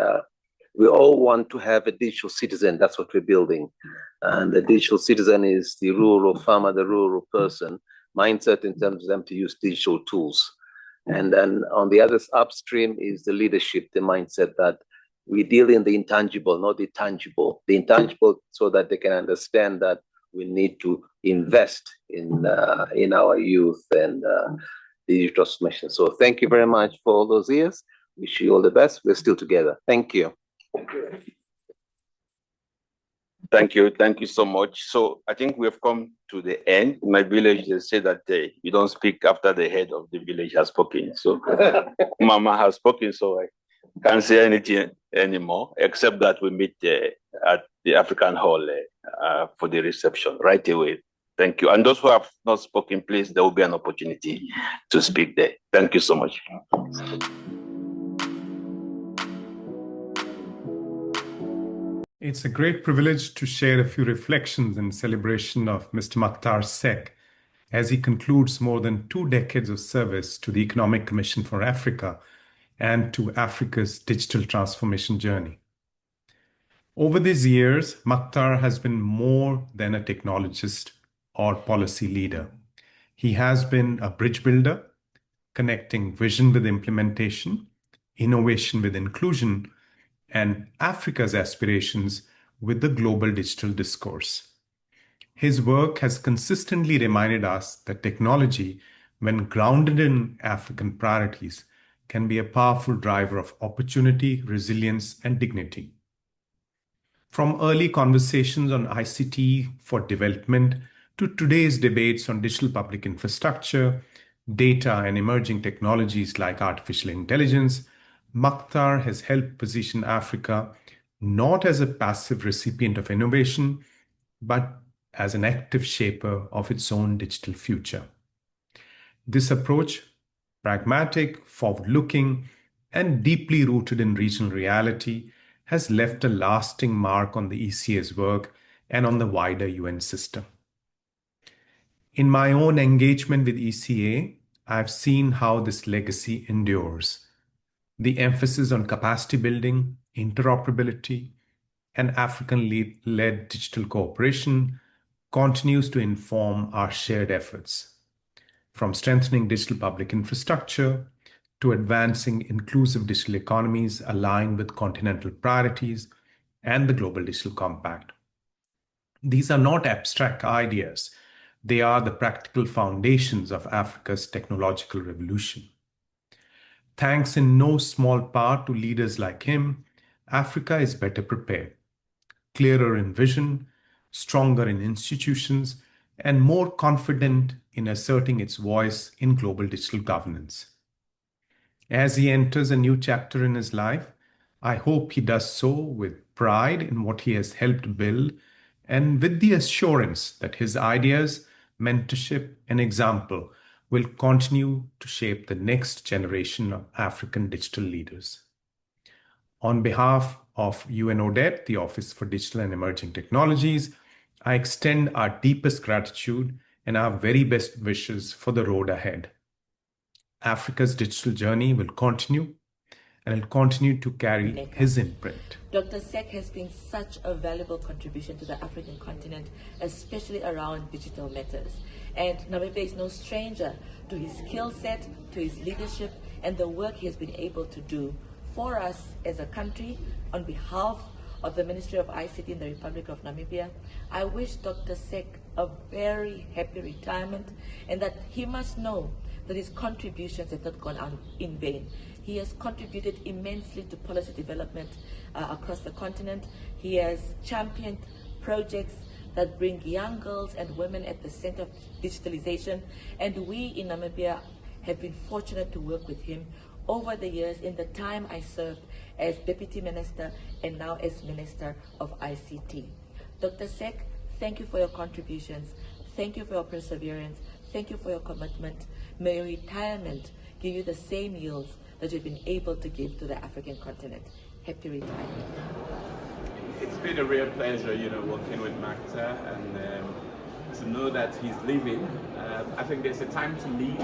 [SPEAKER 16] We all want to have a digital citizen. That's what we're building. And the digital citizen is the rural farmer, the rural person. Mindset in terms of them to use digital tools. And then on the other upstream is the leadership, the mindset that we deal in the intangible, not the tangible. The intangible so that they can understand that we need to invest in our youth and digital transformation. So thank you very much for all those years. Wish you all the best. We're still together. Thank you.
[SPEAKER 1] Thank you. Thank you so much. So I think we have come to the end. In my village, they say that you don't speak after the head of the village has spoken. So Mama has spoken, so I can't say anything anymore, except that we meet at the African Hall for the reception right away. Thank you. And those who have not spoken, please, there will be an opportunity to speak there. Thank you so much.
[SPEAKER 17] It's a great privilege to share a few reflections in celebration of Mr. Mactar Seck as he concludes more than 2 decades of service to the Economic Commission for Africa and to Africa's digital transformation journey. Over these years, Mactar has been more than a technologist or policy leader. He has been a bridge builder, connecting vision with implementation, innovation with inclusion, and Africa's aspirations with the global digital discourse. His work has consistently reminded us that technology, when grounded in African priorities, can be a powerful driver of opportunity, resilience, and dignity. From early conversations on ICT for development to today's debates on digital public infrastructure, data, and emerging technologies like artificial intelligence, Mactar has helped position Africa not as a passive recipient of innovation, but as an active shaper of its own digital future. This approach, pragmatic, forward-looking, and deeply rooted in regional reality, has left a lasting mark on the ECA's work and on the wider UN system. In my own engagement with ECA, I've seen how this legacy endures. The emphasis on capacity building, interoperability, and African-led digital cooperation continues to inform our shared efforts, from strengthening digital public infrastructure to advancing inclusive digital economies aligned with continental priorities and the Global Digital Compact. These are not abstract ideas. They are the practical foundations of Africa's technological revolution. Thanks in no small part to leaders like him, Africa is better prepared, clearer in vision, stronger in institutions, and more confident in asserting its voice in global digital governance. As he enters a new chapter in his life, I hope he does so with pride in what he has helped build and with the assurance that his ideas, mentorship, and example will continue to shape the next generation of African digital leaders. On behalf of UNODET, the Office for Digital and Emerging Technologies, I extend our deepest gratitude and our very best wishes for the road ahead. Africa's digital journey will continue, and will continue to carry his imprint.
[SPEAKER 18] Dr. Seck has been such a valuable contribution to the African continent, especially around digital matters. And Namibia is no stranger to his skill set, to his leadership, and the work he has been able to do for us as a country. On behalf of the Ministry of ICT in the Republic of Namibia, I wish Dr. Seck a very happy retirement, and that he must know that his contributions have not gone on in vain. He has contributed immensely to policy development across the continent. He has championed projects that bring young girls and women at the center of digitalization, and we in Namibia have been fortunate to work with him over the years in the time I served as Deputy Minister and now as Minister of ICT. Dr. Seck, thank you for your contributions. Thank you for your perseverance. Thank you for your commitment. May your retirement give you the same yields that you've been able to give to the African continent. Happy retirement.
[SPEAKER 19] It's been a real pleasure, working with Mactar, and to know that he's leaving. I think there's a time to leave,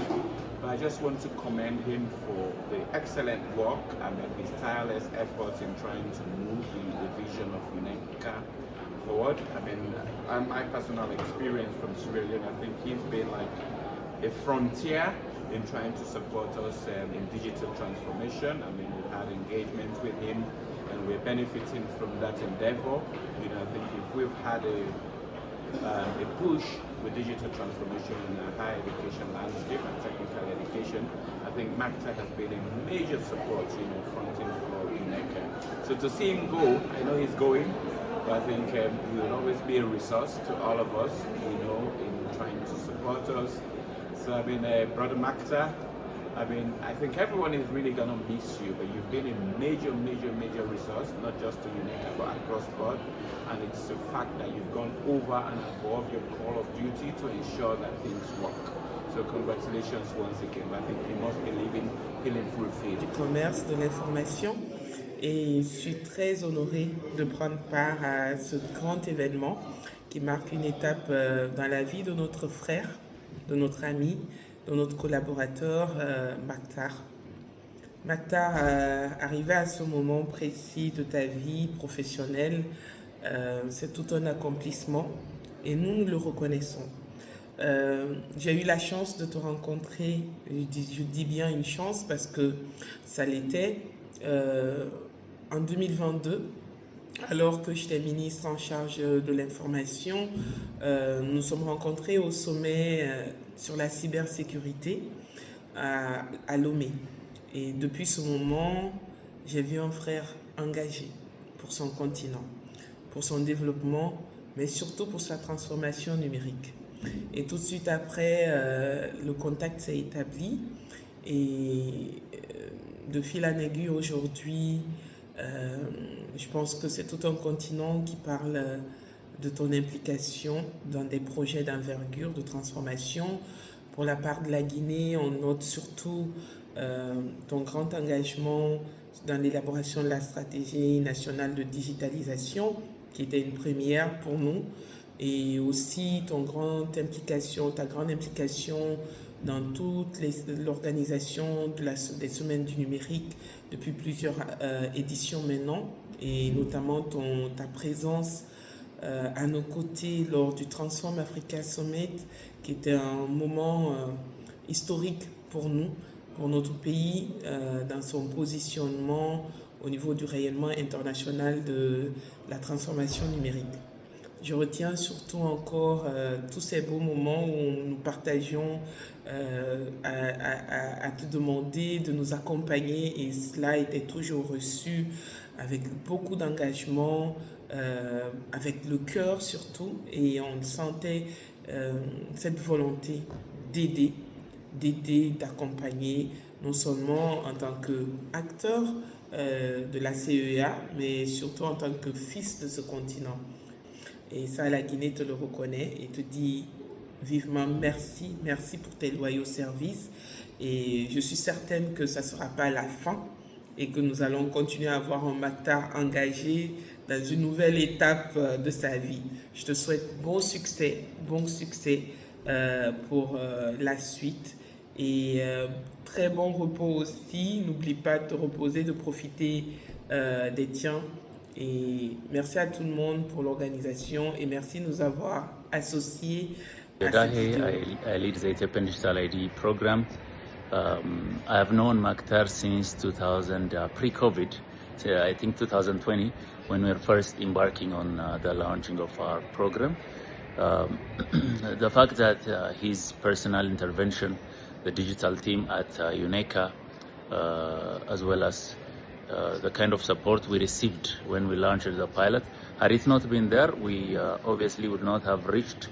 [SPEAKER 19] but I just want to commend him for the excellent work and his tireless efforts in trying to move the vision of UNECA forward. My personal experience from Sierra Leone, I think he's been like a frontier in trying to support us in digital transformation. We've had engagements with him, and we're benefiting from that endeavor. I think if we've had a push with digital transformation in the higher education landscape and technical education, I think Mactar has been a major support, fronting for UNECA. So to see him go, I know he's going, but I think he will always be a resource to all of us, in trying to support us. So Brother Mactar, I think everyone is really gonna miss you, but you've been a major resource, not just to UNECA, but across board. And it's the fact that you've gone over and above your call of duty to ensure that things work. So congratulations once again. I think you must be living, feeling fulfilled.
[SPEAKER 20] Du commerce, de l'information, et je suis très honorée de prendre part à ce grand événement qui marque une étape dans la vie de notre frère, de notre ami, de notre collaborateur Mactar. Mactar, arrivé à ce moment précis de ta vie professionnelle, c'est tout un accomplissement et nous le reconnaissons. J'ai eu la chance de te rencontrer, je dis bien une chance parce que ça l'était, en 2022, alors que j'étais ministre en charge de l'information. Nous sommes rencontrés au sommet sur la cybersécurité à Lomé. Et depuis ce moment, j'ai vu un frère engagé pour son continent, pour son développement, mais surtout pour sa transformation numérique. Et tout de suite après, le contact s'est établi et de fil en aiguille aujourd'hui, je pense que c'est tout un continent qui parle de ton implication dans des projets d'envergure, de transformation. Pour la part de la Guinée, on note surtout ton grand engagement dans l'élaboration de la stratégie nationale de digitalisation, qui était une première pour nous, et aussi ta grande implication dans toute l'organisation des semaines du numérique depuis plusieurs éditions maintenant, et notamment ta présence à nos côtés lors du Transform Africa Summit, qui était un moment historique pour nous, pour notre pays, dans son positionnement au niveau du rayonnement international de la transformation numérique. Je retiens surtout encore tous ces beaux moments où nous partagions à te demander de nous accompagner, et cela était toujours reçu avec beaucoup d'engagement, avec le cœur surtout, et on sentait cette volonté d'aider, d'accompagner, non seulement en tant qu'acteur de la CEA, mais surtout en tant que fils de ce continent. Et ça, la Guinée te le reconnaît et te dit vivement merci, merci pour tes loyaux services. Et je suis certaine que ça ne sera pas la fin et que nous allons continuer à avoir un Mactar engagé dans une nouvelle étape de sa vie. Je te souhaite bon succès pour la suite, et très bon repos aussi. N'oublie pas de te reposer, de profiter des tiens. Et merci à tout le monde pour l'organisation, et merci de nous avoir associés à cette vidéo.
[SPEAKER 21] I lead the Ethiopian Digital ID program. I have known Mactar since 2000, pre-COVID, so I think 2020, when we were first embarking on the launching of our program. Um, the fact that his personal intervention, the digital team at UNECA, as well as the kind of support we received when we launched the pilot, had it not been there, we obviously would not have reached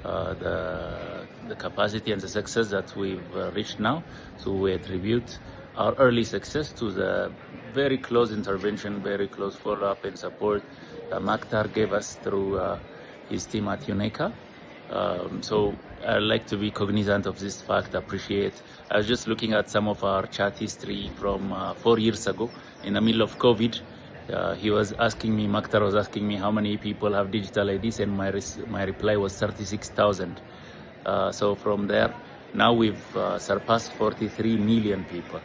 [SPEAKER 21] the capacity and the success that we've reached now. So we attribute our early success to the very close intervention, very close follow-up and support that Mactar gave us through his team at UNECA. So I'd like to be cognizant of this fact, appreciate. I was just looking at some of our chat history from 4 years ago in the middle of COVID. He was asking me, Mactar was asking me how many people have digital IDs, and my reply was 36,000. So from there, now we've surpassed 43 million people.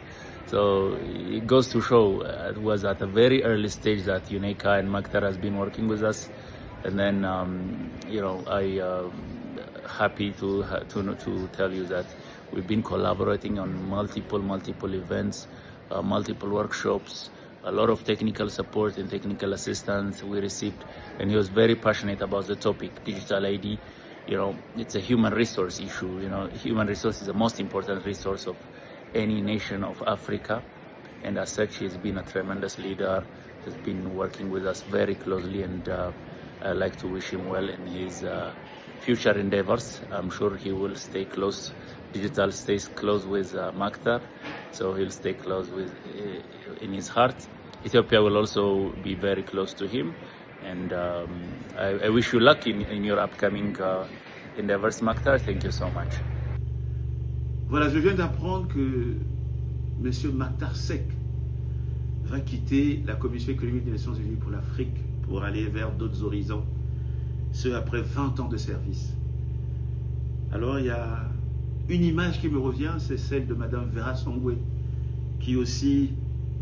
[SPEAKER 21] So it goes to show it was at a very early stage that UNECA and Mactar has been working with us. And then, I happy to tell you that we've been collaborating on multiple events, multiple workshops, a lot of technical support and technical assistance we received. And he was very passionate about the topic, digital ID. It's a human resource issue. Human resource is the most important resource of any nation of Africa. And as such, he's been a tremendous leader. He's been working with us very closely, and I'd like to wish him well in his future endeavors. I'm sure he will stay close. Digital stays close with Mactar, so he'll stay close with in his heart. Ethiopia will also be very close to him, and I wish you luck in your upcoming endeavors, Mactar. Thank you so much.
[SPEAKER 2] Voilà, je viens d'apprendre que M. Mactar Seck va quitter la Commission économique des Nations Unies pour l'Afrique pour aller vers d'autres horizons, ce après 20 ans de service. Alors il y a une image qui me revient, c'est celle de Madame Vera Songwe, qui aussi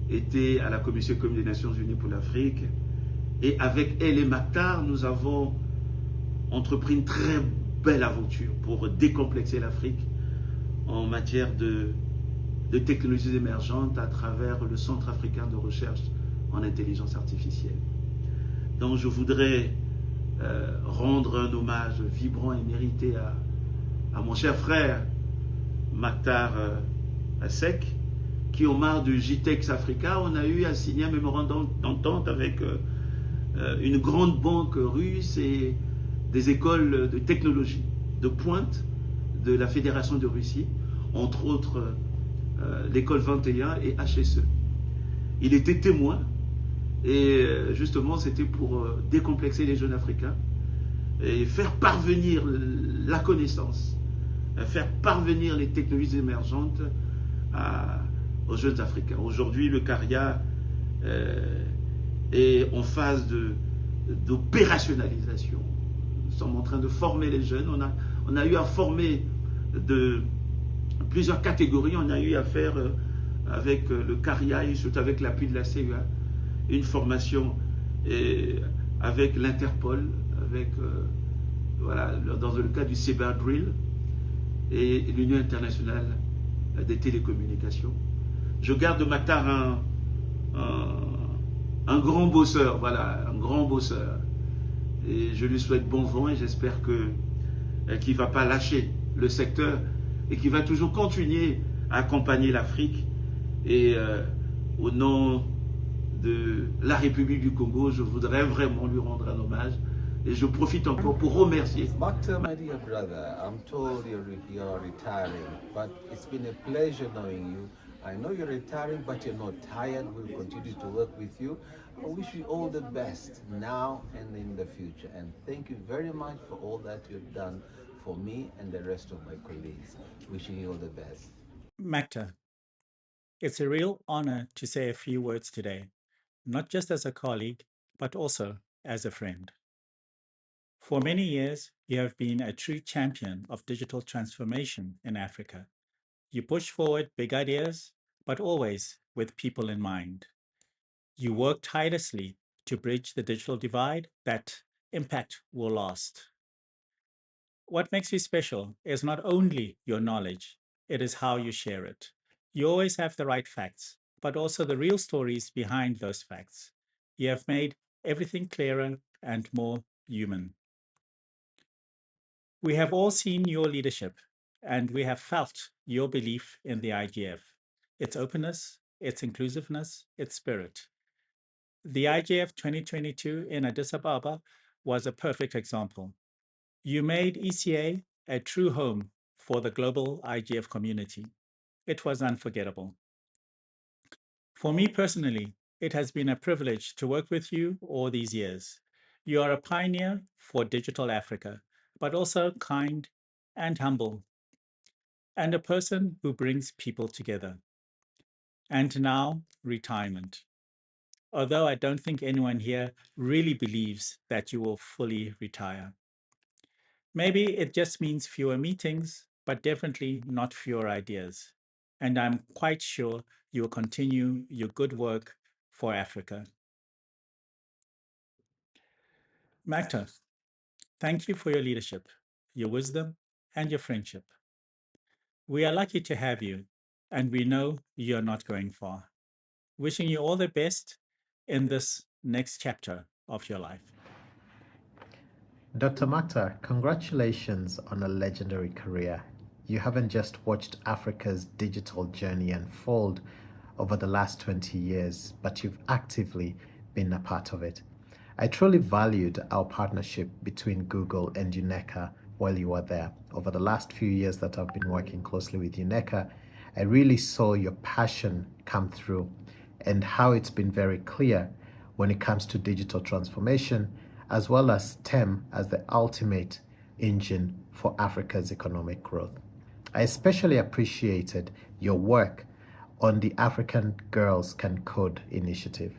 [SPEAKER 2] était à la Commission économique des Nations Unies pour l'Afrique. Et avec elle et Mactar, nous avons entrepris une très belle aventure pour décomplexer l'Afrique en matière de technologies émergentes à travers le Centre africain de recherche en intelligence artificielle. Donc je voudrais rendre un hommage vibrant et mérité à mon cher frère Mactar Seck, qui au marge du JTEX Africa, on a eu à signer un mémorandum d'entente avec une grande banque russe et des écoles de technologie de pointe de la Fédération de Russie, entre autres l'école 21 et HSE. Il était témoin, et justement c'était pour décomplexer les jeunes africains et faire parvenir la connaissance, faire parvenir les technologies émergentes aux jeunes africains. Aujourd'hui, le CARIA est en phase d'opérationnalisation. Nous sommes en train de former les jeunes. On a eu à former de plusieurs catégories. On a eu à faire avec le CARIA et surtout avec l'appui de la CEA une formation avec l'Interpol, avec dans le cadre du Cyberdrill et l'Union internationale des télécommunications. Je garde de Mactar un grand bosseur, un grand bosseur. Et je lui souhaite bon vent et j'espère qu'il ne va pas lâcher le secteur et qu'il va toujours continuer à accompagner l'Afrique. Et au nom de la République du Congo, je voudrais vraiment lui rendre un hommage. Et je profite encore pour remercier.
[SPEAKER 16] Mactar, my dear brother, I'm told you're retiring, but it's been a pleasure knowing you. I know you're retiring, but you're not tired. We'll continue to work with you. I wish you all the best now and in the future. And thank you very much for all that you've done for me and the rest of my colleagues. Wishing you all the best.
[SPEAKER 22] Mactar, it's a real honor to say a few words today, not just as a colleague, but also as a friend. For many years, you have been a true champion of digital transformation in Africa. You push forward big ideas, but always with people in mind. You work tirelessly to bridge the digital divide that impact will last. What makes you special is not only your knowledge, it is how you share it. You always have the right facts, but also the real stories behind those facts. You have made everything clearer and more human. We have all seen your leadership, and we have felt your belief in the IGF, its openness, its inclusiveness, its spirit. The IGF 2022 in Addis Ababa was a perfect example. You made ECA a true home for the global IGF community. It was unforgettable. For me personally, it has been a privilege to work with you all these years. You are a pioneer for digital Africa, but also kind and humble, and a person who brings people together. And now, retirement. Although I don't think anyone here really believes that you will fully retire. Maybe it just means fewer meetings, but definitely not fewer ideas. And I'm quite sure you will continue your good work for Africa. Mactar, thank you for your leadership, your wisdom, and your friendship. We are lucky to have you, and we know you're not going far. Wishing you all the best in this next chapter of your life.
[SPEAKER 4] Dr. Mactar, congratulations on a legendary career. You haven't just watched Africa's digital journey unfold over the last 20 years, but you've actively been a part of it. I truly valued our partnership between Google and UNECA while you were there. Over the last few years that I've been working closely with UNECA, I really saw your passion come through and how it's been very clear when it comes to digital transformation, as well as STEM as the ultimate engine for Africa's economic growth. I especially appreciated your work on the African Girls Can Code initiative.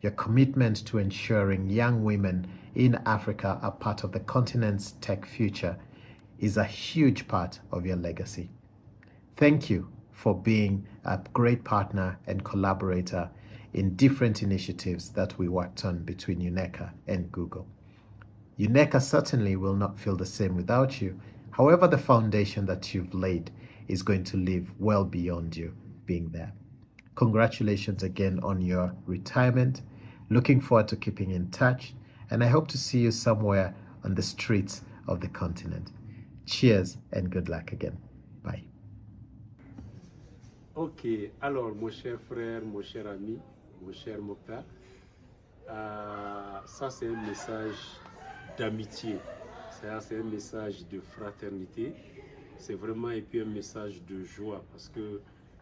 [SPEAKER 4] Your commitment to ensuring young women in Africa are part of the continent's tech future is a huge part of your legacy. Thank you for being a great partner and collaborator in different initiatives that we worked on between UNECA and Google. UNECA certainly will not feel the same without you. However, the foundation that you've laid is going to live well beyond you being there. Congratulations again on your retirement. Looking forward to keeping in touch, and I hope to see you somewhere on the streets of the continent. Cheers and good luck again. Bye.
[SPEAKER 5] Ok, alors mon cher frère, mon cher ami, mon cher Mactar, ça c'est un message d'amitié, c'est un message de fraternité, c'est vraiment et puis un message de joie parce que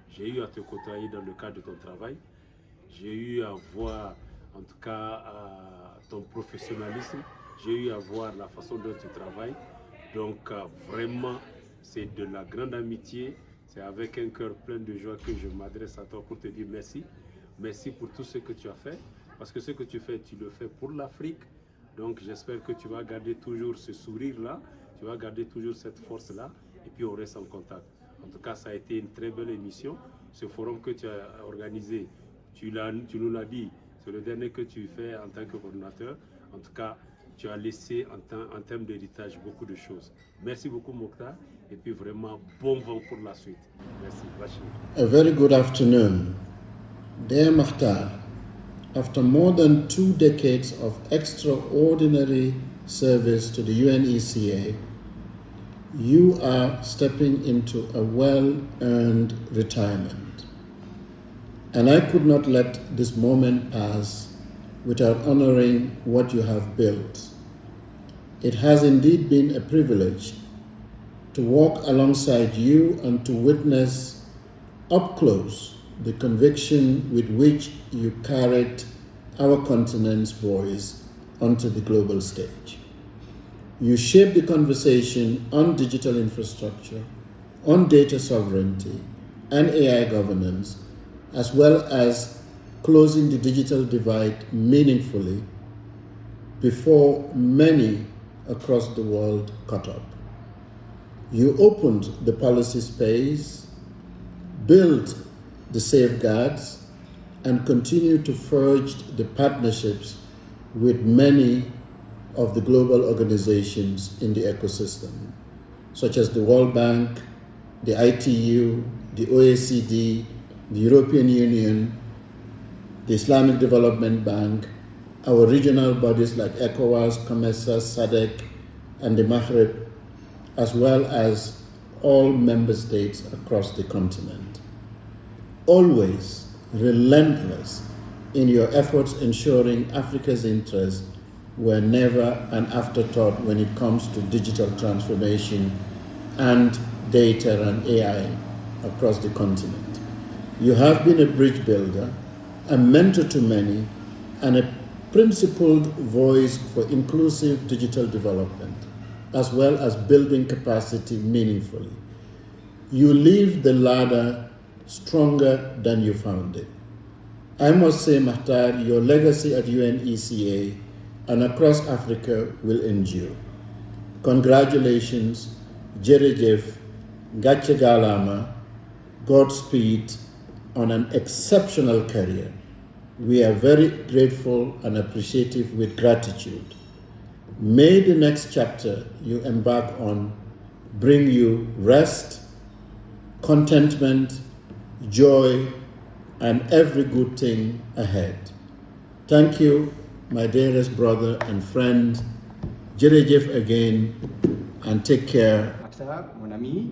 [SPEAKER 5] j'ai eu à te côtoyer dans le cadre de ton travail, j'ai eu à voir en tout cas ton professionnalisme, j'ai eu à voir la façon dont tu travailles, donc vraiment c'est de la grande amitié. C'est avec un cœur plein de joie que je m'adresse à toi pour te dire merci. Merci pour tout ce que tu as fait. Parce que ce que tu fais, tu le fais pour l'Afrique. Donc j'espère que tu vas garder toujours ce sourire-là. Tu vas garder toujours cette force-là. Et puis on reste en contact. En tout cas, ça a été une très belle émission. Ce forum que tu as organisé, tu nous l'as dit, c'est le dernier que tu fais en tant que coordinateur. En tout cas, tu as laissé en termes d'héritage beaucoup de choses. Merci beaucoup, Mactar. Et puis vraiment, bon vent pour la suite. Merci. Bachir.
[SPEAKER 23] A very good afternoon. Dear Mactar, after more than 2 decades of extraordinary service to the UNECA, you are stepping into a well-earned retirement. And I could not let this moment pass without honoring what you have built. It has indeed been a privilege to walk alongside you and to witness up close the conviction with which you carried our continent's voice onto the global stage. You shaped the conversation on digital infrastructure, on data sovereignty, and AI governance, as well as closing the digital divide meaningfully before many across the world caught up. You opened the policy space, built the safeguards, and continue to forge the partnerships with many of the global organizations in the ecosystem, such as the World Bank, the ITU, the OECD, the European Union, the Islamic Development Bank, our regional bodies like ECOWAS, COMESA, SADC, and the Maghreb as well as all member states across the continent. Always relentless in your efforts ensuring Africa's interests were never an afterthought when it comes to digital transformation and data and AI across the continent. You have been a bridge builder, a mentor to many, and a principled voice for inclusive digital development, as well as building capacity meaningfully. You leave the ladder stronger than you found it. I must say, Mactar, your legacy at UNECA and across Africa will endure. Congratulations, Jerejef, Gache Galama, Godspeed on an exceptional career. We are very grateful and appreciative with gratitude. May the next chapter you embark on bring you rest, contentment, joy, and every good thing ahead. Thank you, my dearest brother and friend. Jerejef again, and take care.
[SPEAKER 6] Mactar, mon ami,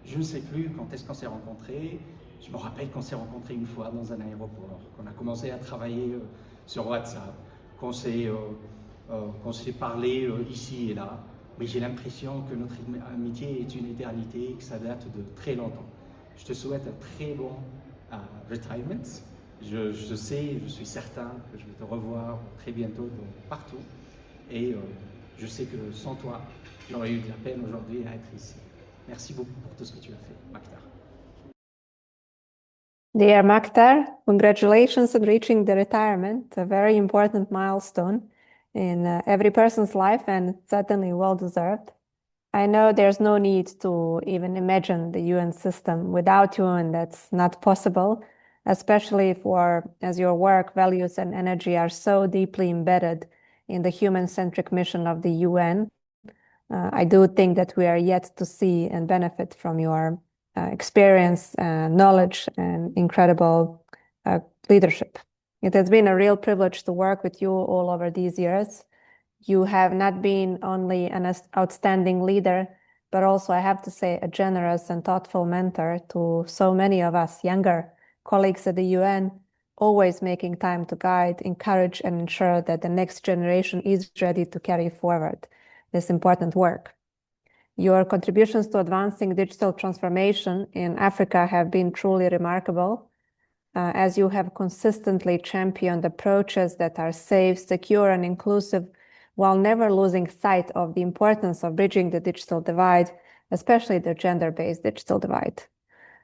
[SPEAKER 6] je ne sais plus quand est-ce qu'on s'est rencontrés. Je me rappelle qu'on s'est rencontrés une fois dans un aéroport, qu'on a commencé à travailler sur WhatsApp, qu'on s'est parlé ici et là. Mais j'ai l'impression que notre amitié est une éternité, que ça date de très longtemps. Je te souhaite un très bon retirement. Je sais, je suis certain que je vais te revoir très bientôt partout. Et je sais que sans toi, j'aurais eu de la peine aujourd'hui à être ici. Merci beaucoup pour tout ce que tu as fait, Mactar.
[SPEAKER 7] Dear Mactar, congratulations on reaching the retirement, a very important milestone in every person's life and certainly well-deserved. I know there's no need to even imagine the UN system without you, and that's not possible, especially as your work, values, and energy are so deeply embedded in the human-centric mission of the UN. I do think that we are yet to see and benefit from your experience, knowledge, and incredible leadership. It has been a real privilege to work with you all over these years. You have not been only an outstanding leader, but also, I have to say, a generous and thoughtful mentor to so many of us younger colleagues at the UN, always making time to guide, encourage, and ensure that the next generation is ready to carry forward this important work. Your contributions to advancing digital transformation in Africa have been truly remarkable, as you have consistently championed approaches that are safe, secure, and inclusive, while never losing sight of the importance of bridging the digital divide, especially the gender-based digital divide.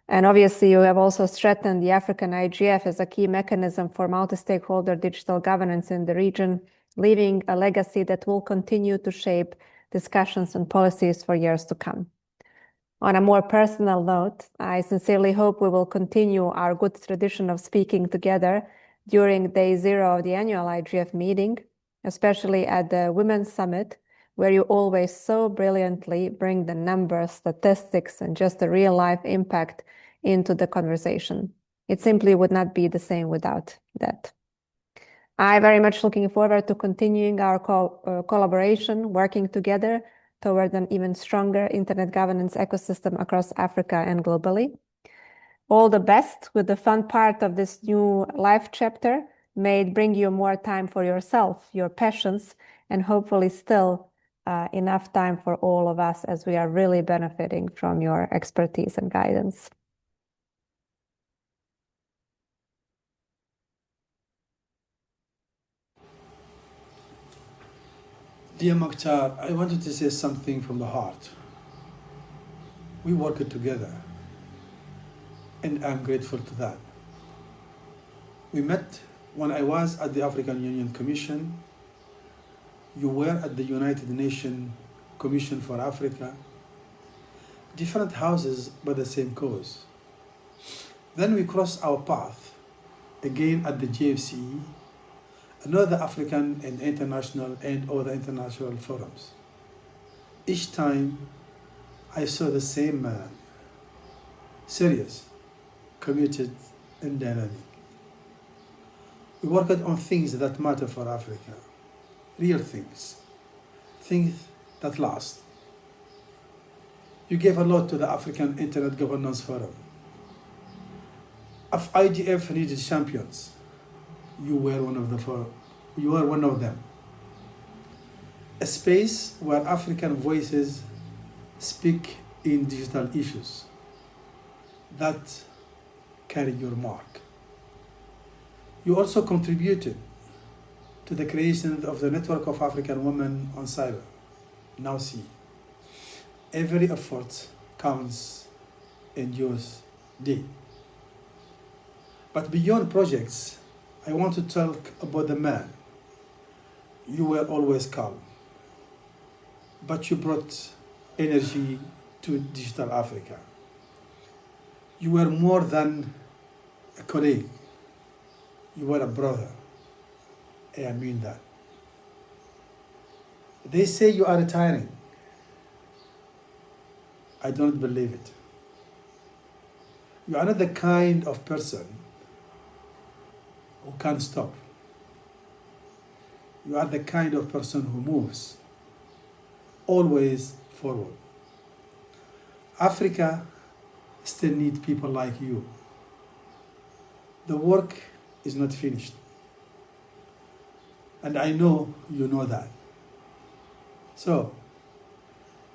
[SPEAKER 7] And obviously, you have also strengthened the African IGF as a key mechanism for multi-stakeholder digital governance in the region, leaving a legacy that will continue to shape discussions and policies for years to come. On a more personal note, I sincerely hope we will continue our good tradition of speaking together during day 0 of the annual IGF meeting, especially at the Women's Summit, where you always so brilliantly bring the numbers, statistics, and just the real-life impact into the conversation. It simply would not be the same without that. I'm very much looking forward to continuing our collaboration, working together toward an even stronger internet governance ecosystem across Africa and globally. All the best with the fun part of this new life chapter. May it bring you more time for yourself, your passions, and hopefully still enough time for all of us, as we are really benefiting from your expertise and guidance.
[SPEAKER 8] Dear Mactar, I wanted to say something from the heart. We worked together, and I'm grateful to that. We met when I was at the African Union Commission. You were at the United Nations Commission for Africa. Different houses, but the same cause. Then we crossed our path again at the GFC, another African and international and other international forums. Each time I saw the same man, serious, committed, and dynamic. We worked on things that matter for Africa, real things, things that last. You gave a lot to the African Internet Governance Forum. If IGF needed champions, you were one of you were one of them. A space where African voices speak in digital issues that carry your mark. You also contributed to the creation of the Network of African Women on Cyber, now see. Every effort counts in yours day. But beyond projects, I want to talk about the man. You were always calm, but you brought energy to Digital Africa. You were more than a colleague. You were a brother. And I mean that. They say you are retiring. I don't believe it. You are not the kind of person who can't stop. You are the kind of person who moves, always forward. Africa still needs people like you. The work is not finished. And I know you know that. So,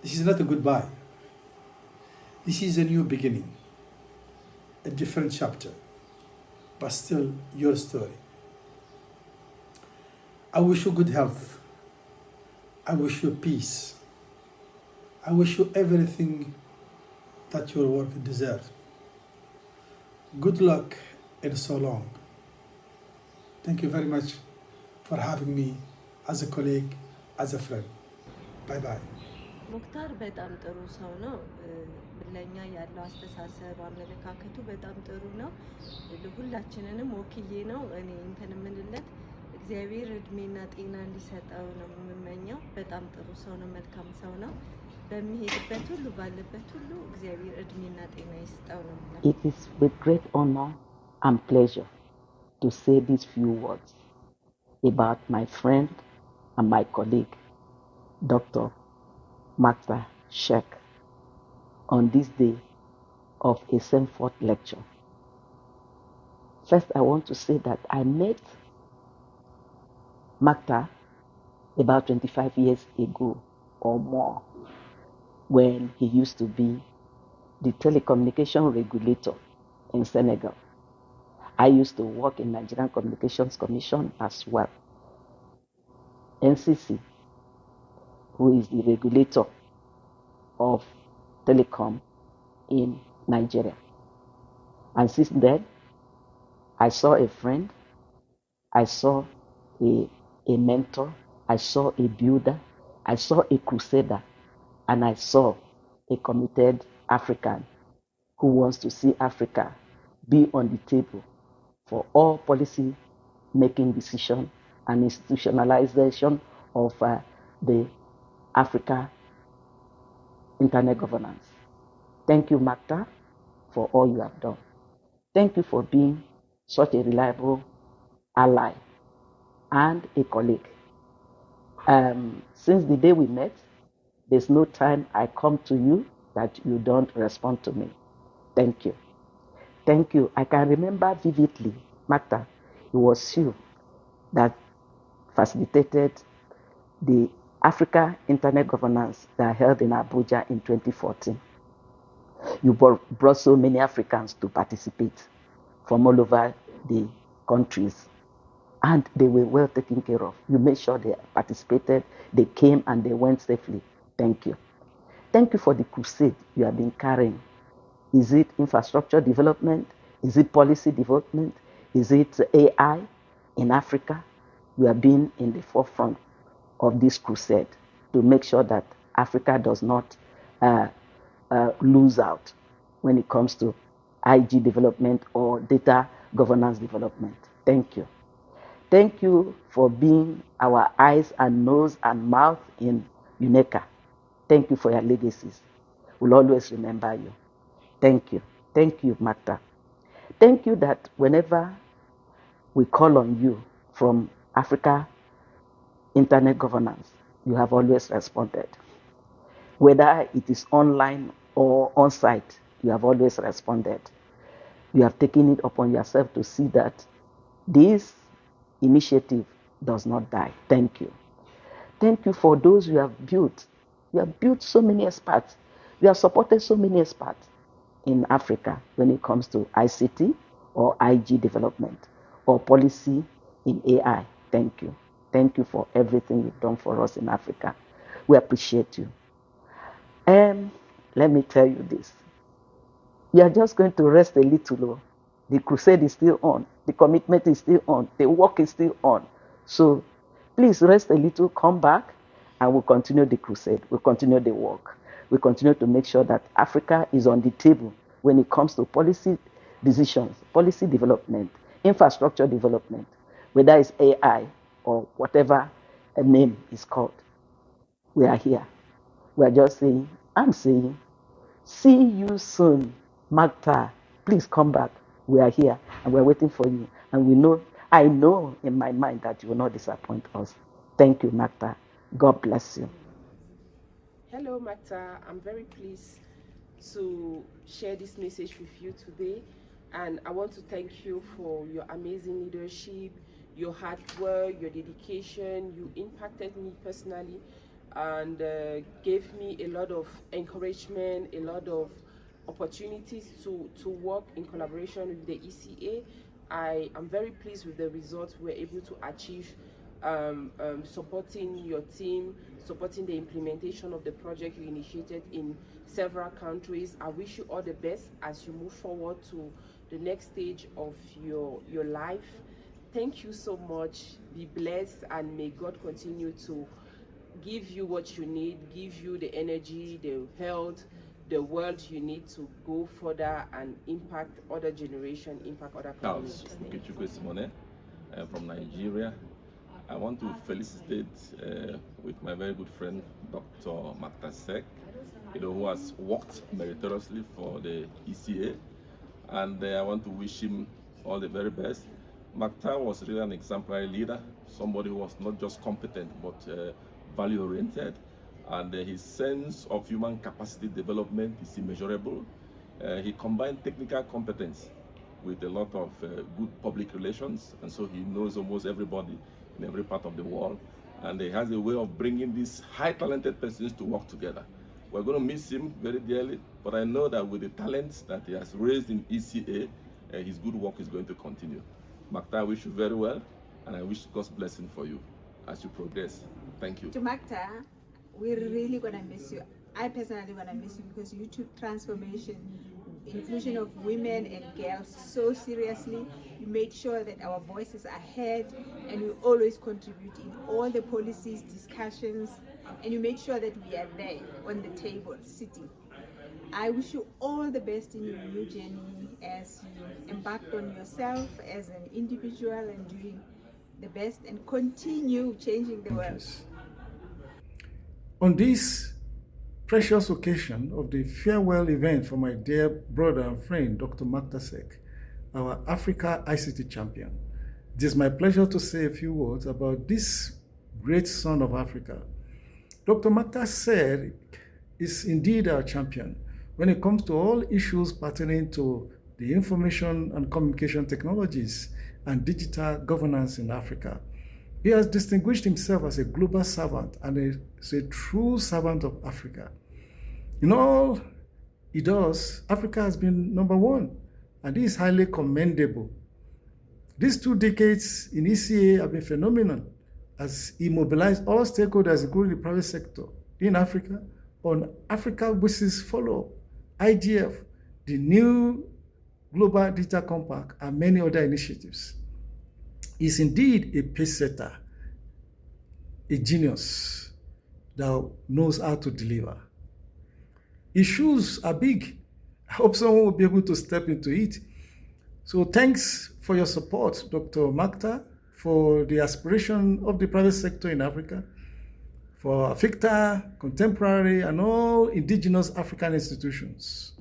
[SPEAKER 8] this is not a goodbye. This is a new beginning, a different chapter, but still your story. I wish you good health. I wish you peace. I wish you everything that your work deserves. Good luck and so long. Thank you very much for having me as a colleague, as a friend. Bye-bye.
[SPEAKER 9] ሙክታር በጣም ጥሩ ሰው ነው። ለኛ ያለው አስተሳሰብ አመለካከቱ በጣም ጥሩ ነው። ሁላችንንም ወክዬ ነው እኔ እንትን የምንለት እግዚአብሔር እድሜና ጤና እንዲሰጠው ነው የምመኘው። በጣም ጥሩ ሰው ነው፣ መልካም ሰው ነው። በሚሄድበት ሁሉ ባለበት ሁሉ እግዚአብሔር እድሜና ጤና ይስጠው ነው።
[SPEAKER 10] It is with great honor and pleasure to say these few words about my friend and my colleague, Dr. Mactar Seck, on this day of a Semford lecture. First, I want to say that I met Mactar about 25 years ago or more, when he used to be the telecommunication regulator in Senegal. I used to work in Nigerian Communications Commission as well. NCC, who is the regulator of telecom in Nigeria. And since then, I saw a friend, I saw a mentor, I saw a builder, I saw a crusader, and I saw a committed African who wants to see Africa be on the table for all policy making decision and institutionalization of the Africa internet governance. Thank you, Mactar, for all you have done. Thank you for being such a reliable ally and a colleague. Since the day we met, there's no time I come to you that you don't respond to me. Thank you. Thank you. I can remember vividly, Mactar, it was you that facilitated the Africa Internet Governance that held in Abuja in 2014. You brought so many Africans to participate from all over the countries, and they were well taken care of. You made sure they participated, they came and they went safely. Thank you. Thank you for the crusade you have been carrying. Is it infrastructure development? Is it policy development? Is it AI in Africa? You have been in the forefront of this crusade to make sure that Africa does not lose out when it comes to IG development or data governance development. Thank you. Thank you for being our eyes and nose and mouth in UNECA. Thank you for your legacies. We'll always remember you. Thank you. Thank you, Mactar. Thank you that whenever we call on you from Africa Internet Governance, you have always responded. Whether it is online or on site, you have always responded. You have taken it upon yourself to see that this initiative does not die. Thank you. Thank you for those you have built. You have built so many experts. You have supported so many experts in Africa when it comes to ICT or IG development or policy in AI. Thank you. Thank you for everything you've done for us in Africa. We appreciate you. And let me tell you this. You are just going to rest a little. The crusade is still on. The commitment is still on. The work is still on. So please rest a little, come back, and we'll continue the crusade. We'll continue the work. We'll continue to make sure that Africa is on the table when it comes to policy decisions, policy development, infrastructure development, whether it's AI or whatever a name is called. We are here. We are just saying, I'm saying, see you soon, Mactar. Please come back. We are here and we're waiting for you. And we know, I know in my mind that you will not disappoint us. Thank you, Mactar. God bless you.
[SPEAKER 11] Hello, Mactar. I'm very pleased to share this message with you today. And I want to thank you for your amazing leadership, your hard work, your dedication. You impacted me personally and gave me a lot of encouragement, a lot of opportunities to work in collaboration with the ECA. I am very pleased with the results we're able to achieve, supporting your team, supporting the implementation of the project you initiated in several countries. I wish you all the best as you move forward to the next stage of your life. Thank you so much. Be blessed, and may God continue to give you what you need, give you the energy, the health, the world you need to go further and impact other generations, impact other communities.
[SPEAKER 12] I'm from Nigeria. I want to felicitate with my very good friend, Dr. Mactar Seck, who has worked meritoriously for the ECA, and I want to wish him all the very best. Mactar was really an exemplary leader, somebody who was not just competent but value-oriented, and his sense of human capacity development is immeasurable. He combined technical competence with a lot of good public relations, and so he knows almost everybody in every part of the world, and he has a way of bringing these high talented persons to work together. We're going to miss him very dearly, but I know that with the talents that he has raised in ECA, his good work is going to continue. Mactar, I wish you very well, and I wish God's blessing for you as you progress. Thank you.
[SPEAKER 13] To Mactar, we're really going to miss you. I personally going to miss you because you took transformation, inclusion of women and girls so seriously. You made sure that our voices are heard, and you always contribute in all the policies, discussions, and you made sure that we are there on the table, sitting. I wish you all the best in your new journey as you embark on yourself as an individual and doing the best and continue changing the world.
[SPEAKER 8] On this precious occasion of the farewell event for my dear brother and friend, Dr. Mactar Seck, our Africa ICT champion, it is my pleasure to say a few words about this great son of Africa. Dr. Mactar Seck is indeed our champion when it comes to all issues pertaining to the information and communication technologies and digital governance in Africa. He has distinguished himself as a global servant and as a true servant of Africa. In all he does, Africa has been number one, and this is highly commendable. These 2 decades in ECA have been phenomenal as he mobilized all stakeholders, including the private sector in Africa, on Africa Wishes Follow-up, IGF, the new Global Digital Compact, and many other initiatives. He's indeed a pace setter, a genius that knows how to deliver. His shoes are big. I hope someone will be able to step into it. So thanks for your support, Dr. Mactar, for the aspiration of the private sector in Africa, for AFICTA, Contemporary, and all indigenous African institutions.